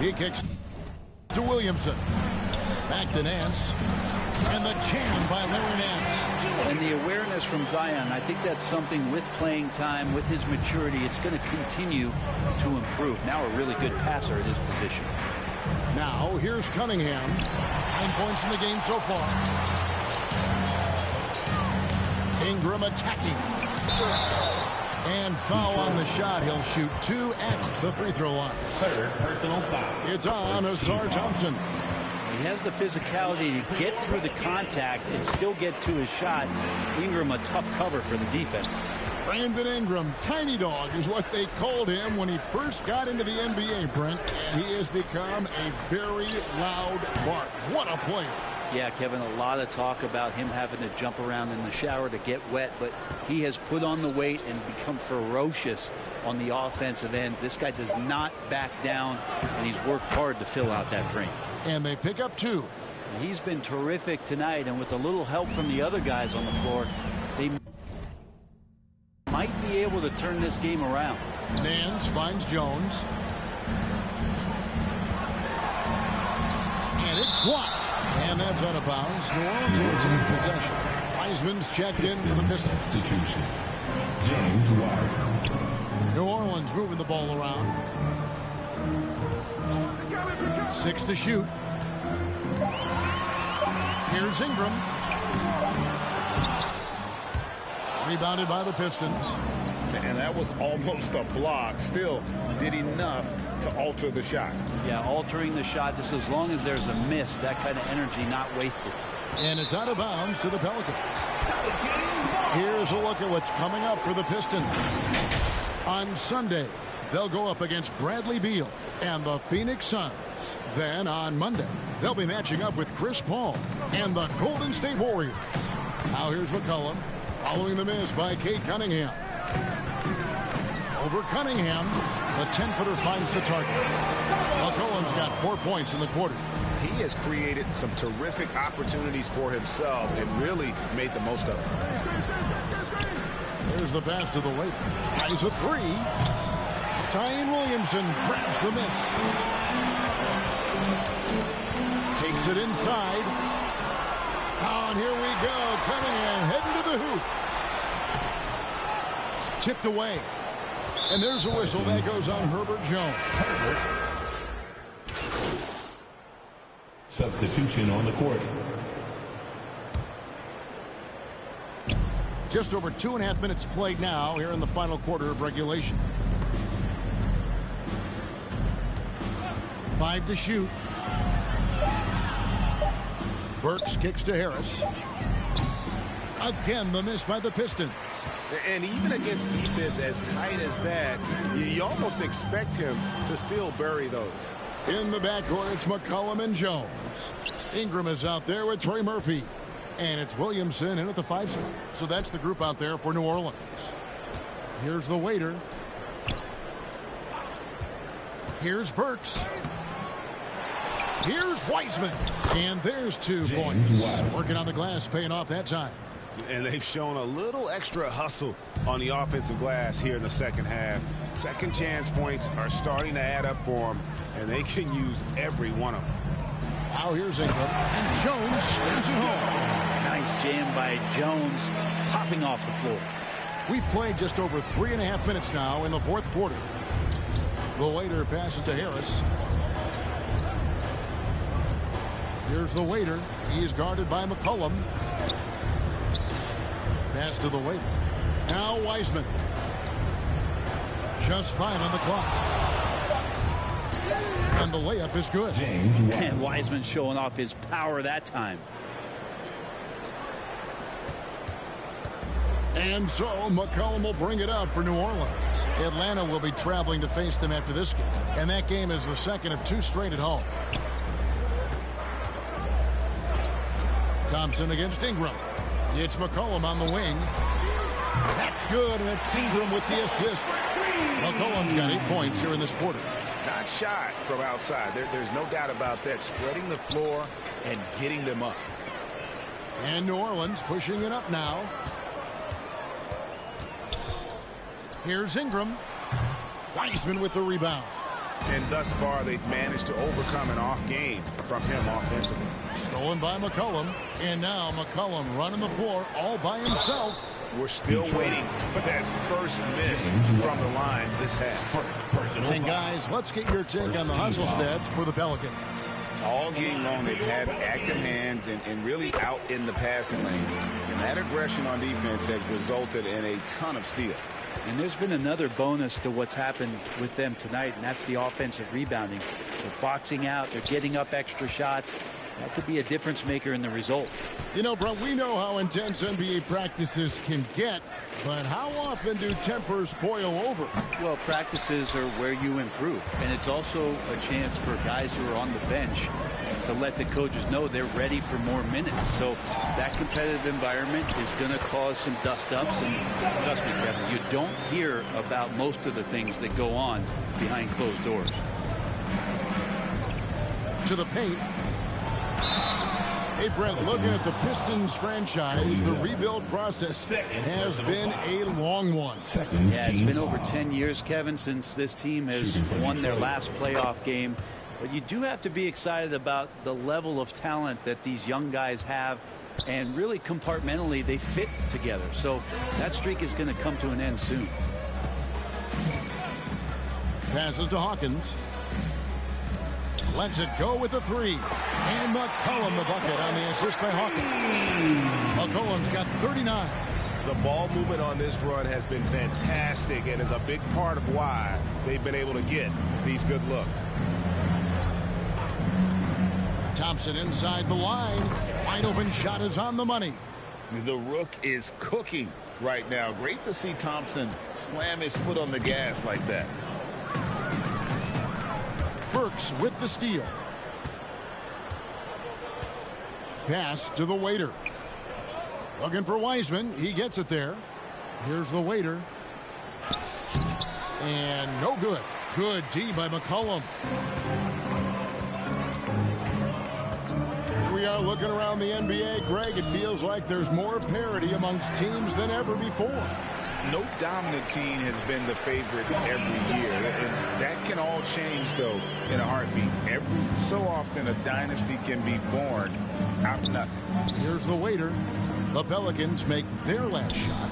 He kicks to Williamson. Back to Nance. And the jam by Larry Nance. And the awareness from Zion, I think that's something with playing time, with his maturity, it's going to continue to improve. Now a really good passer at his position. Now here's Cunningham. 9 points in the game so far. Ingram attacking. And foul on the shot. He'll shoot 2 at the free throw line. Third personal foul. It's on Asar Thompson. He has the physicality to get through the contact and still get to his shot. Ingram a tough cover for the defense. Brandon Ingram, tiny dog is what they called him when he first got into the NBA, Brent. And he has become a very loud bark. What a player. Yeah, Kevin, a lot of talk about him having to jump around in the shower to get wet, but he has put on the weight and become ferocious on the offensive end. This guy does not back down, and he's worked hard to fill out that frame. And they pick up 2. He's been terrific tonight, and with a little help from the other guys on the floor, they might be able to turn this game around. Nance finds Jones. And it's blocked. And that's out of bounds. New Orleans will take possession. Wiseman's checked in for the Pistons. James Wiseman. New Orleans moving the ball around. 6 to shoot. Here's Ingram. Rebounded by the Pistons. And that was almost a block. Still did enough to alter the shot. Yeah, altering the shot just as long as there's a miss, that kind of energy not wasted. And it's out of bounds to the Pelicans. Here's a look at what's coming up for the Pistons. On Sunday, they'll go up against Bradley Beal and the Phoenix Suns. Then on Monday, they'll be matching up with Chris Paul and the Golden State Warriors. Now here's McCollum following the miss by Cade Cunningham. Over Cunningham, the 10-footer finds the target. McCollum's got 4 points in the quarter. He has created some terrific opportunities for himself and really made the most of it. There's the pass to the Lakers. Tries a three. Zion Williamson grabs the miss. Takes it inside. Oh, and here we go. Cunningham heading to the hoop. Tipped away. And there's a whistle that goes on Herbert Jones. Substitution on the court. Just over 2.5 minutes played now here in the final quarter of regulation. 5 to shoot. Burks kicks to Harris. Again, the miss by the Pistons. And even against defense as tight as that, you almost expect him to still bury those. In the backcourt, it's McCollum and Jones. Ingram is out there with Trey Murphy. And it's Williamson in at the 5 spot. So that's the group out there for New Orleans. Here's the waiter. Here's Burks. Here's Wiseman. And there's 2 points. Working on the glass, paying off that time. And they've shown a little extra hustle on the offensive glass here in the second half. Second chance points are starting to add up for them, and they can use every one of them. Now here's Ingram, and Jones stays it home. Nice jam by Jones, popping off the floor. We've played just over 3.5 minutes now in the fourth quarter. The waiter passes to Harris. Here's the waiter. He is guarded by McCollum. Pass to the waiter. Now Wiseman. Just 5 on the clock. And the layup is good. And Wiseman showing off his power that time. And so McCollum will bring it up for New Orleans. Atlanta will be traveling to face them after this game. And that game is the second of 2 straight at home. Thompson against Ingram. It's McCollum on the wing. That's good, and it's Ingram with the assist. McCollum's got 8 points here in this quarter. Not shy from outside. There's no doubt about that. Spreading the floor and getting them up. And New Orleans pushing it up now. Here's Ingram. Wiseman with the rebound. And thus far, they've managed to overcome an off game from him offensively. Stolen by McCollum. And now McCollum running the floor all by himself. We're still waiting for that first miss from the line this half. And guys, let's get your take on the hustle stats for the Pelicans. All game long, they've had active hands and really out in the passing lanes. And that aggression on defense has resulted in a ton of steals. And there's been another bonus to what's happened with them tonight, and that's the offensive rebounding. They're boxing out. They're getting up extra shots. That could be a difference maker in the result. You know, Brent, we know how intense NBA practices can get, but how often do tempers boil over? Well, practices are where you improve, and it's also a chance for guys who are on the bench to let the coaches know they're ready for more minutes. So that competitive environment is going to cause some dust-ups, and trust me, Kevin, you don't hear about most of the things that go on behind closed doors. To the paint. Hey, Brent, looking at the Pistons franchise, the rebuild process has been a long one. Yeah, it's been over 10 years, Kevin, since this team has won their last playoff game. But you do have to be excited about the level of talent that these young guys have, and really compartmentally they fit together. So that streak is going to come to an end soon. Passes to Hawkins. Lets it go with the three. And McCollum the bucket on the assist by Hawkins. McCollum's got 39. The ball movement on this run has been fantastic and is a big part of why they've been able to get these good looks. Thompson inside the line. Wide open shot is on the money. The Rook is cooking right now. Great to see Thompson slam his foot on the gas like that. Burks with the steal. Pass to the waiter. Looking for Wiseman. He gets it there. Here's the waiter. And no good. Good D by McCollum. Here we are looking around the NBA. Greg, it feels like there's more parity amongst teams than ever before. No dominant team has been the favorite every year. And that can all change, though, in a heartbeat. Every so often, a dynasty can be born out of nothing. Here's the waiter. The Pelicans make their last shot.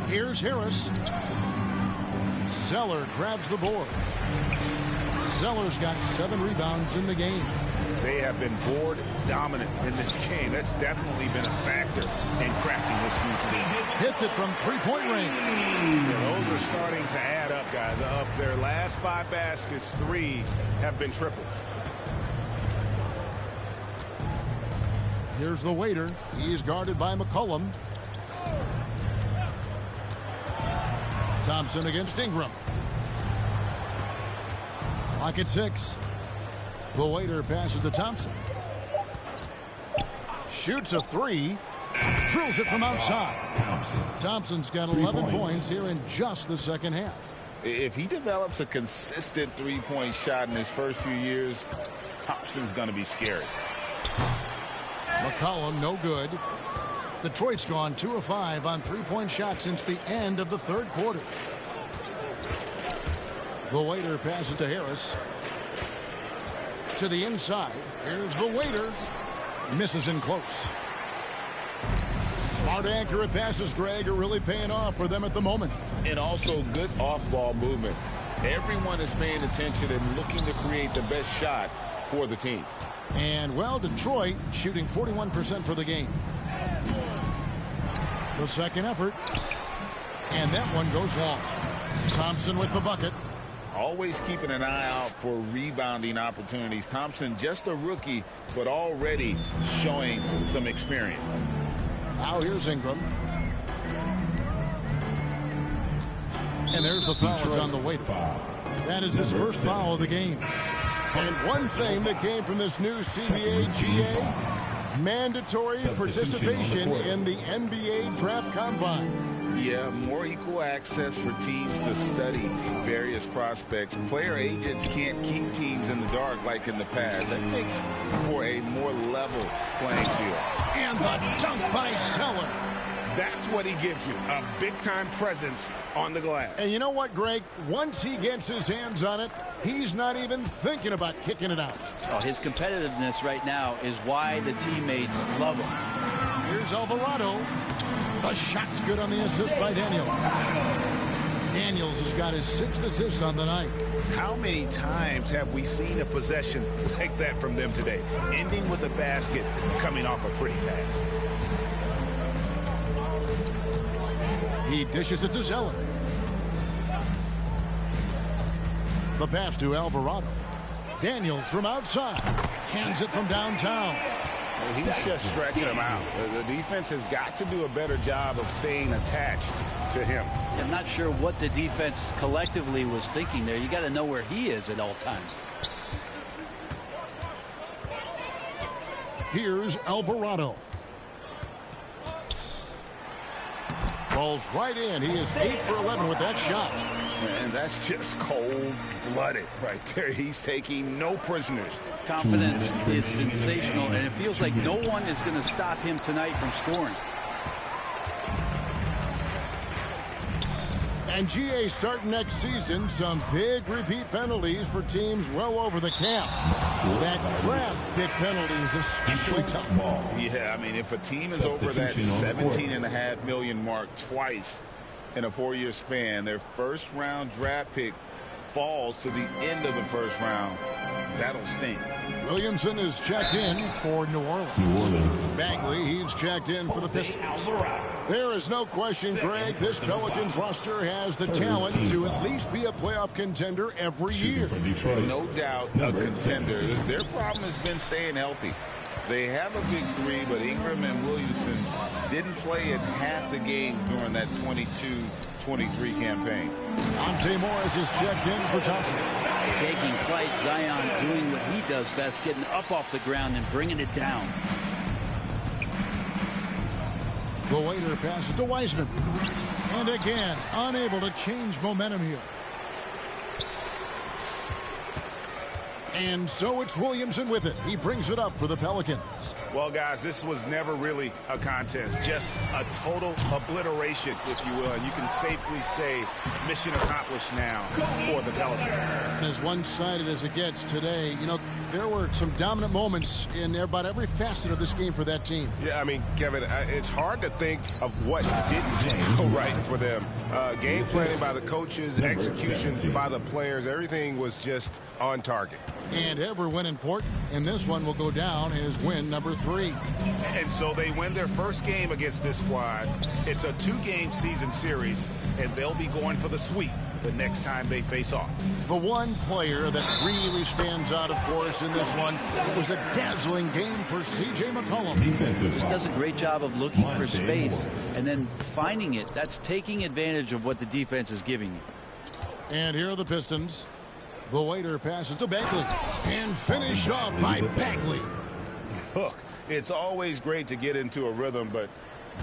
Here's Harris. Zeller grabs the board. Zeller's got 7 rebounds in the game. They have been board dominant in this game. That's definitely been a factor in crafting this new team. Hits it from three-point range. Yeah, those are starting to add up, guys. Of their last 5 baskets, 3 have been triples. Here's the waiter. He's guarded by McCollum. Thompson against Ingram. Lock at 6. The waiter passes to Thompson. Shoots a 3. Drills it from outside. Thompson's got 11 points here in just the second half. If he develops a consistent three-point shot in his first few years, Thompson's going to be scary. McCollum, no good. Detroit's gone 2 of 5 on three-point shots since the end of the third quarter. The waiter passes to Harris. To the inside. Here's the waiter. Misses in close. Smart, accurate passes, Greg, are really paying off for them at the moment. And also good off-ball movement. Everyone is paying attention and looking to create the best shot for the team. And, well, Detroit shooting 41% for the game. The second effort. And that one goes long. Thompson with the bucket. Always keeping an eye out for rebounding opportunities. Thompson, just a rookie, but already showing some experience. Now here's Ingram. And there's the foul. It's on the waiter. That is his first foul of the game. And one thing that came from this new CBA GA, mandatory participation in the NBA Draft Combine. Yeah, more equal access for teams to study various prospects. Player agents can't keep teams in the dark like in the past. That makes for a more level playing field. And the dunk by Zeller. That's what he gives you, a big-time presence on the glass. And you know what, Greg? Once he gets his hands on it, he's not even thinking about kicking it out. Oh, his competitiveness right now is why the teammates love him. Here's Alvarado. The shot's good on the assist by Daniels. Daniels has got his 6th assist on the night. How many times have we seen a possession like that from them today? Ending with a basket, coming off a pretty pass. He dishes it to Zeller. The pass to Alvarado. Daniels from outside. Hands it from downtown. Well, he's just stretching him out. The defense has got to do a better job of staying attached to him. I'm not sure what the defense collectively was thinking there. You got to know where he is at all times. Here's Alvarado. Falls right in. He is 8 for 11 with that shot. And that's just cold-blooded right there. He's taking no prisoners. Confidence is sensational, and it feels like no one is going to stop him tonight from scoring. And GA starting next season, some big repeat penalties for teams well over the cap. That draft pick penalty is especially tough. Yeah, I mean, if a team is over that $17.5 million mark twice in a 4-year span, their first-round draft pick falls to the end of the first round, that'll sting. Williamson is checked in for New Orleans. Bagley, he's checked in for the Pistons. There is no question, Greg, this Pelicans roster has the talent to at least be a playoff contender every year. No doubt a contender. Their problem has been staying healthy. They have a big three, but Ingram and Williamson didn't play in half the games during that 22-23 campaign. Monte Morris is checked in for Thompson. Taking flight, Zion doing what he does best, getting up off the ground and bringing it down. The waiter passes to Wiseman. And again, unable to change momentum here. And so it's Williamson with it. He brings it up for the Pelicans. Well, guys, this was never really a contest. Just a total obliteration, if you will. And you can safely say mission accomplished now for the Pelicans. As one-sided as it gets today, you know, there were some dominant moments in about every facet of this game for that team. Yeah, I mean, Kevin, it's hard to think of what didn't go right for them. Game planning by the coaches, execution by the players, everything was just on target. And every win important, and this one will go down as win number 3. And so they win their first game against this squad. It's a 2-game season series, and they'll be going for the sweep the next time they face off. The one player that really stands out, of course, in this one, it was a dazzling game for C.J. McCollum. Just does a great job of looking for space and then finding it. That's taking advantage of what the defense is giving you. And here are the Pistons. The waiter passes to Bagley and finished off by Bagley. Look, it's always great to get into a rhythm, but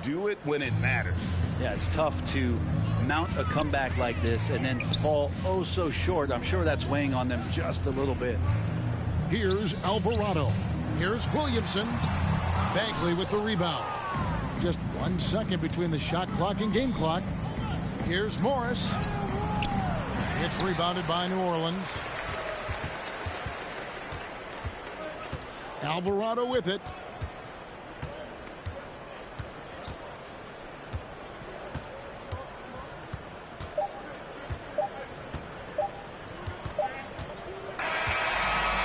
do it when it matters. Yeah, it's tough to mount a comeback like this and then fall oh so short. I'm sure that's weighing on them just a little bit. Here's Alvarado. Here's Williamson. Bagley with the rebound. Just 1 second between the shot clock and game clock. Here's Morris. It's rebounded by New Orleans. Alvarado with it.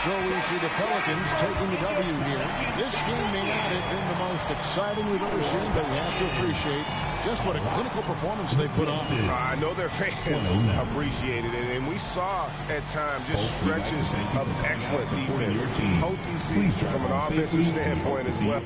So we see the Pelicans taking the W here. This game may not have been the most exciting we've ever seen, but we have to appreciate just what a clinical performance they put on. I know their fans appreciated it, and we saw at times just stretches of excellent defense, potency from an offensive standpoint as well.